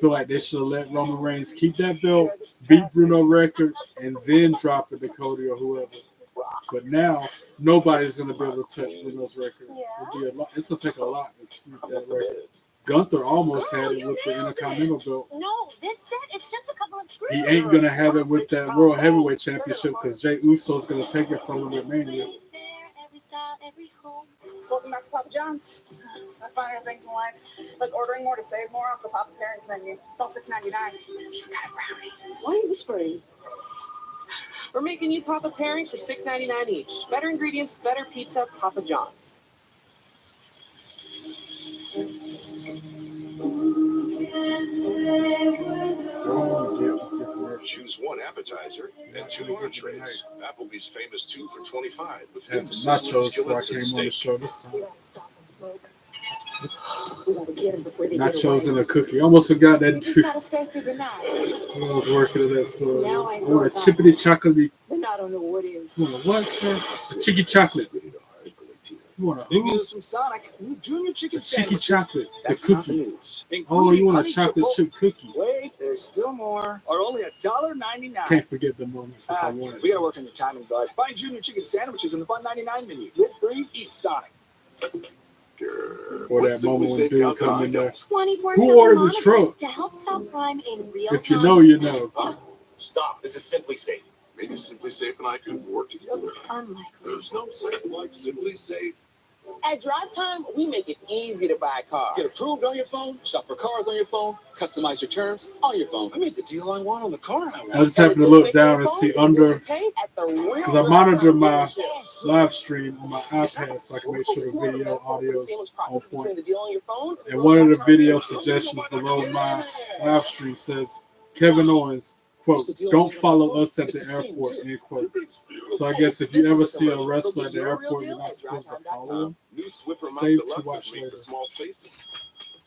feel like they should have let Roman Reigns keep that belt, beat Bruno record, and then drop it to Cody or whoever. But now, nobody's going to be able to touch Bruno's record. It's going to take a lot to keep that record. Gunther almost had it with the Intercontinental belt. No, this set, it's just a couple of screws. He ain't going to have it with that World Heavyweight Championship because Jey Uso's going to take it from him at Mania. Every style, every home. Welcome back to Papa John's. I find other things in life, like ordering more to save more off the Papa Parents menu. It's all $6.99. You got a brownie. Why are you whispering? We're making you Papa Pairings for $6.99 each. Better ingredients, better pizza, Papa John's. Choose one appetizer and 2 entrees. Applebee's famous 2 for $25 with Had some nachos before I came on the show this time. We gotta get them before they Nachos get and away. a cookie. I almost forgot that You just too. gotta stay through the night. When I was working at that store. Now I I know want a about chippity chocolatey. Then I don't know what is. You want a what, sir? A chicky chocolate. You want a Big who? news from Sonic. New Junior Chicken A chicky Sandwiches. chocolate. The That's not the cookie. news. Oh, you Including want a honey chocolate chipotle. chip cookie. Wait, there's still more. Are only $1.99. Can't forget the moments if I wanted We gotta to. work on your timing, bud. Find Junior Chicken Sandwiches in the $1.99 menu. Live free, eat Sonic. Or that moment when dude come in there. 24/7 Who ordered the monitoring truck? to help stop crime in real If you time. know, you know. Stop. This is Simply Safe. Maybe Simply Safe and I could work together. Unlikely. There's no safe like Simply Safe. At Drive Time, we make it easy to buy a car. Get approved on your phone, shop for cars on your phone, customize your terms on your phone. I made the deal I want on the car I want. I just happen to look down and see under, because I monitor my live stream on my iPad so I can make sure the video, audio is on point. And one of the video suggestions below my live stream says, Kevin Owens, quote, don't follow us at the airport, end quote. So I guess if you ever see a wrestler at the airport, you're not supposed to follow him. New Swiffer Mount Save to Deluxe watch is made later. for small spaces.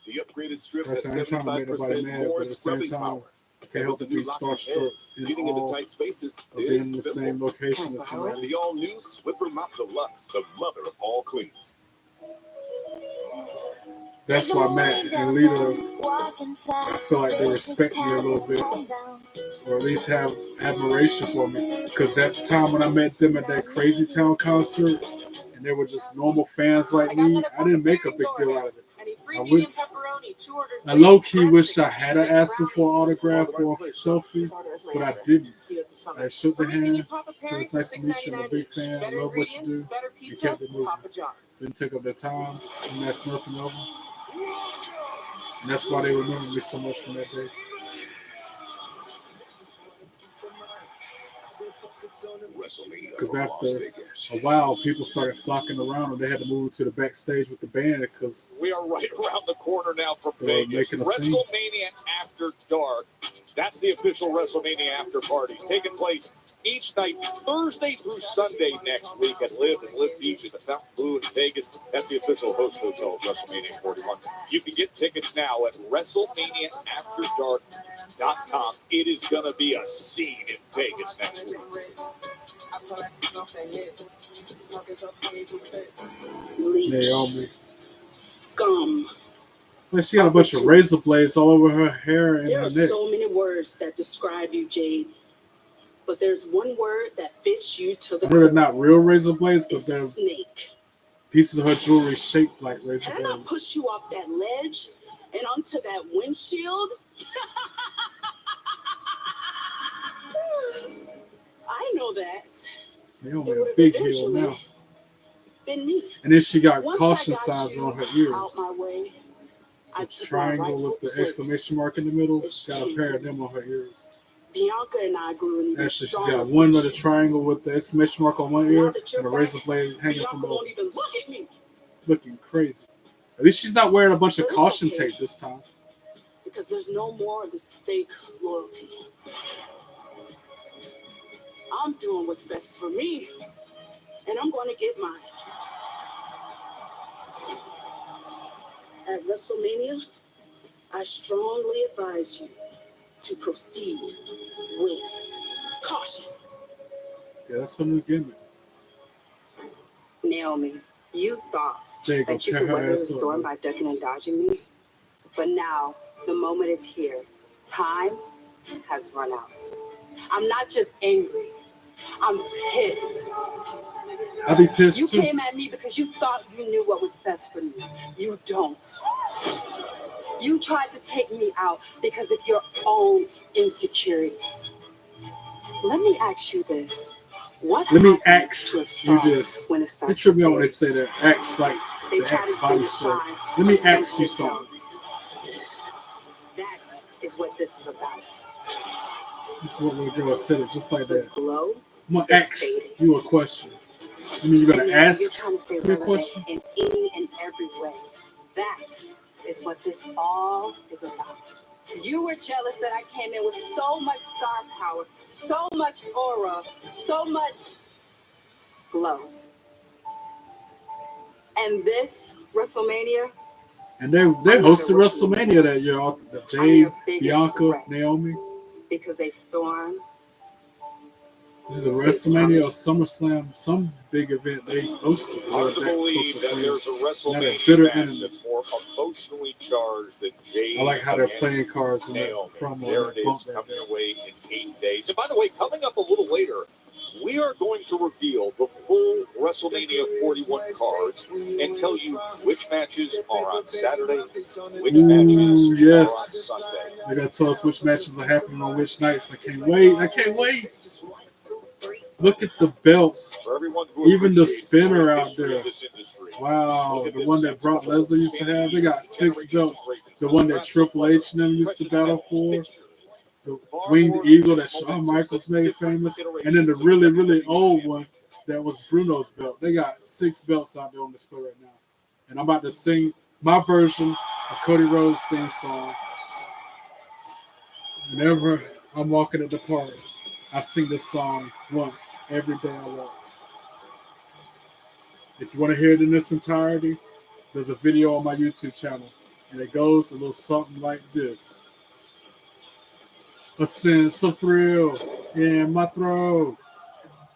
The upgraded strip That's has I'm trying to make nobody 75% mad, but more at the same scrubbing time, power. I can't help With but the be new locking head, starstruck in getting into all tight spaces of being in the is simple. same location as somebody. The all-new Swiffer Mount Deluxe, the mother of all cleans. That's why Matt and Lita, I feel like they respect me a little bit, or at least have admiration for me. Because that time when I met them at that Crazy Town concert, and they were just normal fans like me, I didn't make a big deal out of it. I low-key wish I had asked them for an autograph or a selfie, but I didn't. I shook their hand, said it's nice to meet you, I'm a big fan, I love what you do, and kept it moving. Didn't take up their time, and that's nothing of them. And that's why they remember me so much from that day. Because after a while, people started flocking around, and they had to move to the backstage with the band because We are right around the corner now from they were Vegas. making a scene. WrestleMania After Dark. That's the official WrestleMania After Parties taking place each night, Thursday through Sunday next week at Live and Live Beach at the Fountain Blue in Vegas. That's the official host hotel of WrestleMania 41. You can get tickets now at WrestleManiaAfterDark.com. It is going to be a scene in Vegas next week. Naomi. Scum. Well, she got a bunch of razor blades all over her hair and There her are neck. so many words that describe you, Jade. But there's one word that fits you to the I know they're core. not real razor blades, but It's they're snake. pieces of her jewelry shaped like razor Can I not blades. push you off that ledge and onto that windshield? I know that. Naomi It a would have big heel eventually now. been me. And then she got Once caution I got signs you on her out ears. my way, I The took my triangle rightful with the place. exclamation mark in the middle. It's Got a pair of them on her ears. Bianca and I grew an even Actually, she's stronger got one little friendship. triangle with the exclamation mark on one Now ear that you're and a back, razor blade hanging Bianca from both. won't even look at me Looking crazy. At least she's not wearing a bunch of But it's caution okay. tape this time. because there's no more of this fake loyalty. I'm doing what's best for me, and I'm going to get mine. At WrestleMania, I strongly advise you to proceed with caution. Yeah, that's her new gimmick. Naomi, you thought Jay gonna that you tear could her weather the ass up, storm man. by ducking and dodging me, but now the moment is here. Time has run out. I'm not just angry. I'm pissed. I'd be pissed You too. came at me because you thought you knew what was best for me. You don't. You tried to take me out because of your own insecurities. Let me ask you this. What Let me happens ask to a you star this. when it They starts trip to me out when they fade? say that. Axe like They the try to Axe see body the spray. shine Let me of some ask you something. themselves. That is what this is about. This is what little girl said it just like that. Glow I'm gonna is ask fading. you a question. I mean, you're And gonna now you're ask trying to stay me a relevant question? in any and every way. That is what this all is about. You were jealous that I came in with so much star power, so much aura, so much glow. And this WrestleMania And they hosted WrestleMania that year. Jade, Bianca, Naomi. Because they stormed. The WrestleMania or SummerSlam, some big event they hosted. Hard to believe that there's a WrestleMania match that's more emotionally charged than Jade. I like how they're playing cards in that Naomi. promo. There it is, coming your way in 8 days. And by the way, coming up a little later, we are going to reveal the full WrestleMania 41 cards and tell you which matches are on Saturday, which matches are on Sunday. They're going to tell us which matches are happening on which nights. I can't wait. I can't wait. Look at the belts. Even the spinner out there. Wow. The one that Brock Lesnar used to have. They got 6 belts. The one that Triple H and them used to battle for. The winged eagle that Shawn Michaels made famous. And then the really, really old one that was Bruno's belt. They got 6 belts out there on display right now. And I'm about to sing my version of Cody Rhodes' theme song. Whenever I'm walking at the park, I sing this song once every day I walk. If you want to hear it in its entirety, there's a video on my YouTube channel, and it goes a little something like this. A sense of thrill in my throat.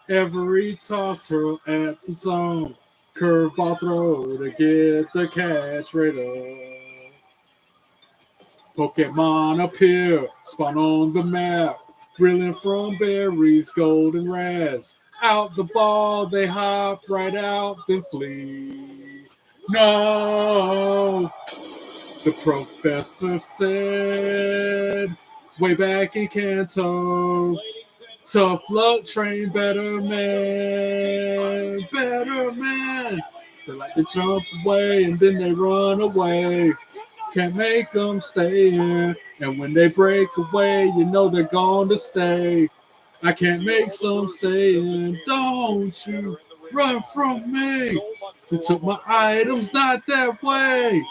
Every toss hurl at the zone. Curveball throw to get the catch right up. Pokemon appear, spawn on the map. Brilliant from berries, golden raz. Out the ball, they hop right out, then flee. No, the professor said, way back in Kanto. Tough luck, train better man, better man. They like to jump away and then they run away. Can't make them stay in. And when they break away, you know they're going to stay. I can't make some stay in. Don't you run from me. You took my items, not that way.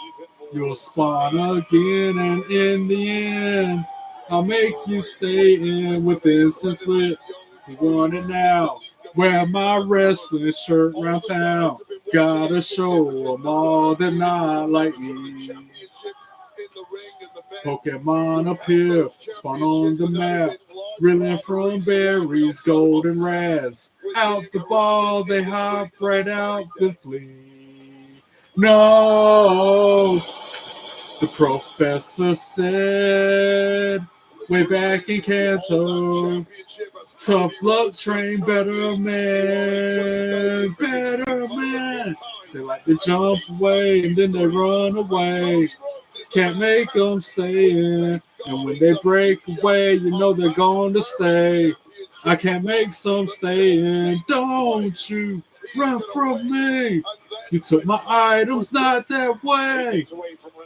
You'll spawn again, and in the end, I'll make you stay in with instant slip. You want it now. Wear my wrestling shirt round town. Gotta show them all they're not like me. Pokemon appear, spawn on the map. Brilliant from berries, golden raz. Out the ball, they hop right out the flee. No, the professor said, way back in Kanto. Tough luck, train better man, better man. They like to jump away and then they run away. Can't make them stay in. And when they break away, you know they're going to stay. I can't make some stay in. Don't you run from me. You took my items, not that way.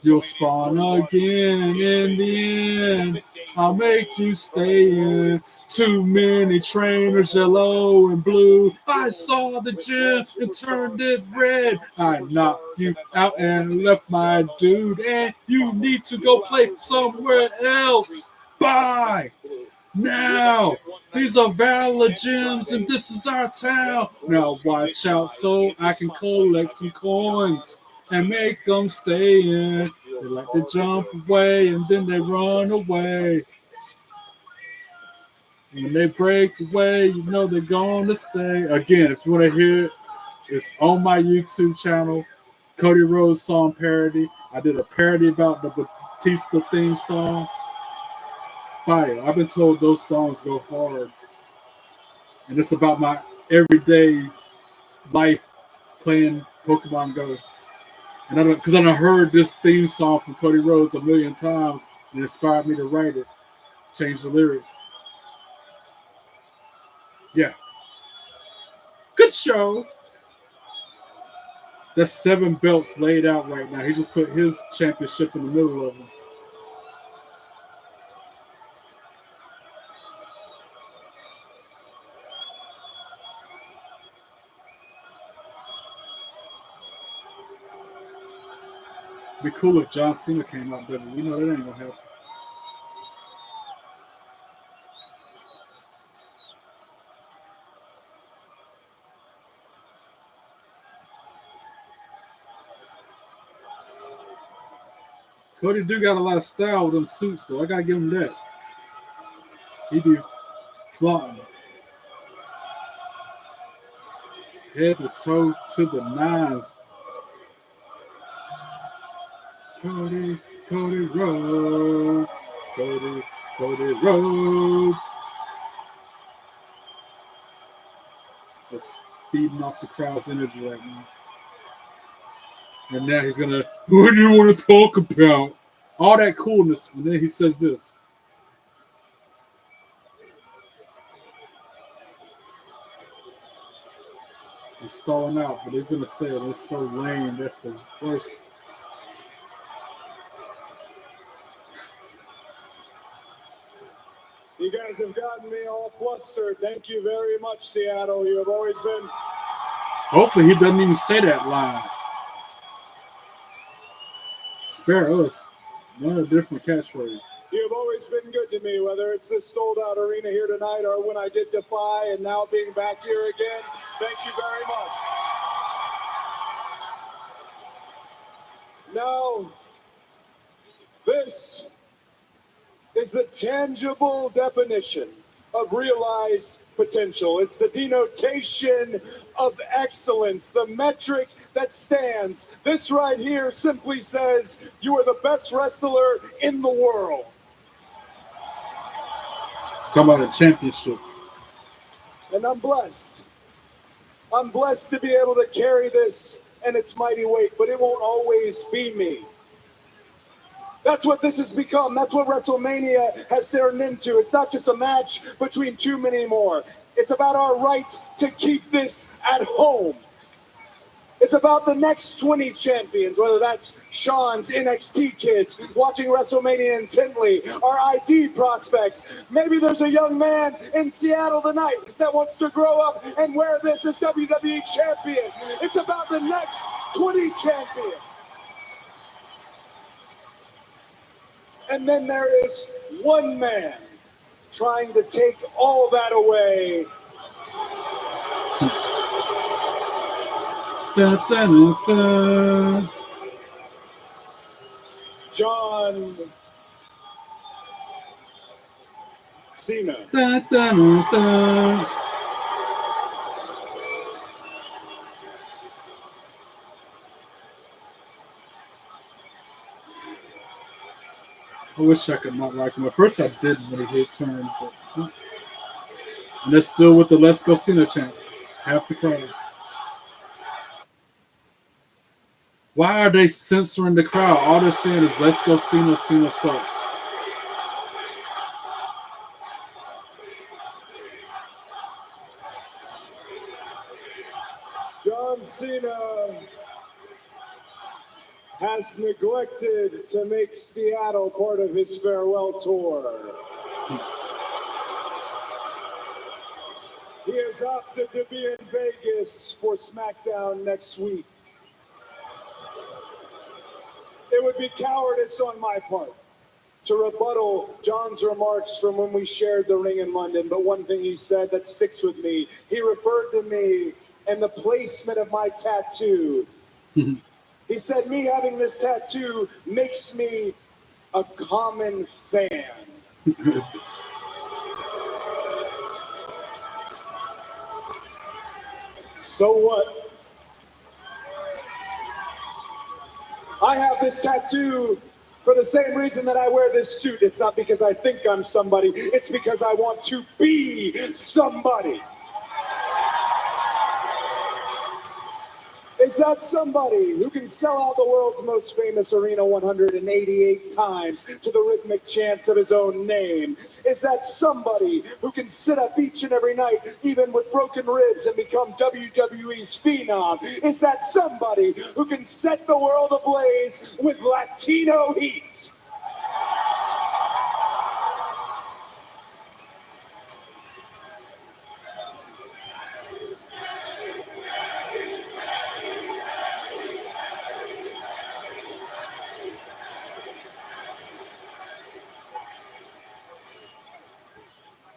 You'll spawn again in the end. I'll make you stay in. Too many trainers, yellow and blue. I saw the gym and turned it red. I knocked you out and left my dude. And you need to go play somewhere else. Bye. Now, these are valid gyms and this is our town. Now watch out so I can collect some coins and make them stay in. They like to jump away and then they run away. When they break away, you know they're going to stay. Again, if you want to hear it, it's on my YouTube channel, Cody Rhodes song parody. I did a parody about the Batista theme song. Fire. I've been told those songs go hard. And it's about my everyday life playing Pokemon Go. And I because I heard this theme song from Cody Rhodes a million times and it inspired me to write it, change the lyrics. Yeah. Good show. That's 7 belts laid out right now. He just put his championship in the middle of them. It'd be cool if John Cena came out better. You know that ain't gonna happen. Cody do got a lot of style with them suits, though. I gotta give him that. He be flaunting. Head to toe to the nines. Cody Rhodes. Cody Rhodes. Just feeding off the crowd's energy right now. And now he's gonna, what do you want to talk about? All that coolness, and then he says this. He's stalling out, but he's gonna say it. It's so lame. That's the worst. You guys have gotten me all flustered. Thank you very much, Seattle. You have always been. Hopefully, he doesn't even say that line. Spare us. One of the different catchphrases. You have always been good to me, whether it's this sold-out arena here tonight or when I did Defy and now being back here again. Thank you very much. Now, this is the tangible definition of realized potential. It's the denotation of excellence, the metric that stands. This right here simply says you are the best wrestler in the world. Talking about a championship. And I'm blessed. I'm blessed to be able to carry this and its mighty weight, but it won't always be me. That's what this has become. That's what WrestleMania has turned into. It's not just a match between too many more. It's about our right to keep this at home. It's about the next 20 champions, whether that's Sean's NXT kids watching WrestleMania intently, our ID prospects. Maybe there's a young man in Seattle tonight that wants to grow up and wear this as WWE champion. It's about the next 20 champions. And then there is one man trying to take all that away. Da, da, da, da. John Cena. Da, da, da, da. I wish I could not like him. At first I did when he hit turn, but and they're still with the Let's Go Cena chants. Half the crowd. Why are they censoring the crowd? All they're saying is Let's Go Cena, Cena sucks. John Cena has neglected to make Seattle part of his farewell tour. He has opted to be in Vegas for Smackdown next week. It would be cowardice on my part to rebuttal John's remarks from when we shared the ring in London, but one thing he said that sticks with me, he referred to me and the placement of my tattoo. He said, me having this tattoo makes me a common fan. So what? I have this tattoo for the same reason that I wear this suit. It's not because I think I'm somebody. It's because I want to be somebody. Is that somebody who can sell out the world's most famous arena 188 times to the rhythmic chants of his own name? Is that somebody who can sit up each and every night, even with broken ribs, and become WWE's phenom? Is that somebody who can set the world ablaze with Latino heat?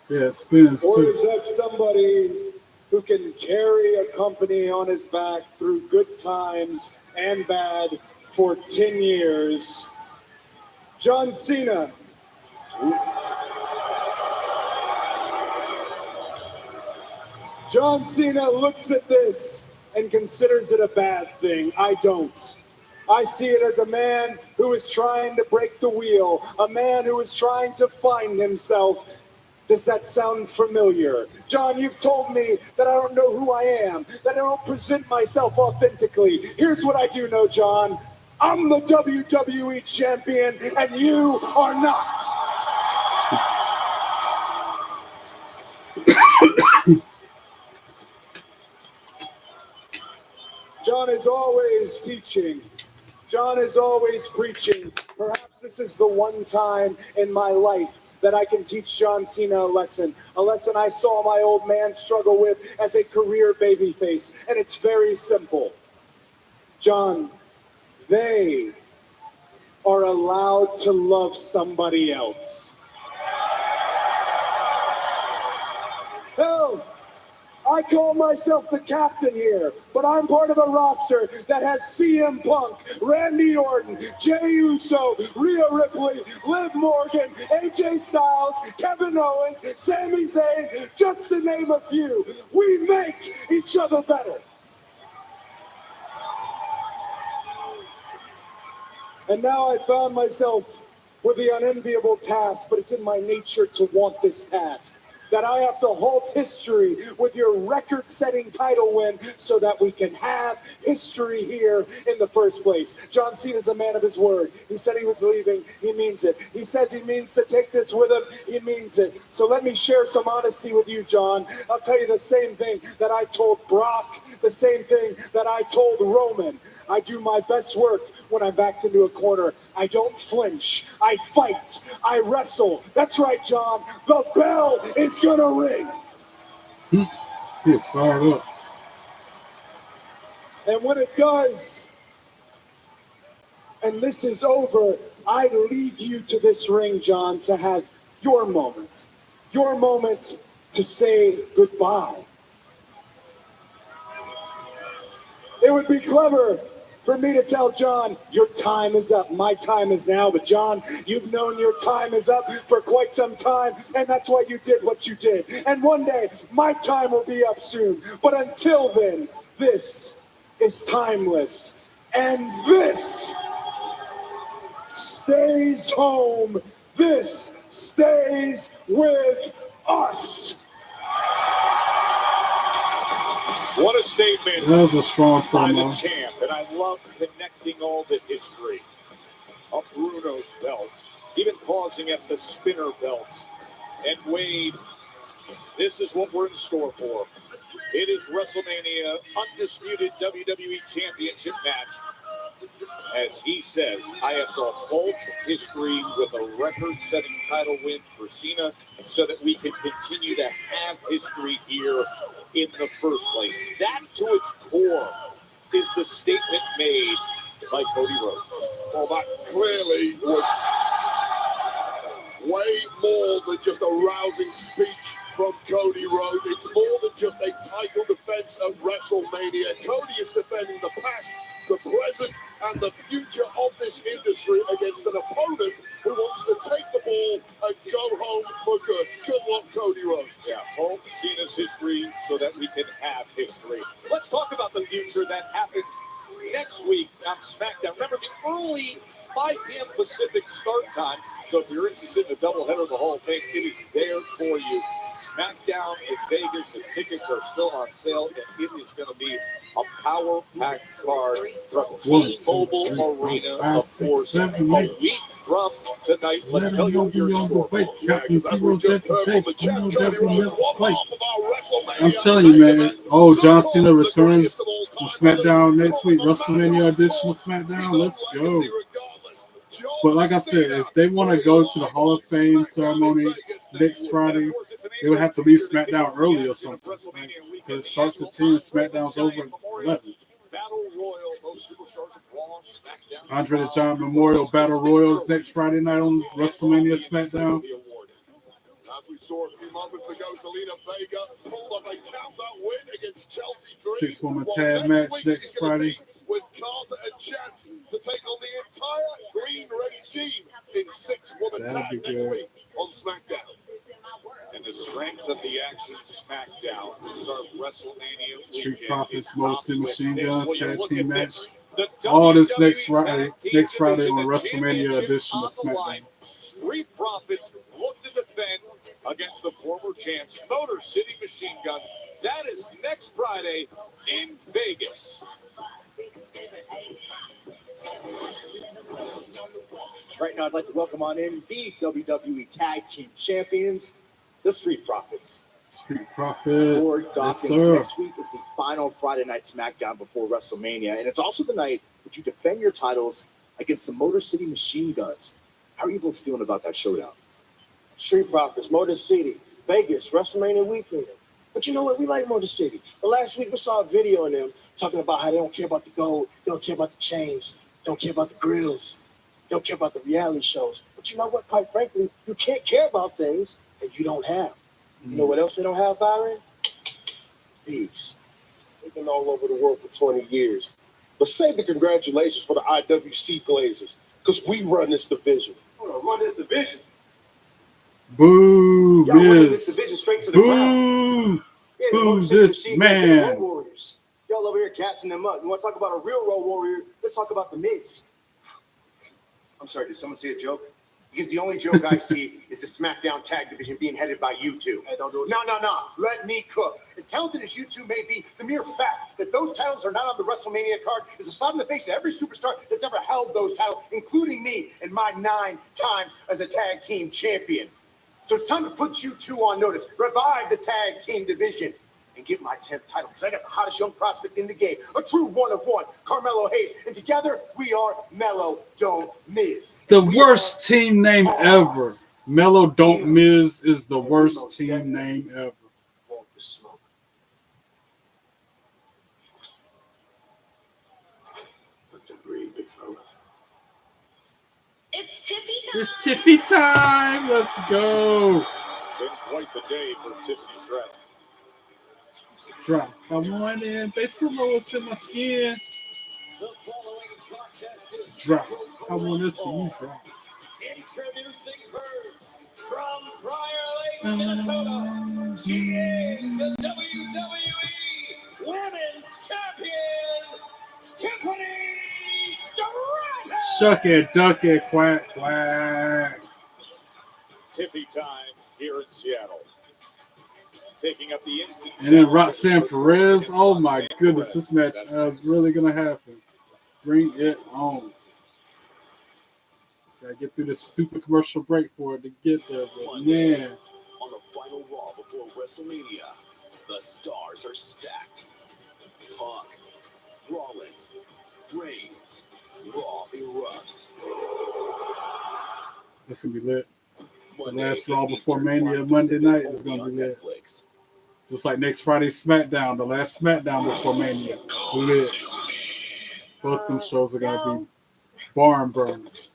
Yeah, it spins Or too. is that somebody who can carry a company on his back through good times and bad for 10 years John Cena. John Cena looks at this and considers it a bad thing. I don't. I see it as a man who is trying to break the wheel, a man who is trying to find himself. Does that sound familiar? John, you've told me that I don't know who I am, that I don't present myself authentically. Here's what I do know, John. I'm the WWE champion, and you are not. John is always teaching. John is always preaching. Perhaps this is the one time in my life that I can teach John Cena a lesson I saw my old man struggle with as a career babyface. And it's very simple. John, they are allowed to love somebody else. Hell, I call myself the captain here, but I'm part of a roster that has CM Punk, Randy Orton, Jey Uso, Rhea Ripley, Liv Morgan, AJ Styles, Kevin Owens, Sami Zayn, just to name a few. We make each other better. And now I found myself with the unenviable task, but it's in my nature to want this task. That I have to halt history with your record-setting title win so that we can have history here in the first place. John Cena's a man of his word. He said he was leaving. He means it. He says he means to take this with him. He means it. So let me share some honesty with you, John. I'll tell you the same thing that I told Brock, the same thing that I told Roman. I do my best work when I'm backed into a corner. I don't flinch. I fight. I wrestle. That's right, John. The bell is going to ring. He is fired up. And when it does, and this is over, I leave you to this ring, John, to have your moment to say goodbye. It would be clever for me to tell John, your time is up. My time is now. But John, you've known your time is up for quite some time, and that's why you did what you did. And one day, my time will be up soon. But until then, this is timeless. And this stays home. This stays with us. What a statement. That was a strong by the promo. champ, and I love connecting all the history of Bruno's belt, even pausing at the spinner belts. And Wade, this is what we're in store for. It is WrestleMania Undisputed WWE Championship match. As he says, I have to halt history with a record-setting title win for Cena so that we can continue to have history here in the first place. That, to its core, is the statement made by Cody Rhodes. Well, that clearly was way more than just a rousing speech from Cody Rhodes. It's more than just a title defense of WrestleMania. Cody is defending the past, the present, and the future of this industry against an opponent who wants to take the ball and go home for good. Good luck, Cody Rhodes. Yeah, halt Cena's history so that we can have history. Let's talk about the future that happens next week on SmackDown. Remember, the early 5 p.m. Pacific start time. So if you're interested in a doubleheader of the whole thing, it is there for you. SmackDown in Vegas, and tickets are still on sale, and it is going to be a power-packed card from T-Mobile Arena, of course, a week from tonight. Let's tell you what you're in store for. I'm telling you, man. Oh, John Cena returns to SmackDown next week. WrestleMania edition of SmackDown. Let's go. But like I said, if they want to go to the Hall of Fame ceremony next Friday, they would have to leave SmackDown early or something. Because it starts at 10 and SmackDown's over at 11. Andre the Giant Memorial Battle Royals next Friday night on WrestleMania SmackDown. As we saw a few moments ago, Zelina Vega pulled off a countout win against Chelsea Green. 6-woman tag match next Friday. With Carter a chance to take on the entire Green regime in 6-woman tag next week on Smackdown. And the strength of the action Smackdown to start WrestleMania. Street Profits, Motor City Machine Guns tag team match. All this next Friday on WrestleMania edition of SmackDown. Street Profits look to defend against the former champs, Motor City Machine Guns. That is next Friday in Vegas. Right now, I'd like to welcome on in the WWE Tag Team Champions, the Street Profits. Street Profits. Lord Yes, Dawkins. sir. Next week is the final Friday night SmackDown before WrestleMania, and it's also the night that you defend your titles against the Motor City Machine Guns. How are you both feeling about that showdown? Street Profits, Motor City, Vegas, WrestleMania weekend. But you know what? We like Motor City. But last week we saw a video of them talking about how they don't care about the gold, they don't care about the chains, don't care about the grills, don't care about the reality shows. But you know what? Quite frankly, you can't care about things that you don't have. You know what else they don't have, Byron? Peace. They've been all over the world for 20 years. But save the congratulations for the IWC Glazers, because we run this division. Hold on, run this division. Boo, Y'all running this Miz. division straight to the ground. Boo. Yeah, the Boo Motor City this Machine Guns are the Road man. Warriors. Y'all over here gassing them up. You want to talk about a real Road Warrior? Let's talk about the Miz. I'm sorry, did someone see a joke? Because the only joke I see is the SmackDown Tag Division being headed by you two. Hey, don't do it. No. Let me cook. As talented as you two may be, the mere fact that those titles are not on the WrestleMania card is a slap in the face to every superstar that's ever held those titles, including me in my 9 times as a tag team champion. So it's time to put you two on notice. Revive the tag team division and get my 10th title, because I got the hottest young prospect in the game, a true one of one, Carmelo Hayes. And together, we are Mellow Don't Miz. The worst team name ever. Mellow Don't Miz is the worst team name ever. Want the smoke. Let them breathe, big fella. It's Tiffy time. It's Tiffy time. Let's go. Been quite the day for Tiffany's Dress. Drop. Come on in. They so low it's in my skin. Drop. I want to see you drop. Introducing first, from Prior Lake, Minnesota, she is the WWE Women's Champion, Tiffany Stratton. Shuck it, duck it, quack, quack. Tiffy time here in Seattle. Taking up the instant. And then Roxanne Perez. Oh my goodness, this match is really gonna happen. Bring it on. Gotta get through this stupid commercial break for it to get there, but man. On the final Raw before WrestleMania, the stars are stacked. Punk, Rollins, Reigns, Raw erupts. This gonna be lit. The last Raw before Mania Monday night is gonna be lit. Just like next Friday's SmackDown, the last SmackDown before Mania. Lit. Both them shows are gonna be barn burners.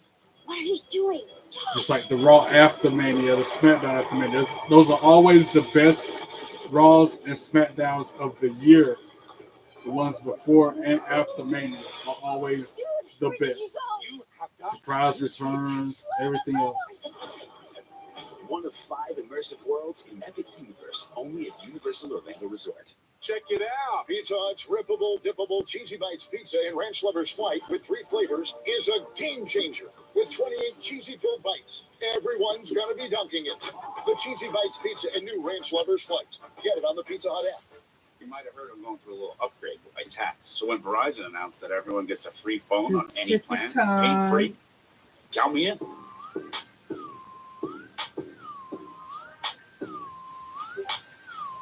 What are you doing? Just like the Raw after Mania, the SmackDown after Mania. Those are always the best Raws and SmackDowns of the year. The ones before and after Mania are always the best. Surprise returns, everything else. One of 5 immersive worlds in Epic Universe, only at Universal Orlando Resort. Check it out. Pizza Hut's rippable, dippable, cheesy bites pizza in Ranch Lover's Flight with 3 flavors is a game changer. With 28 cheesy-filled bites, everyone's gonna be dunking it. The Cheesy Bites Pizza and new Ranch Lover's Flight. Get it on the Pizza Hut app. You might have heard I'm going through a little upgrade with my tats. So when Verizon announced that everyone gets a free phone on any plan, pain-free, count me in.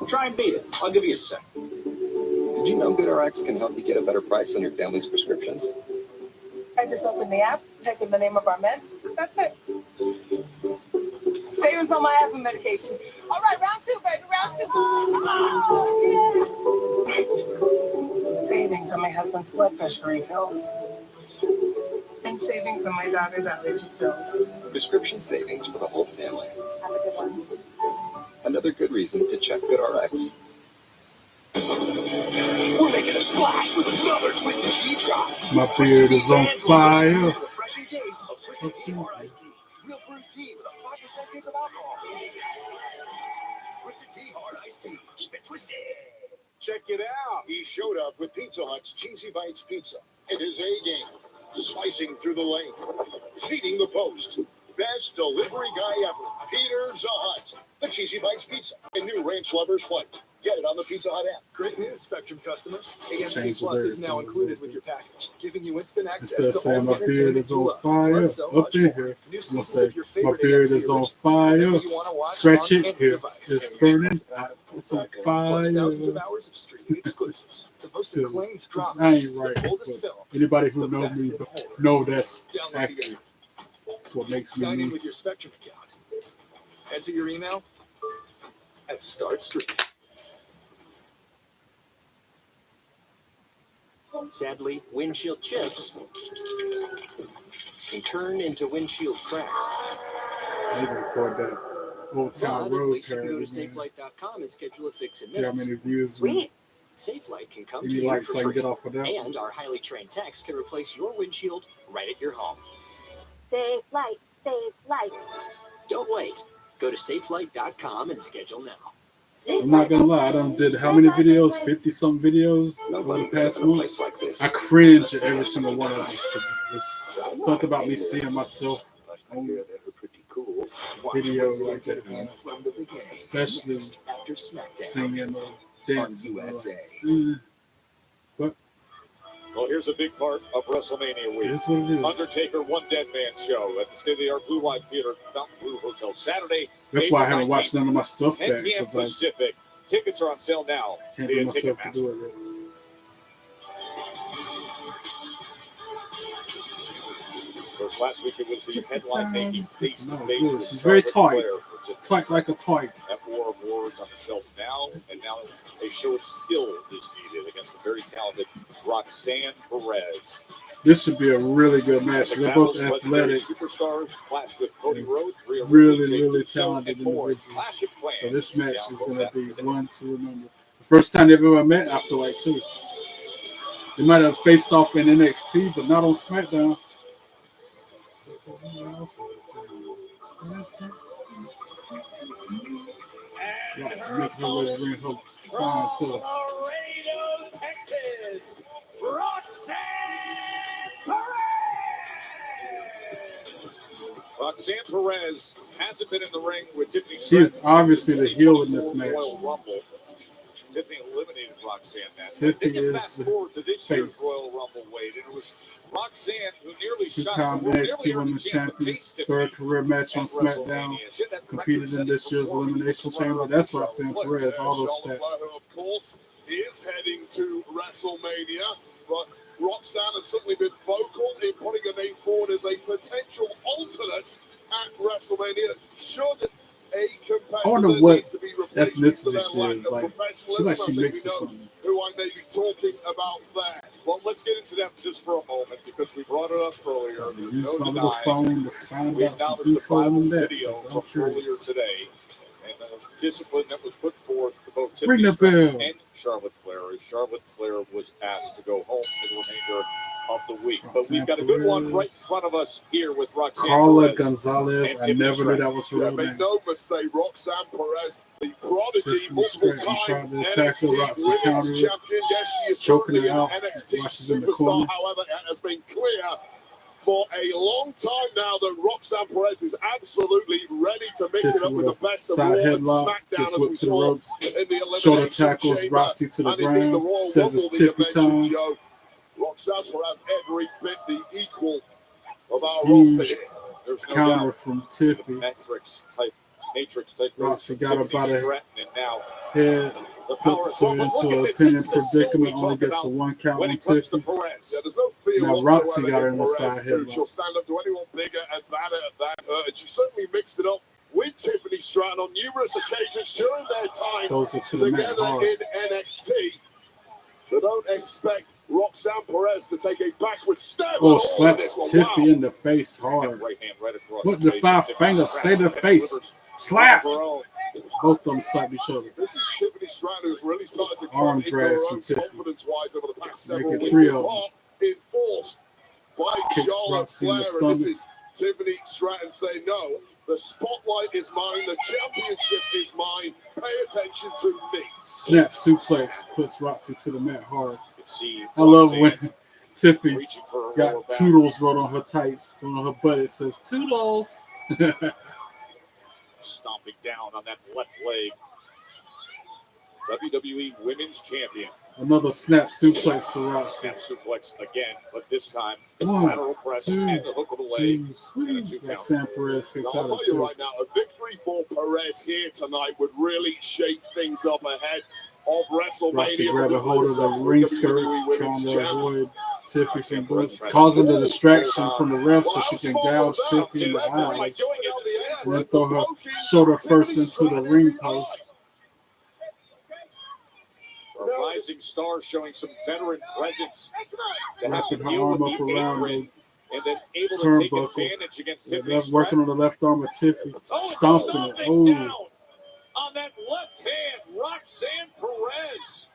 Try and beat it. I'll give you a sec. Did you know GoodRx can help you get a better price on your family's prescriptions? I just opened the app, type in the name of our meds. That's it. Savings on my asthma medication. All right, round 2, baby, round 2. Oh, yeah. Savings on my husband's blood pressure refills. And savings on my daughter's allergy pills. Prescription savings for the whole family. Have a good one. Another good reason to check GoodRx. We're making a splash with another Twisted Tea drop. My beard is on fire. Refreshing taste of Twisted Tea Hard Iced Tea. Real brewed tea with a 5% kick of alcohol. Twisted Tea Hard Iced Tea. Keep it twisted. Check it out. He showed up with Pizza Hut's Cheesy Bites Pizza. It is A game. Slicing through the lane. Feeding the post. Best delivery guy ever. Peter Hut. The Cheesy Bites Pizza. A new Ranch Lovers flight. Get it on the Pizza Hut app. Great news, Spectrum customers. AMC Plus is now included with your package, giving you instant access Instead of to saying all my the beard is on entertainment fire, plus so up much in more. here, New I'm gonna seasons say of your my favorite beard AMC is on originals, fire. whenever you want to watch Scratch on it any here. device. It's burning. It's on Plus thousands of fire. hours of streaming exclusives. The most So, acclaimed I dramas, ain't right, the boldest but films, anybody who the knows best me in horror. know that's Download the accurate. app. That's what makes me Sign in me. with your Spectrum account. Enter your email and start streaming. Sadly, windshield chips can turn into windshield cracks. I even record that Old Town But at Road least you can go parody, to man. SafeLight.com and schedule a fix in See how minutes. many views Sweet. SafeLight can come to any you likes for I can free. get off of that. And our highly trained techs can replace your windshield right at your home. Save light, save light. Don't wait. Go to SafeLight.com and schedule now. I'm not gonna lie, I done did how many videos? 50 some videos over the past month. I cringe at every single one of them. It's something about me seeing myself on video like that, man. Especially After Smackdown singing or dancing. But well, here's a big part of WrestleMania week. Here's what it is. Undertaker One Dead Man show at the state-of-the-art Blue Light Theater, Fountain Blue Hotel, Saturday. that's why I haven't April watched none of my stuff 10 back, p.m. because I Pacific. Tickets are on sale now can't via bring myself to Ticketmaster. do it yet. First, last week it was the headline-making face-to-face Good. with She's very Charlotte tight. Flair for just Tight like a tight. that War of Words on the shelf now, and now a show of skill is needed against the very talented Roxanne Perez. This should be a really good match. The They're both battles legendary athletic, superstars clash with Cody Rhodes, Rhea really, Ripley, Jey really Uso, talented and more. individuals. Clash of Clans. So this match Down is below going that to be today. one to remember. The first time they've ever met, I feel like, too. They might have faced off in NXT, but not on SmackDown. Roxy making her way to bring her fine self. Laredo, Texas, Roxanne Perez. Roxanne Perez hasn't been in the ring with Tiffany. She is obviously the heel in this match. Royal Rumble. Tiffany eliminated Roxanne that. Tiffany Then you is fast the forward to this year's face. Royal Rumble, Wade, and it was Roxanne who nearly shot Two-time through, nearly NXT earned a Women's chance to Champion, face Tiffany third career match on at SmackDown, WrestleMania. She had that competed in this year's Elimination Chamber. That's Roxanne Perez, all those Charlotte stats. Flair, of course, is heading to WrestleMania, but Roxanne has certainly been vocal in putting her name forward as a potential alternate at WrestleMania. Should a competitor I wonder what need to be replaced ethnicity for their she lack is. of Like, professionalism? she like she I think mixed we with know something. who I may be talking about there. Well, let's get into that just for a moment because we brought it up earlier. There's Use no my little denying. phone to find We out some acknowledge the info on viral that. video I'm from earlier curious. today and the discipline that was put forth to both Ring Tiffany the Stratton bell. and Charlotte Flair as Charlotte Flair was asked to go home for the remainder of the week. But we've got a good one right in front of us here with Roxanne Carla Perez Gonzalez. and I Tiffany never knew Stratton. that was her Yeah, real make name. no mistake, Roxanne Perez, the prodigy, Tiffany multiple Stratton time tried to attack her. NXT Roxy Women's countered it, Champion. Yes, she is choking currently her an out NXT while she's in the superstar. corner. However, it has been clear for a long time now that Roxanne Perez is absolutely ready to mix it up Tiffany with with the best of side Raw and headlock, SmackDown, gets as we whipped to the saw ropes. in the Shoulder Elimination tackles Chamber. Roxy to the And indeed, the ground. Royal Says Rumble it's that you Tiffy mentioned, time. Joe. Roxanne Perez every bit the equal of our Huge roster here. There's no counter doubt. from The Tiffy. Matrix type Roxy moves got her from by Tiffany the Stratton, and now head, the power. puts her Well, but into look a at this. pinning This is the skill we predicament, only talk gets the about one count when on it comes to Tiffy. Perez. Yeah, there's no fear Now whatsoever Roxy got her in the Perez side too. headlock. She'll stand up to anyone bigger and badder than her, and she certainly mixed it up with Tiffany Stratton on numerous occasions during their time Throws her to the mat together hard. in NXT. So don't expect Roxanne Perez to take a backward step. Oh, at all in slaps this one. Tiffy Wow. in the face hard. Right hand right across What the face. five Tiffany fingers say Stratton to the face? delivers Slap! one of her own. Both of them slapped each other. This is Tiffany Stratton, who's really started to Arm come into her drags from own Tiffany. confidence-wise over the past Make several it weeks. 3 In of them. part, enforced by Kicks Charlotte Roxy in the Flair. And this stomach. is Tiffany Stratton saying, no, the spotlight is mine, the championship is mine, pay attention to me. Snap suplex puts Roxy to the mat hard. See, I love when Tiffany reaching for her lower got back. Toodles wrote on her tights. On her butt it says Toodles. Stomping down on that left leg. WWE Women's Champion. Another snap suplex to Roxy. Snap suplex again, but this time One, lateral press two, and the hook of the leg. And a 2 count. Roxanne Perez kicks I'll out tell of you 2. right now, a victory for Perez here tonight would really shake things up ahead of WrestleMania. Roxy grabbing hold of the ring skirt, trying to avoid Tiffany from causing the distraction from the ref so she can gouge Tiffany in the eyes. And then throw her shoulder first into the ring post. A rising star showing some veteran presence to have to Wrapping her deal arm with up the around apron and then able to take turnbuckle. advantage against Yeah, Tiffany left, working Stratton. on the left arm of Tiffany, Oh, stomping it. stomping down Oh, on that left hand, Roxanne Perez.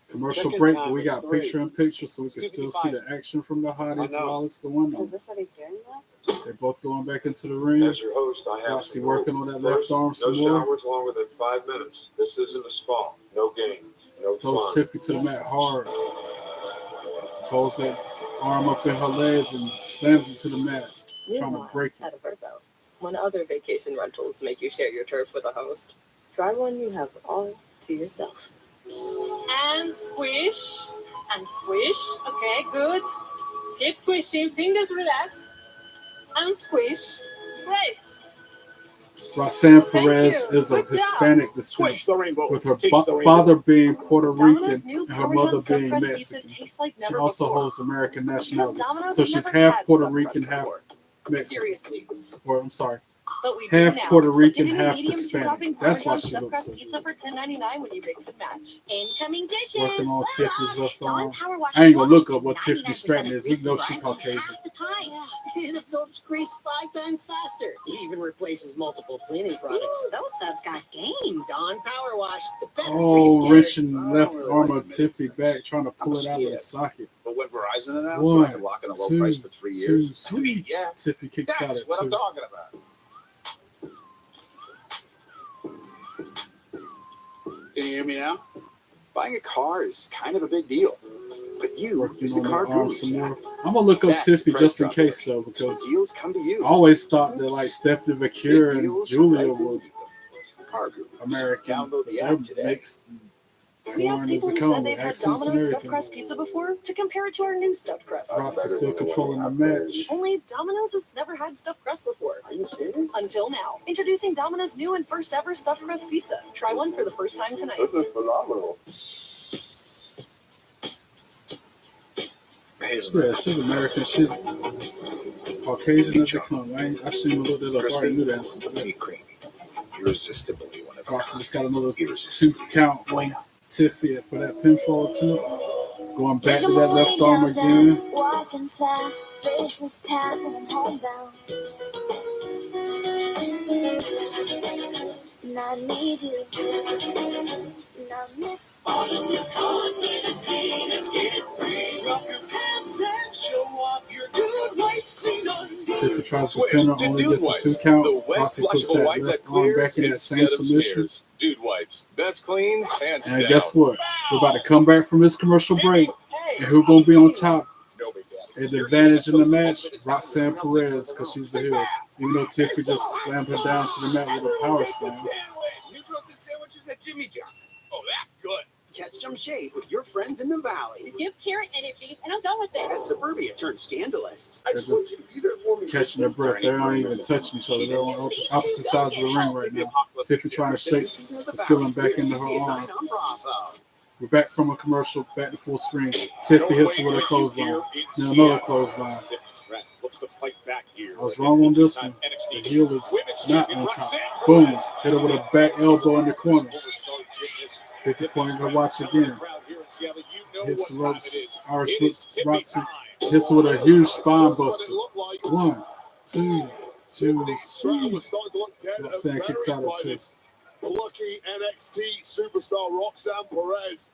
commercial break, but we got picture in picture so we can still see the action from the hotties while it's going on. Is this what he's doing now? They're both going back into the ring. As your host, I have Roxy some working on rules. that left First, arm no some more. showers longer than 5 minutes. This isn't a spa. No games. No Throws fun. Tiffany to the mat hard. Throws that arm up in her legs and slams it to the mat, trying to break it. Out of Virgo. When other vacation rentals make you share your turf with a host, try one you have all to yourself. And squish. And squish. Okay, good. Keep squishing. Fingers relaxed. And squish. Great. Roxanne Perez you. is of Good job. Hispanic descent, Switch the rainbow. with her Teach the rainbow. father being Puerto Domino's Rican new and her Parmesan mother stuffed being crust pizza Mexican. tastes like She never also before. holds American Because nationality. Domino's So has she's never half had Puerto stuffed Rican, crust half before. Mexican. Seriously. Or, I'm sorry, But we do half now. Puerto So Rican, get in a half medium Hispanic. two-topping That's why Parmesan she stuffed looks crust so good. pizza for $10.99 when you mix and match. Incoming dishes. Working on Tiffany's left Dawn arm. Power Wash I ain't gonna look dries up what to Tiffany 99% Stratton of is. We know greasy she's grime in Caucasian. half the time. It absorbs grease 5 times faster. It even replaces multiple cleaning products. Ooh, those suds got game. Dawn Power Wash, the better Oh, grease wrenching left arm of Tiffany back, trying to pull it out of the socket. But when Verizon announced that I could lock in a low price for 3 years, sweet. yeah, Tiffany kicks out that's at what I'm 2. talking about. Can you hear me now? Buying a car is kind of a big deal. But you Working use the on car that arm guru some more. app. I'm gonna look up That's Tiffany price just in drop case alert. though, So because deals come to you. I always thought that like Stephanie Vacura and deals Julia right were Car guru. American. Download the They're app today. mixed. We asked Foreign as people they who come said with they've had accents and Domino's stuffed everything. crust pizza before to compare it to our new stuffed crust. Roxy's still controlling the match. Only Domino's has never had stuffed crust before. Are you serious? Until now. Introducing Domino's new and first ever stuffed crust pizza. Try one for the first time tonight. This is phenomenal. Yeah, she's American. She's Caucasian as they come. I shouldn't have looked it up. I already knew that. Creamy. Irresistibly one of Roxy just got another 2 count on Tiffany for that pinfall attempt. Going back to that left arm again. Walking fast, faces passing, I'm homebound. And I need you. And I miss It's confidence, clean and skin free. Drop your pants and show off your dude wipes clean undies. Tiffany tries to pin her, only gets a 2 count. Roxy puts that left arm back in that same submission. Dude wipes, best clean, hands And down. guess what? We're about to come back from this commercial break. And who's going to be on top? At the advantage in the match, Roxanne Perez, because she's the heel. Even though Tiffany just slammed her down to the mat with a power slam. New toasted sandwiches at Jimmy John's. Oh, that's good. Catch some shade with your friends in the valley. Give carrot energy, and I'm done with it. As suburbia turns scandalous. They're just catching their breath. They aren't even touching each other. They're on opposite sides of the ring right now. Tiffany trying to shake the feeling back into her arm. We're back from a commercial, back to full screen. Tiffany hits her with a clothesline. Now another clothesline. Looks to fight back here. I was wrong on this one. The heel is not on top. Boom. Hit her with a back elbow in the corner. Tiffany pointing her watch again. Hits the ropes. Irish whips Roxy. Hits her with a huge spine buster. 1, 2, 2. Stratton was starting to look dead and Roxanne kicks buried out by at 2. this plucky NXT superstar Roxanne Perez.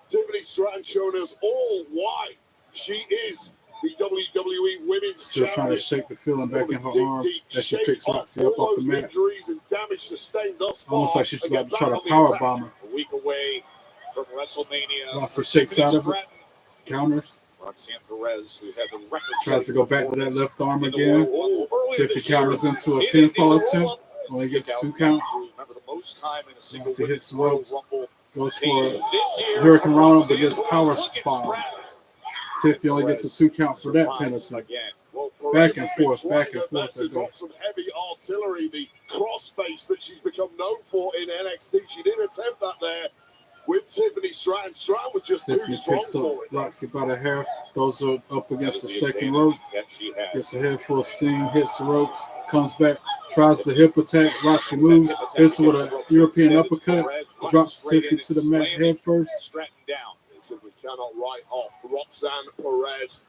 Tiffany Stratton showing us all why she is the WWE Women's Still Champion. trying to shake the feeling back in her arm as she picks Roxy up all off those the mat. injuries and damage sustained thus far. Almost like she's and about get to try back to on the powerbomb her. A week away from WrestleMania. Roxy shakes out of it. Counters. Roxanne Perez, who had the record, Tries to go back to that left arm in the again. Royal Rumble earlier Tiffany this year. counters into a In pinfall the attempt. roll-up, Only gets kick 2 out. count. Remember, the most time in a single Roxy women's hits the Royal ropes. Rumble Goes team for this year. Hurricane Rana, but Roxanne gets Perez power looking bomb. strapped. Tiffany only gets a 2 count for that Survives penalty. again. Well, Back Perez and has been forth, trying back and her forth best they to go. drop some heavy artillery, the crossface that she's become known for in NXT. She didn't attempt that there with Tiffany Stratton. Stratton was just too Tiffany strong picks up for it. Roxy by the hair. Those are up against the second advantage rope. that she has. Gets a head full of steam, hits the ropes, comes back, tries the hip attack. Roxy moves, hits her with a European uppercut, drops Tiffany to the mat head first. Stratton down. They simply cannot write off Roxanne Perez.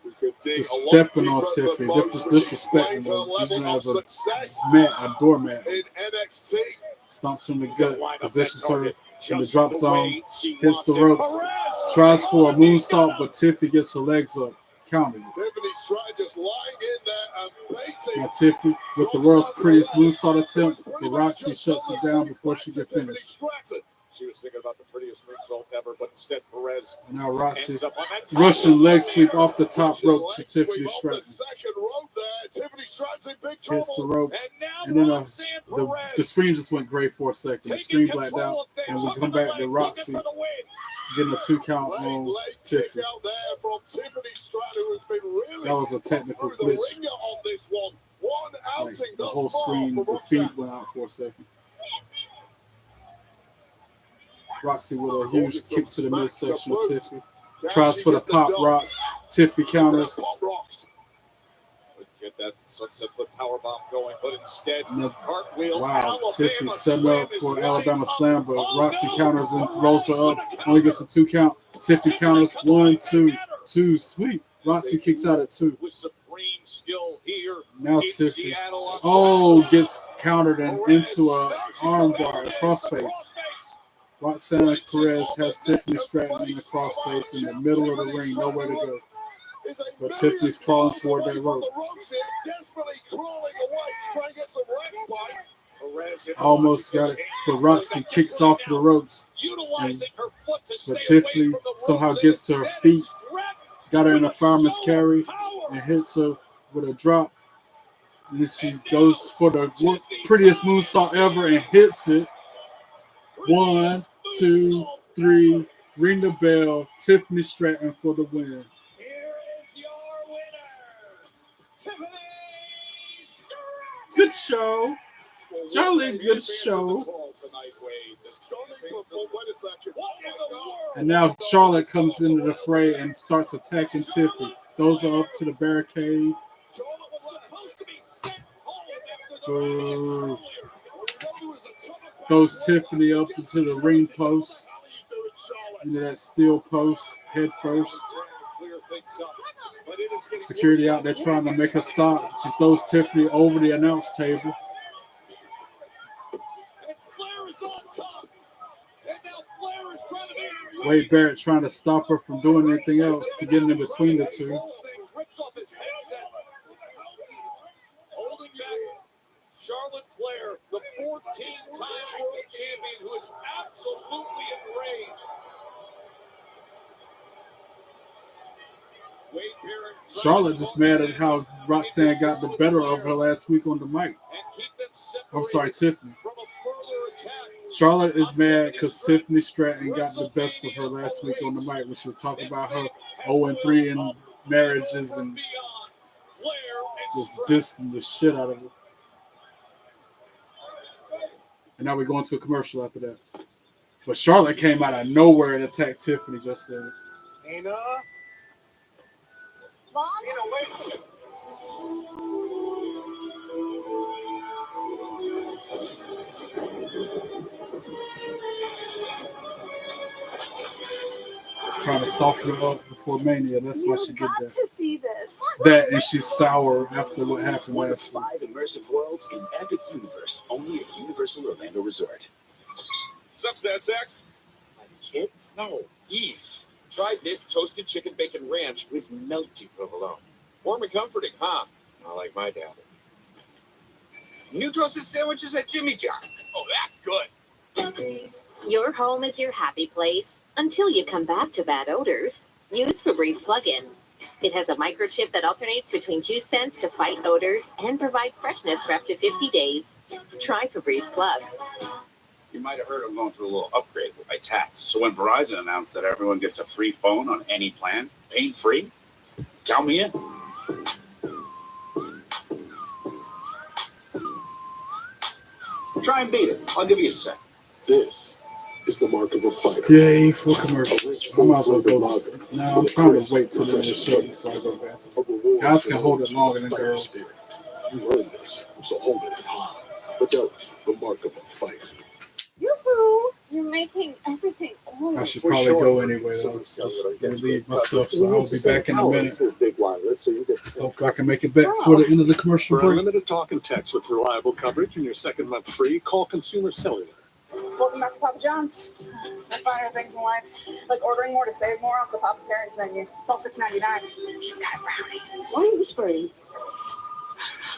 We could dig Just a lot stepping on deeper than Tiffany, most, which disrespecting explains her her, using her level of as a success a doormat. in NXT. Stomps in the gut, positions her in the drop zone, hits the ropes, Perez. tries for a moonsault, but Tiffany gets her legs up, counting it. Tiffany Stratton just lying in there and baiting. Now Tiffany with the world's prettiest moonsault attempt, but Roxy shuts it down before she gets finished. She was thinking about the prettiest moonsault ever, but instead Perez And now Roxy ends up on that top Russian rope. leg sweep off the top Russian rope to leg sweep Tiffany off Stratton. the second rope there. Tiffany Stratton's in big Hits the trouble. ropes, And now and then Roxanne the Perez screen just went gray for a second. The taking screen blacked control out, of things, and we hooking come the back leg, to looking Roxy for the win. getting a 2 count Late on kick Tiffany. out there from Tiffany Stratton, who's been really That was a technical through the glitch. ringer on this one. One Like outing the thus whole far screen, for the Roxanne. feed went out for a second. Roxy with a huge kick to the midsection of Tiffany. Tries for the pop rocks. Tiffany counters. Pop rocks. Get that sunset flip powerbomb going, but instead, And the- cartwheel. Wow, Alabama Tiffany setting slam up is for right Alabama up. slam, but Oh, Roxy no. counters and Perez rolls her with up. a Only gets a 2 count. Tiffany counters comes 1, right 2, back at her. 2. Sweet. Roxy kicks out at 2. With supreme skill here Now in Tiffany, Seattle on oh, Saturday. gets countered and into a armbar, a crossface. Roxanne Perez has Tiffany Stratton in the crossface in the middle of the ring, nowhere to go. But Tiffany's crawling toward that rope. Desperately crawling away to try and get some respite. Perez in Almost got it. So Roxy kicks off the ropes. utilizing her foot to But stay away Tiffany from the somehow ropes, gets to her instead feet, Stratton got her in a with fireman's show carry, of power. and hits her with a drop. And then she goes for the prettiest moonsault ever and hits it. 1, 2, 3. Ring the bell. Tiffany Stratton for the win. Here is your winner, Tiffany Stratton. Good show. Jolly good show. And now Charlotte comes into the fray and starts attacking Tiffany. Those are up to the barricade. Boo. Throws Tiffany up into the ring post. Into that steel post, head first. Security out there trying to make her stop. She throws Tiffany over the announce table. Wade Barrett trying to stop her from doing anything else, getting in between the two. Holding back Charlotte Flair, the 14-time world champion, who is absolutely enraged. Wade Barrett Charlotte just mad at how Roxanne got the better of her last week on the mic. and keep them I'm separated sorry, Tiffany. from a further attack. Charlotte is mad because Tiffany Stratton got the best of her last week on the mic when she was talking about her 0-3 in marriages and just dissing the shit out of her. And now we're going to a commercial after that. But Charlotte came out of nowhere and attacked Tiffany just then. Nina? Mom? Nina, wait. trying to soften her up before Mania. That's why she did got that. to see this. That and she's sour after what happened One of last week. 5 immersive worlds in Epic Universe, only at Universal Orlando Resort. Sup, Sad Sacks? Kids? No, Eve. Try this toasted chicken bacon ranch with melty provolone. Warm and comforting, huh? Not like my dad. New toasted sandwiches at Jimmy John. Oh, that's good. Your home is your happy place until you come back to bad odors. Use Febreze plug-in. It has a microchip that alternates between juice scents to fight odors and provide freshness for up to 50 days. Try Febreze Plug. You might have heard I'm going through a little upgrade with my tats. So when Verizon announced that everyone gets a free phone on any plan, pain-free, count me in. Try and beat it. I'll give you a sec. This is the mark of a fighter. Yay for commercial. A rich, I might as well full-flavored go. lager. No, I'm trying to wait till the show before I go back. A reward Guys for can hold it those longer who than fight girls. the spirit. You've earned this, so hold it high. Modelo, the mark of a fighter. Yoo-hoo! You're making everything orange. I should probably go anyway, though. Just relieve myself, so I'll be back in a minute. Big wireless, so you get the Hopefully I can make it back before the end of the commercial For break. unlimited talk and text with reliable coverage and your second month free, call Consumer Cellular. Welcome back to Papa John's. I find things in life, like ordering more to save more off the Papa Parents menu. It's all $6.99. You got a brownie. Why are you whispering?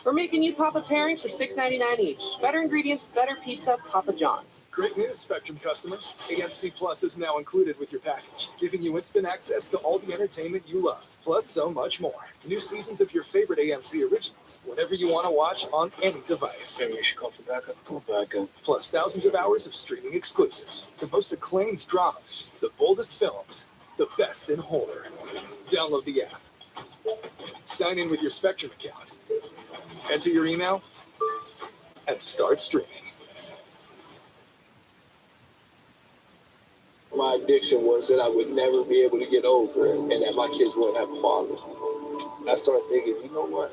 We're making you Papa Pairings for $6.99 each. Better ingredients, better pizza, Papa John's. Great news, Spectrum customers. AMC Plus is now included with your package, giving you instant access to all the entertainment you love, plus so much more. New seasons of your favorite AMC originals, whenever you want to watch on any device. Maybe we should call for backup. Call backup. Plus thousands of hours of streaming exclusives, the most acclaimed dramas, the boldest films, the best in horror. Download the app. Sign in with your Spectrum account. Enter your email and start streaming. My addiction was that I would never be able to get over it and that my kids wouldn't have a father. I started thinking, you know what?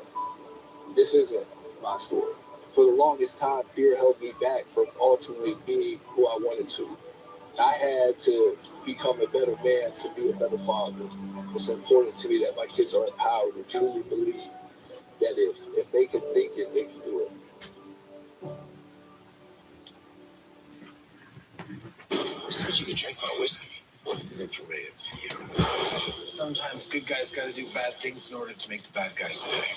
This isn't my story. For the longest time, fear held me back from ultimately being who I wanted to. I had to become a better man to be a better father. It's important to me that my kids are empowered and truly believe that if they can think it, they can do it. Who said you could drink my whiskey? Well, this isn't for me, it's for you. Sometimes good guys gotta do bad things in order to make the bad guys pay.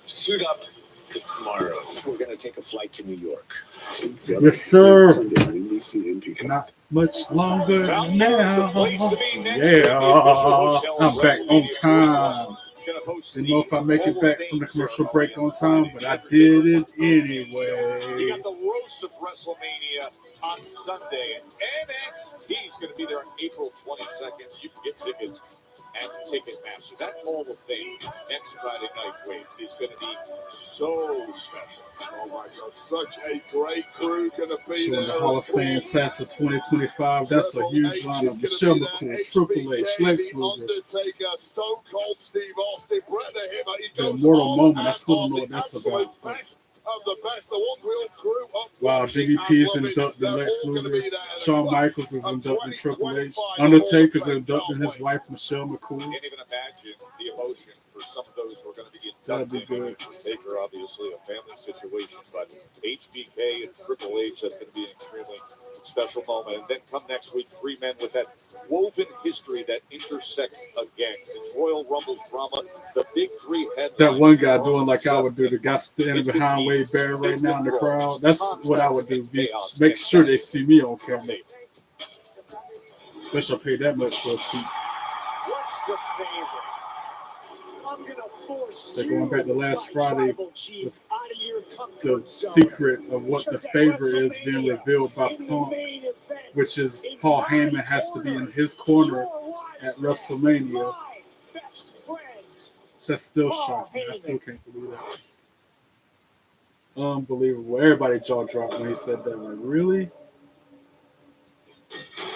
Suit up, because tomorrow we're gonna take a flight to New York. Yes, sir. Sunday on NBC and Peacock. Not much longer now. Yeah, I'm back on time. Didn't know if I make it back from the commercial break on time, but I did it anyway. You got the roast of WrestleMania on Sunday, and NXT is going to be there on April 22nd. You can get tickets at Ticketmaster. That Hall of Fame next Friday night wait is going to be so special. Oh my God, such a great crew going to be So there. the Hall of Fame Sassa 2025, that's a huge lineup. Michelle McCool, Triple H, Lex Luger. Undertaker, Stone Cold Steve Austin, Brett the Hammer. The Immortal Moment, I still don't know what that's about. Best of the best, the ones we all grew up Wow, DDP is inducting Lex Luger. Shawn Michaels is inducting Triple H. Undertaker's inducting his wife, Michelle McCool. Can't even imagine the emotion for some of those who are going to be That'd be inducted. good. For Taker, obviously, a family situation, but HBK and Triple H, that's going to be an extremely special moment. And then come next week, three men with that woven history that intersects again. Since Royal Rumble's drama, the big three headlines. That one guy doing like I would do, the guy standing behind Wade Barrett right now in the crowd. That's what I would do. Make sure they see me on camera. Especially I pay that much for a seat. What's the favorite? I'm gonna force They're going back to last Friday. chief out of your The comfort zone. secret of what the favorite is being revealed by Punk, which is Paul Heyman has to be in his corner at WrestleMania. That's still shocking. I still can't believe that. Unbelievable. Everybody jaw dropped when he said that. Like, really?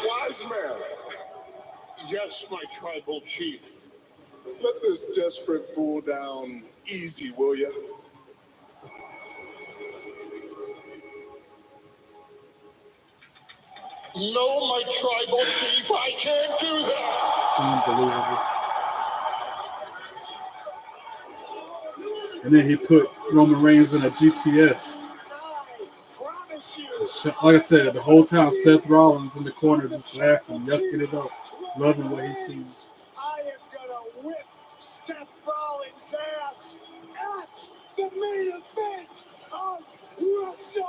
Wise man. Yes, my tribal chief. Let this desperate fool down easy, will ya? No, my tribal chief, I can't do that. Unbelievable. And then he put Roman Reigns in a GTS. Like I said, the whole time Seth Rollins in the corner just laughing, yucking it up, loving what he sees. I am gonna whip Seth Rollins' ass at the main event of WrestleMania.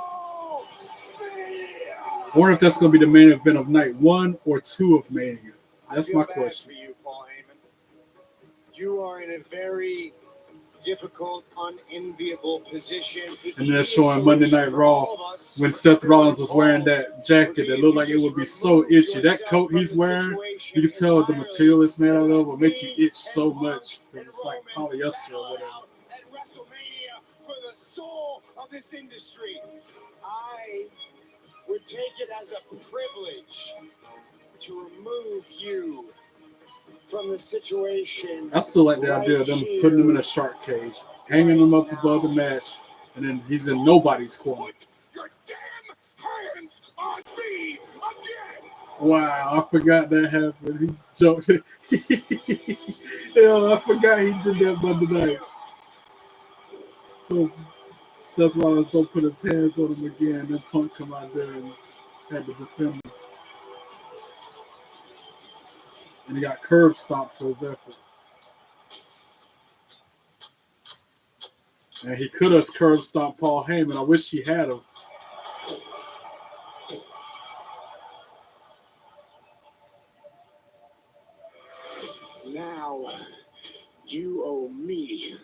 I wonder if that's going to be the main event of night 1 or 2 of Mania. That's my question. For you, Paul Heyman. You are in a very difficult, unenviable position. And they're showing Monday Night Raw when Seth Rollins was wearing that jacket that looked like it would be so itchy. That coat he's wearing, you can tell the material it's made out of will make you itch so much. It's like polyester or whatever. At WrestleMania for the soul of this industry. I would take it as a privilege to remove you from the situation. I still like the idea of them putting him in a shark cage, hanging him up above the match, and then he's in nobody's corner. Your damn hands on me again! Wow, I forgot that happened. He jumped. Hell, I forgot he did that Monday night. So Seth Rollins don't put his hands on him again, then Punk come out there and had to defend him. And he got curb stopped for his efforts. And he could have curb stopped Paul Heyman. I wish he had him. Now, you owe me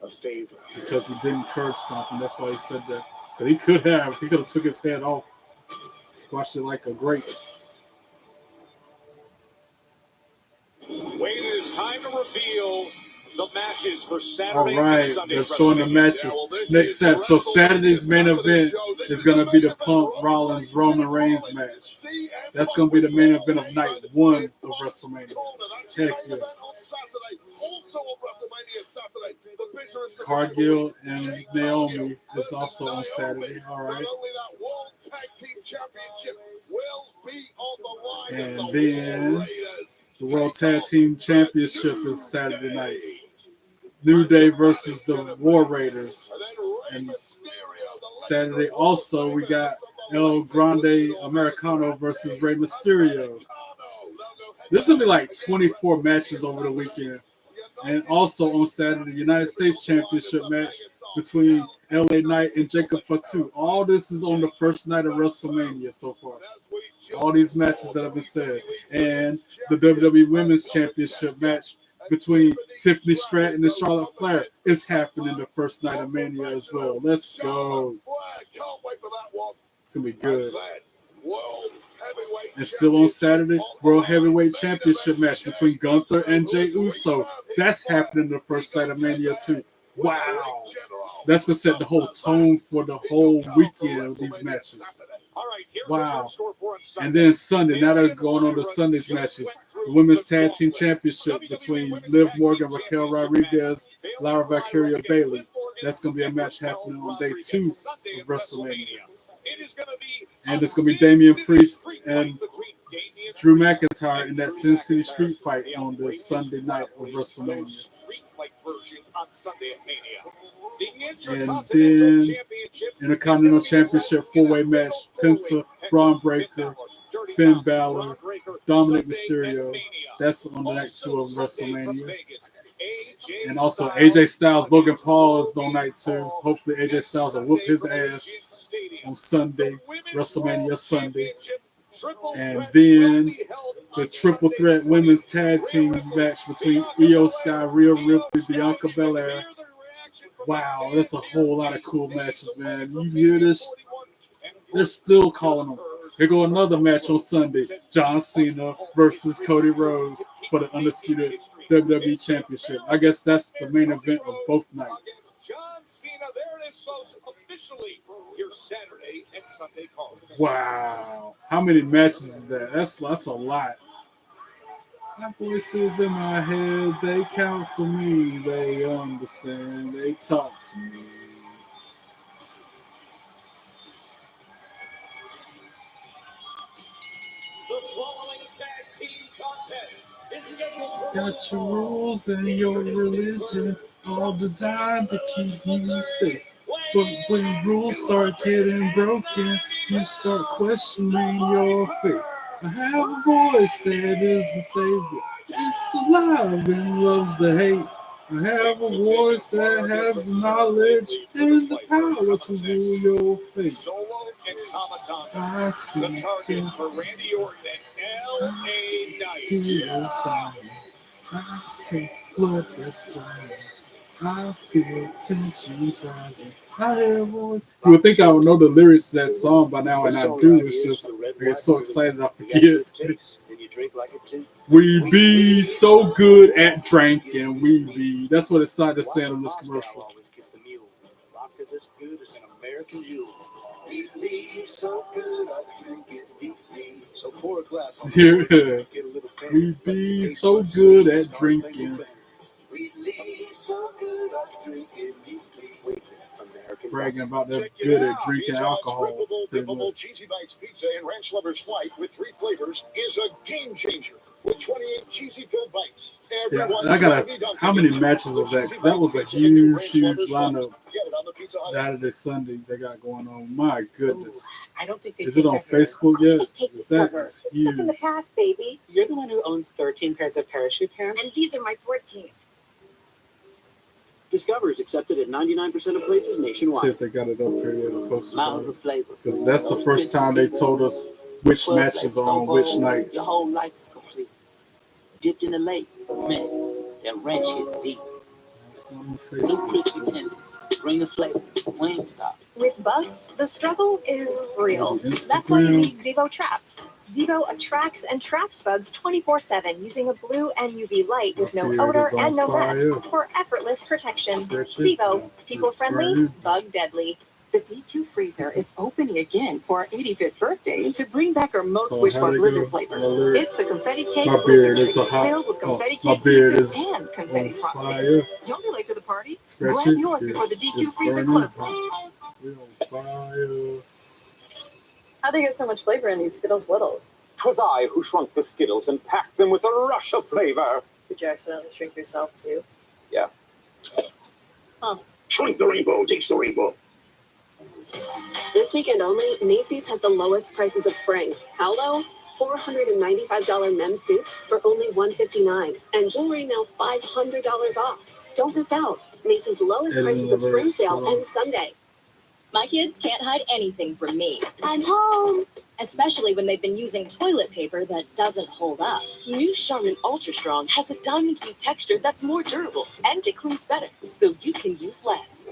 a favor. Because he didn't curb stomp him. That's why he said that. But he could have. He could have took his head off. Squashed it like a grape. Wait, it is time to reveal the matches for Saturday All right, and Sunday. they're showing the matches. Next Saturday. So Saturday's main event is going to be the Punk Rollins Roman Reigns match. That's going to be the main event of night 1 of WrestleMania. Heck yeah. Cargill and Naomi is also on Saturday. All right. And then the World Tag Team Championship is Saturday night. New Day versus the War Raiders. And Saturday also we got El Grande Americano versus Rey Mysterio. This will be like 24 matches over the weekend. And also on Saturday, the United States Championship match between LA Knight and Jacob Fatu. All this is on the first night of WrestleMania so far. All these matches that have been said. And the WWE Women's Championship match between Tiffany Stratton and Charlotte Flair is happening the first night of Mania as well. Let's go. It's going to be good. And still on Saturday, World Heavyweight Championship match between Gunther and Jey Uso. That's happening the first night of Mania too. Wow. That's going to set the whole tone for the whole weekend of these matches. Wow. And then Sunday, now they're going on to Sunday's matches. The Women's Tag Team Championship between Liv Morgan, Raquel Rodriguez, Lara Valkyria Bailey. That's going to be a match happening on day 2 of WrestleMania. And it's going to be Damian Priest and Drew McIntyre in that Sin City Street fight on the Sunday night of WrestleMania. And then Intercontinental Championship 4-way match, Penta, Braun Breaker, Finn Balor, Dominic Mysterio. That's on the night 2 of WrestleMania. And also AJ Styles, Logan Paul is on night 2. Hopefully AJ Styles will whoop his ass on Sunday, WrestleMania Sunday. And then the triple threat women's tag team match between Io Sky, Rhea Ripley, Bianca Belair. Wow, that's a whole lot of cool matches, man. You hear this? They're still calling them. Here go another match on Sunday. John Cena versus Cody Rhodes for the undisputed WWE Championship. I guess that's the main event of both nights. John Cena, there it is, folks, officially your Saturday and Sunday card. Wow. How many matches is that? That's a lot. My voices in my head, they counsel me, they understand, they talk to me. The following Tag Team Contest is scheduled for Got your rules and your religion, all designed to keep you safe. But when rules start getting broken, you start questioning your faith. I have a voice that is my savior. It's alive and loves the hate. I have a voice that has the knowledge and the power to rule your fate. Solo and Tomatonga. I see The target for Randy Orton and LA Knight. I taste blood that's flying. I feel tensions rising. I hear a voice. You would think I would know the lyrics to that song by now, and I do. It's just I get so excited I forget. We be so good at drinking. We be. That's what it's saying on this commercial. Vodka this good is an American jewel. We be so good at drinking. So pour a glass on Yeah. We be so good at drinking. We be so good at drinking. Bragging about they're good at drinking alcohol. Dippable Cheesy Bites Pizza and Ranch Lovers Flight with 3 flavors is a game changer. With 28 cheesy-filled bites. Yeah, I got how many matches was that? 'Cause that was a huge lineup. Saturday, Sunday they got going on. My goodness. I don't think they is it on Facebook yet? It's stuck in the past, baby. You're the one who owns 13 pairs of parachute pants? And these are my 14. Discover is accepted at 99% of places nationwide. See if they got it up here yet. Miles of flavor. Because that's the first time they told us which matches are on which nights. Your whole life is complete. Dipped in the lake, man, that ranch is deep. New crispy tenders, bring the flavor, Wingstop. With bugs, the struggle is real. That's why you need Zevo Traps. Zevo attracts and traps bugs 24/7 using a blue and UV light with no odor and no mess for effortless protection. Zevo, people friendly, bug deadly. The DQ freezer is opening again for our 85th birthday to bring back our most wished for blizzard flavor. It's the confetti cake blizzard treat filled with confetti cake pieces and confetti frosting. Don't be late to the party. Grab yours before the DQ freezer closes. How'd they get so much flavor in these Skittles Littles? 'Twas I who shrunk the Skittles and packed them with a rush of flavor. Did you accidentally shrink yourself too? Yeah. Huh. Shrink the rainbow, taste the rainbow. This weekend only, Macy's has the lowest prices of spring. How low? $495 men's suits for only $159, and jewelry now $500 off. Don't miss out. Macy's lowest prices of spring sale ends Sunday. My kids can't hide anything from me, I'm home. especially when they've been using toilet paper that doesn't hold up. New Charmin Ultra Strong has a diamond food texture that's more durable and it cleans better, so you can use less.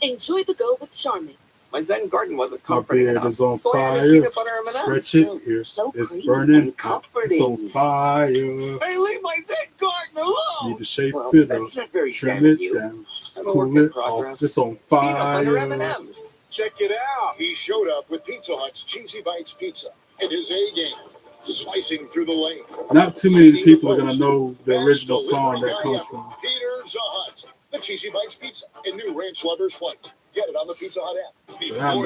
Enjoy the go with Charmin. My Zen garden wasn't My comforting beard enough, is on so I added fire. peanut butter M&Ms. Stretch it. Here. It's burning. It's on fire. Hey, leave my Zen garden alone! Need to shape it up. That's not very Trim sad of it you. down. I'm a Cool work in it off. progress. It's on Peanut butter fire. M&Ms. Check it out. He showed up with Pizza Hut's Cheesy Bites Pizza and his A game, slicing through the lane. Not too many people are gonna know the original song that comes from. Pizza Hut, the Cheesy Bites Pizza, and new Ranch Lovers Flight. Get it on the Pizza Hut app. But I know.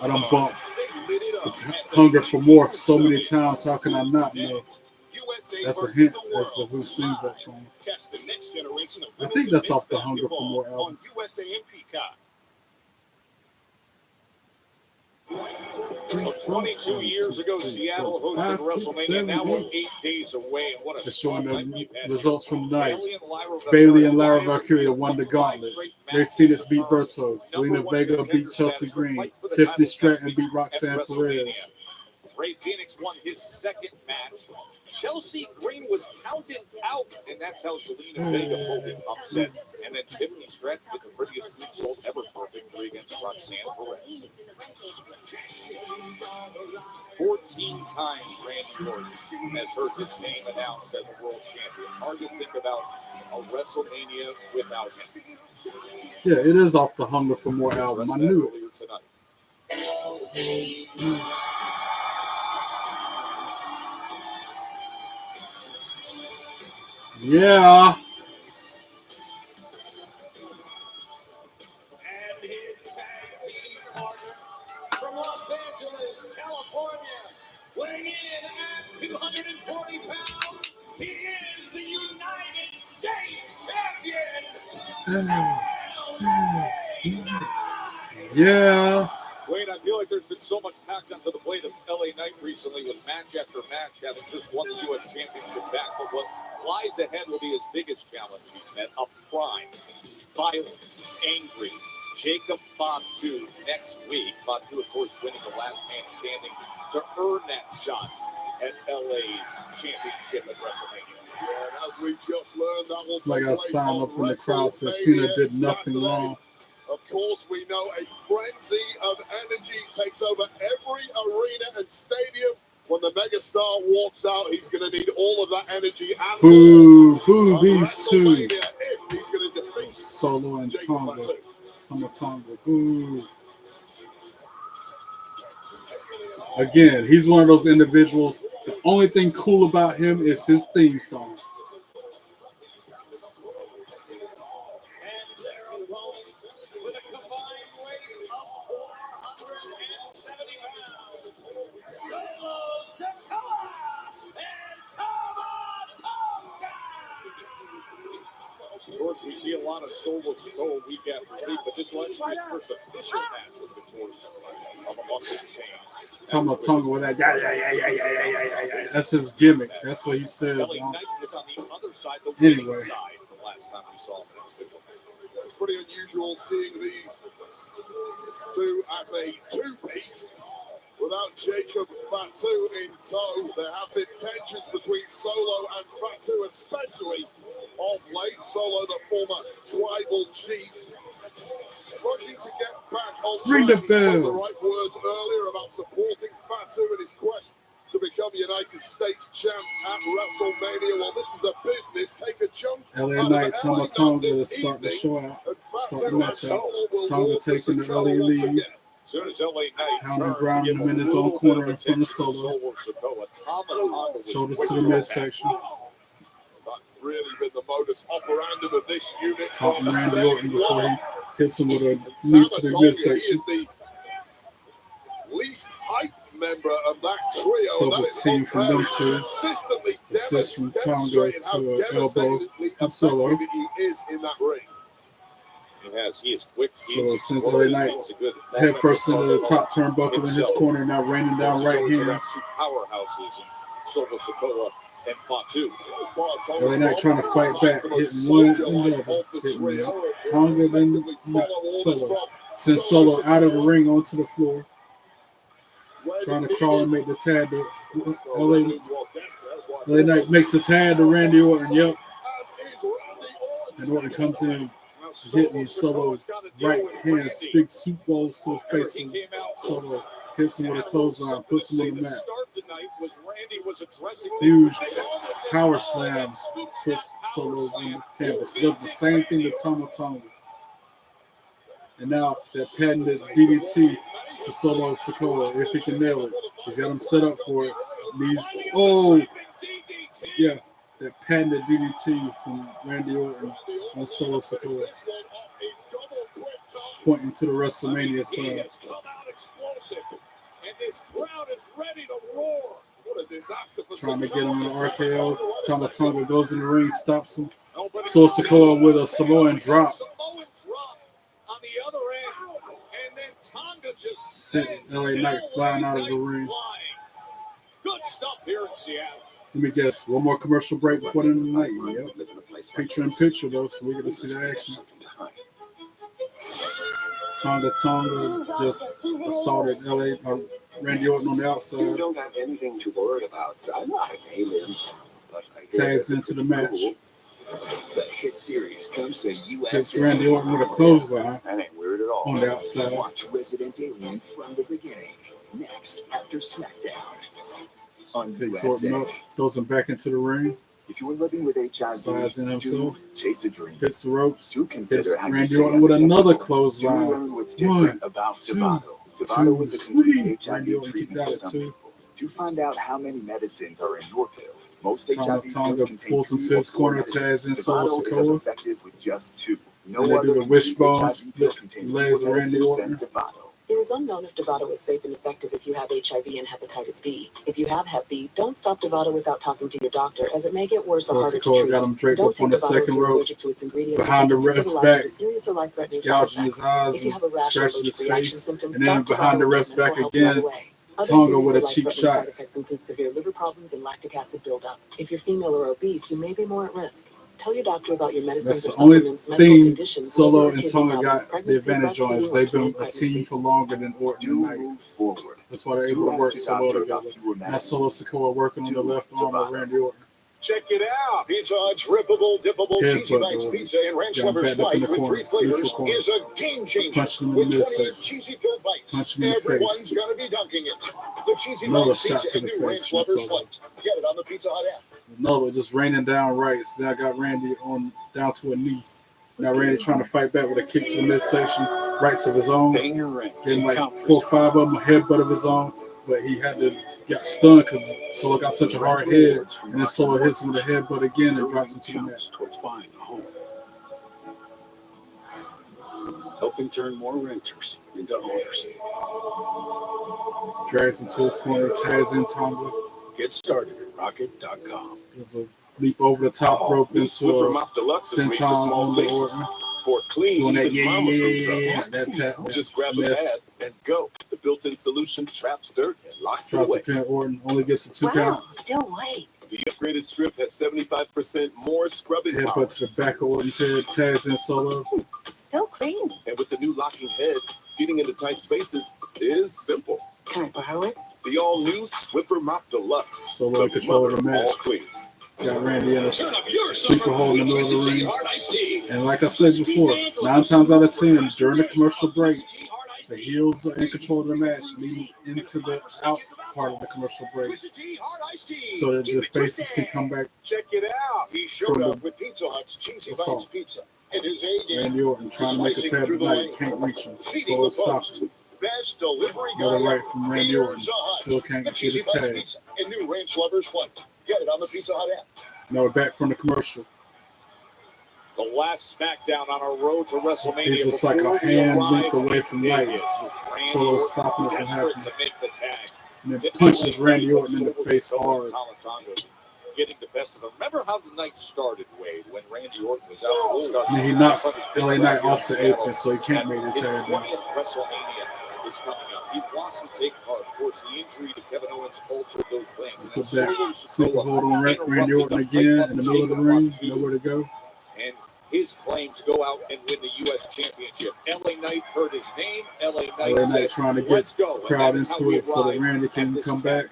I done bumped Hunger for More so many times. How can I not know? That's a hint as to who sings that song. I think that's off the Hunger for More album. 22 years ago, Seattle hosted WrestleMania. Now we're 8 days away. And what a Just showing the results from tonight. Bailey and Lyra Valkyria won the gauntlet. Ray Phoenix beat Berto. Zelina Vega beat Chelsea Green. Tiffany Stratton beat Roxanne Perez. Ray Phoenix won his second match. Chelsea Green was counted out, and that's how Zelina Vega pulled it upset. And then Tiffany Stratton with the prettiest sweet soul ever for a victory against Roxanne Perez. 14 times Randy Orton has heard his name announced as a world champion. Hard to think about a WrestleMania without him. Yeah, it is off the Hunger for More album. I knew it. Earlier tonight. Yeah. And his tag team partner from Los Angeles, California, Weighing in at 240 pounds, he is the United States champion. Yeah. Wade, I feel like there's been so much packed onto the plate of LA Knight recently with match after match, having just won the U.S. Championship back. But what lies ahead will be his biggest challenge he's met: a prime, violent, angry Jacob Fatu next week. Fatu, of course, winning the last man standing to earn that shot at LA's championship at WrestleMania. Yeah, and as we just learned, that will Like I signed up in the crowd, said Cena did nothing wrong. Of course, we know a frenzy of energy takes over every arena and stadium. When the megastar walks out, he's going to need all of that energy. Boo these two. He's going to defeat Solo and Tonga. Tonga. Boo. Again, he's one of those individuals. The only thing cool about him is his theme song. Of course, we see a lot of Solo Sikoa week after week, but this will actually be his first official match with the course of a muscle change. Tonga with that. Yeah. That's his gimmick. That's what he says. Knight was on the other side, the anyway. side, the last time we saw him. It's pretty unusual seeing these two as a two-piece without Jacob Fatu in tow. There have been tensions between Solo and Fatu, especially of late. Solo, the former tribal chief, looking to get back on track. Ring the He spoke the bell. right words earlier about supporting Fatu in his quest to become United States champ at WrestleMania. Well, this is a business. Take a chunk LA out Knight, of the LA Tonga to this start the evening. show out. And Start the Fatu match and out. Solo will Tonga walk to taking the Sikoa early once lead. again. As soon as LA Knight Pounding turns to ground give him a in his little own bit corner of in front of attention to Solo. Sikoa, Tonga was Shoulders quick to the go midsection. That's really been the modus operandi of this unit. Taunting from Randy day Orton before he one. hits him with a And knee to the Tama Tonga, he midsection. is the least hyped member of that trio. Double That is team from them two. consistently Assist from Tonga demonstrating how to an elbow devastatingly from Solo. effective he is in that ring. He is quick. So since LA Knight head first into the top turnbuckle in his corner, now raining down right hands. Two powerhouses in Solo Sikoa and Fatu. LA Knight trying to fight back, hitting one and the other. Hitting Tonga, then Solo. Send Solo out of the ring onto the floor. Trying to crawl and make the tag to LA Knight makes the tag to Randy Orton. Yep. And Orton comes in, hitting Solo's right hand, big soup balls to the face of Solo. Hits him with a clothesline, puts him on the mat. Huge power slam, puts Solo on the canvas. Does the same thing to Tonga. And now that patented DDT to Solo Sikoa, if he can nail it. He's got him set up for it. That patented DDT from Randy Orton on Solo Sikoa. Pointing to the WrestleMania side. And this crowd is ready to roar. What a disaster for Trying to get him in the RKO. Tonga goes in the ring, stops him. Solo Sikoa with a Samoan drop. On the other end, and then Tonga just Sent LA Knight flying out of the ring. Good stuff here in Seattle. Let me guess, one more commercial break before the end of the night. Yep. Picture in picture though, so we get to see the action. Tonga just assaulted Randy Orton on the outside. You don't have anything to worry about. I'm not an alien, but I tags into the match. The hit series comes to USA. Hits Randy Orton with a clothesline. That ain't weird at all. On the outside. Watch Resident Alien from the beginning. Next, after Smackdown. On Picks USA. Orton up, throws him back into the ring. If you are living with HIV, Slides in himself. chase a dream. Hits the ropes. Do consider Hits how you Randy stay Orton with under another control. clothesline. Do learn what's different about Devato. Devato was a complete HIV treatment for some people. To find out how many medicines are in your pill, most HIV pills Tonga contain pulls him to his corner, tags in Solo Devato is as Sikoa. effective with just 2. No And they other do the complete wishbone, HIV pill split contains legs fewer of Randy medicines than Orton. Devato. It is unknown if Dovato is safe and effective if you have HIV and hepatitis B. If you have Hep B, don't stop Dovato without talking to your doctor, as it may get worse or harder to treat. Got him draped Don't up take on the Dovato if second you're rope, allergic to its ingredients behind the or ref's taking back, to serious or life-threatening side gouging his effects. eyes If you and have a rash or scratching allergic his reaction face, symptoms, and then stop behind the Dovato ref's and medical back help right again. away. Other Tonga serious with or a cheap life-threatening shot. side effects include severe liver problems and lactic acid buildup. If you're female or obese, you may be more at risk. Tell your doctor about your medicines or That's the only supplements, medical thing conditions, Solo liver or and kidney Tonga problems, got the pregnancy, advantage on is breastfeeding, or they've teen been a pregnancy. team for longer than Orton and Knight. Forward. That's why they're able to work so well together. That's Solo Sikoa working on the left arm of Randy Orton. Check it out. Pizza Hut's rippable, dippable, cheesy bites pizza and ranch lovers flight with 3 flavors is a game changer. With 28 cheesy-filled bites, everyone's going to be dunking it. The cheesy bites pizza and new ranch lovers flight. Get it on the Pizza Hut app. Another just raining down rights. Now I got Randy on down to a knee. Now Randy trying to fight back with a kick to the midsection, rights of his own. Getting like 4 or 5 of them, a headbutt of his own. But he had to get stunned because Solo got such a hard head. And then Solo hits him with a headbutt again and drops him to the mat. Towards buying a home. Helping turn more renters into owners. Drags him to his corner, tags in Tonga. Get started at rocket.com. There's a leap over the top rope into a senton on the Orton. For clean, That, yeah. tap. Just grab a pad and go. The built-in solution traps dirt and locks it Tries away. to pin Orton, only gets a 2 count. Still white. The upgraded strip has 75% more scrubbing power. Headbutt to the back of Orton's head, tags in Solo. Still clean. And with the new locking head, getting into tight spaces is simple. Can I borrow it? The all-new Swiffer Mop Deluxe. Solo in control of the match. All cleans. Got Randy in a sleeper hold in the middle of the ring. And like I said before, 9 times out of 10, during the commercial break, the heels are in control of the match, leading into the out part of the commercial break. So that the faces can come back. Check it out. He showed up with Pizza Hut's Cheesy Bites Pizza. In his A-game, Randy Orton trying to make a tag tonight, can't reach him. Solo stops him. Best delivery guy. Another right from Randy Orton. Still can't get his tag. Pizza and new Ranch Lovers Flight. Get it on the Pizza Hut app. Now we're back from the commercial. The last SmackDown on our road to WrestleMania. He's just like a hand leap away from Knight. Solo stopping it from happening. And then punches Randy Orton in the face hard. Getting the best of them. Remember how the night started, Wade, when Randy Orton was out. And he knocks LA Knight off the apron, so he can't make his tag down. 20th WrestleMania is coming up. He wants to take part. Of course, the injury to Kevin Owens altered those plans. Put that sleeper hold on Randy Orton again in the middle of the ring, nowhere to go. And his claim to go out and win the U.S. Championship. LA Knight heard his name. LA Knight said, trying to get let's go. crowd into it so that Randy can come back.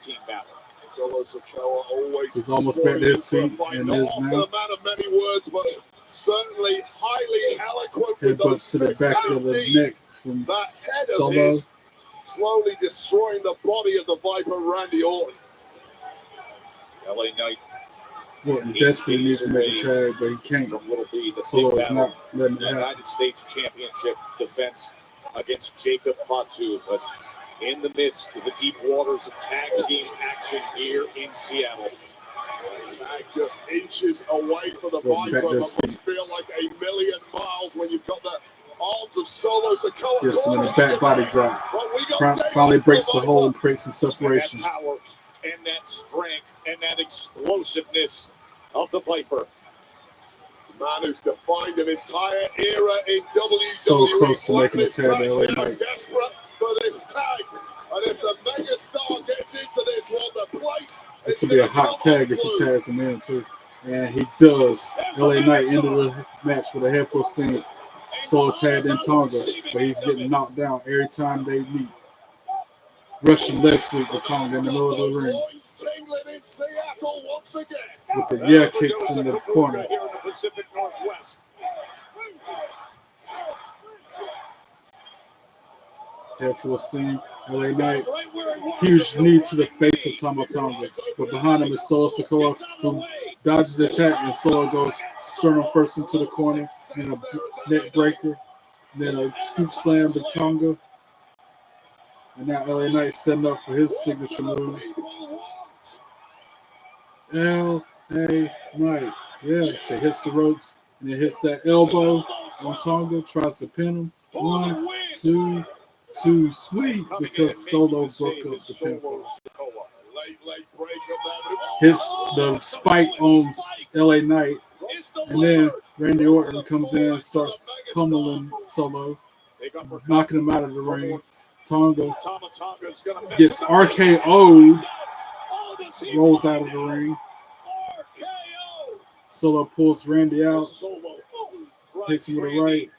Solo Sikoa always He's almost back to his feet and is now. The amount of many words, but certainly highly eloquent with those Headbutts to the back of the neck from that head of Solo. his slowly destroying the body of the Viper, Randy Orton. LA Knight. Orton desperately needs to make a tag, but he can't. Solo is not letting it happen. United States Championship defense against Jacob Fatu, but in the midst of the deep waters of tag team action here in Seattle. Tag just inches away for the Viper, but must feel like a million miles when you've got the arms of Solo Sikoa. Yes, and the back body drop. Finally breaks the hole and creates some separation. That power and that strength and that explosiveness of the Viper. The man who's defined an entire era in WWE. So close to making a tag to LA Knight. Desperate for this tag. And if the megastar gets into this one, the place This will be a hot tag if he tags him in too. And he does. LA Knight ended the match with a head full sting. Solo tagged in Tonga, but he's getting knocked down every time they meet. Russian leg sweep with Tonga in the middle of the ring. With the yeah kicks in the corner. Here in the Pacific Northwest. Head full of steam. LA Knight. Huge knee to the face of Tama Tonga. But behind him is Solo Sikoa, who dodges the attack, and Solo goes sternum first into the corner, and a neck breaker, then a scoop slam to Tonga. And now LA Knight setting up for his signature move. LA Knight. Yeah, so he hits the ropes, and then hits that elbow on Tonga, tries to pin him. 1, 2, too sweet because Solo broke up the pinfall. Hits the spike on LA Knight, and then Randy Orton comes in and starts pummeling Solo, knocking him out of the ring. Tonga gets RKO'd, rolls out of the ring. Solo pulls Randy out, hits him with a right.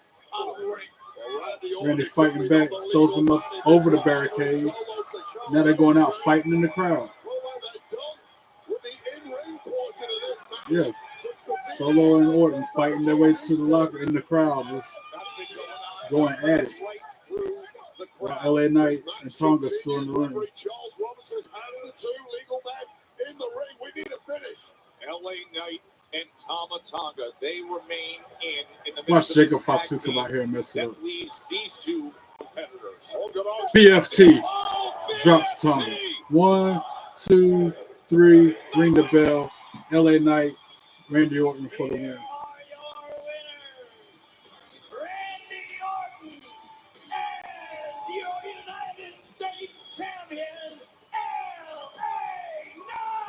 Randy fighting back, throws him up over the barricade. Now they're going out fighting in the crowd. Yeah, Solo and Orton fighting their way to the locker in the crowd, just going at it. While LA Knight and Tonga still in the ring. LA Knight and Tonga, they remain in the Watch Jacob Fatu come out here and mess it up. that leaves these two competitors. BFT drops Tonga. 1, 2, 3, ring the bell. LA Knight, Randy Orton for the win.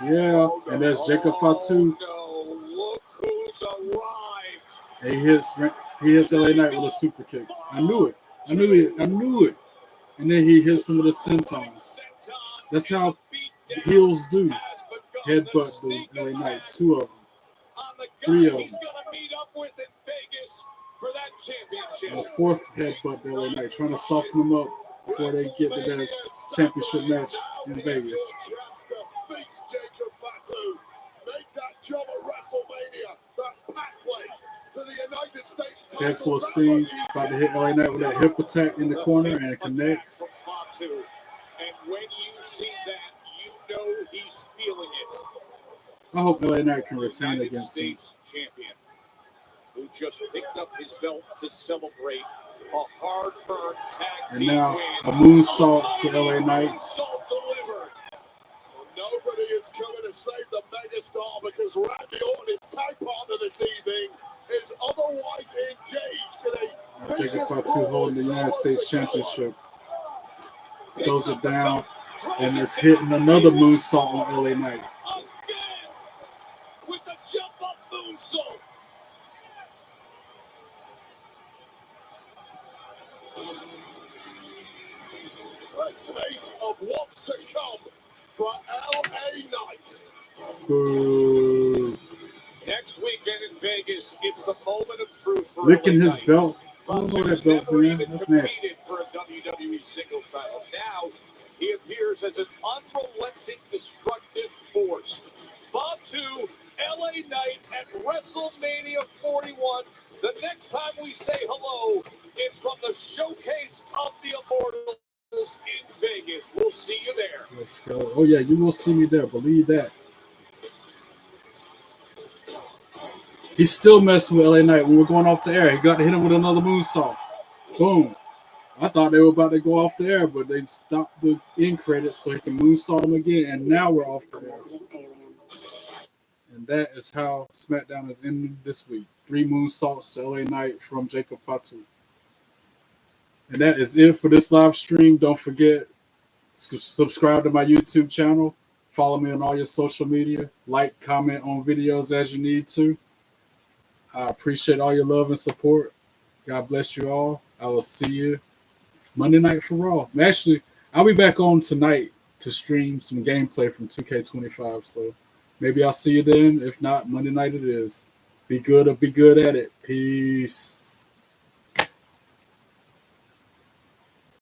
Yeah, and there's Jacob Fatu. And he hits LA Knight with a super kick. I knew it. And then he hits him with a senton. That's how heels do. Headbutt the LA Knight. 2 of them. 3 of them. And the 4th headbutt the LA Knight, trying to soften them up before they get to their championship match in Vegas. Head full of steam, about to hit LA Knight with that hip attack in the corner, and it connects. And when you see that, you know he's feeling it. I hope LA Knight can retain against him. Champion, who just picked up his belt to celebrate a hard-earned tag team And now win. a moonsault to LA Knight. Nobody is coming to save the megastar because Randy Orton, his tag partner this evening, is otherwise engaged in a Jacob Fatu holding the United States Championship. Throws it down, and it's hitting another moonsault on LA Knight. With the jump-up moonsault. A taste of what's to come for LA Knight. Boo. Next weekend in Vegas, it's the moment of truth for Licking LA his Knight. belt. I don't know that belt, man. That's nasty. Competed for a WWE singles title. Now he appears as an unrelenting, destructive force. Fatu, LA Knight at WrestleMania 41. The next time we say hello, it's from the Showcase of the Immortals in Vegas. We'll see you there. Let's go. Oh, yeah, you will see me there. Believe that. He's still messing with LA Knight. When we're going off the air, he got to hit him with another moonsault. Boom. I thought they were about to go off the air, but they stopped the end credits so he can moonsault him again, and now we're off the air. And that is how Smackdown is ending this week. 3 moonsaults to LA Knight from Jacob Fatu. And that is it for this live stream. Don't forget, subscribe to my YouTube channel. Follow me on all your social media. Like, comment on videos as you need to. I appreciate all your love and support. God bless you all. I will see you Monday night for Raw. Actually, I'll be back on tonight to stream some gameplay from 2K25. So maybe I'll see you then. If not, Monday night it is. Be good or be good at it. Peace.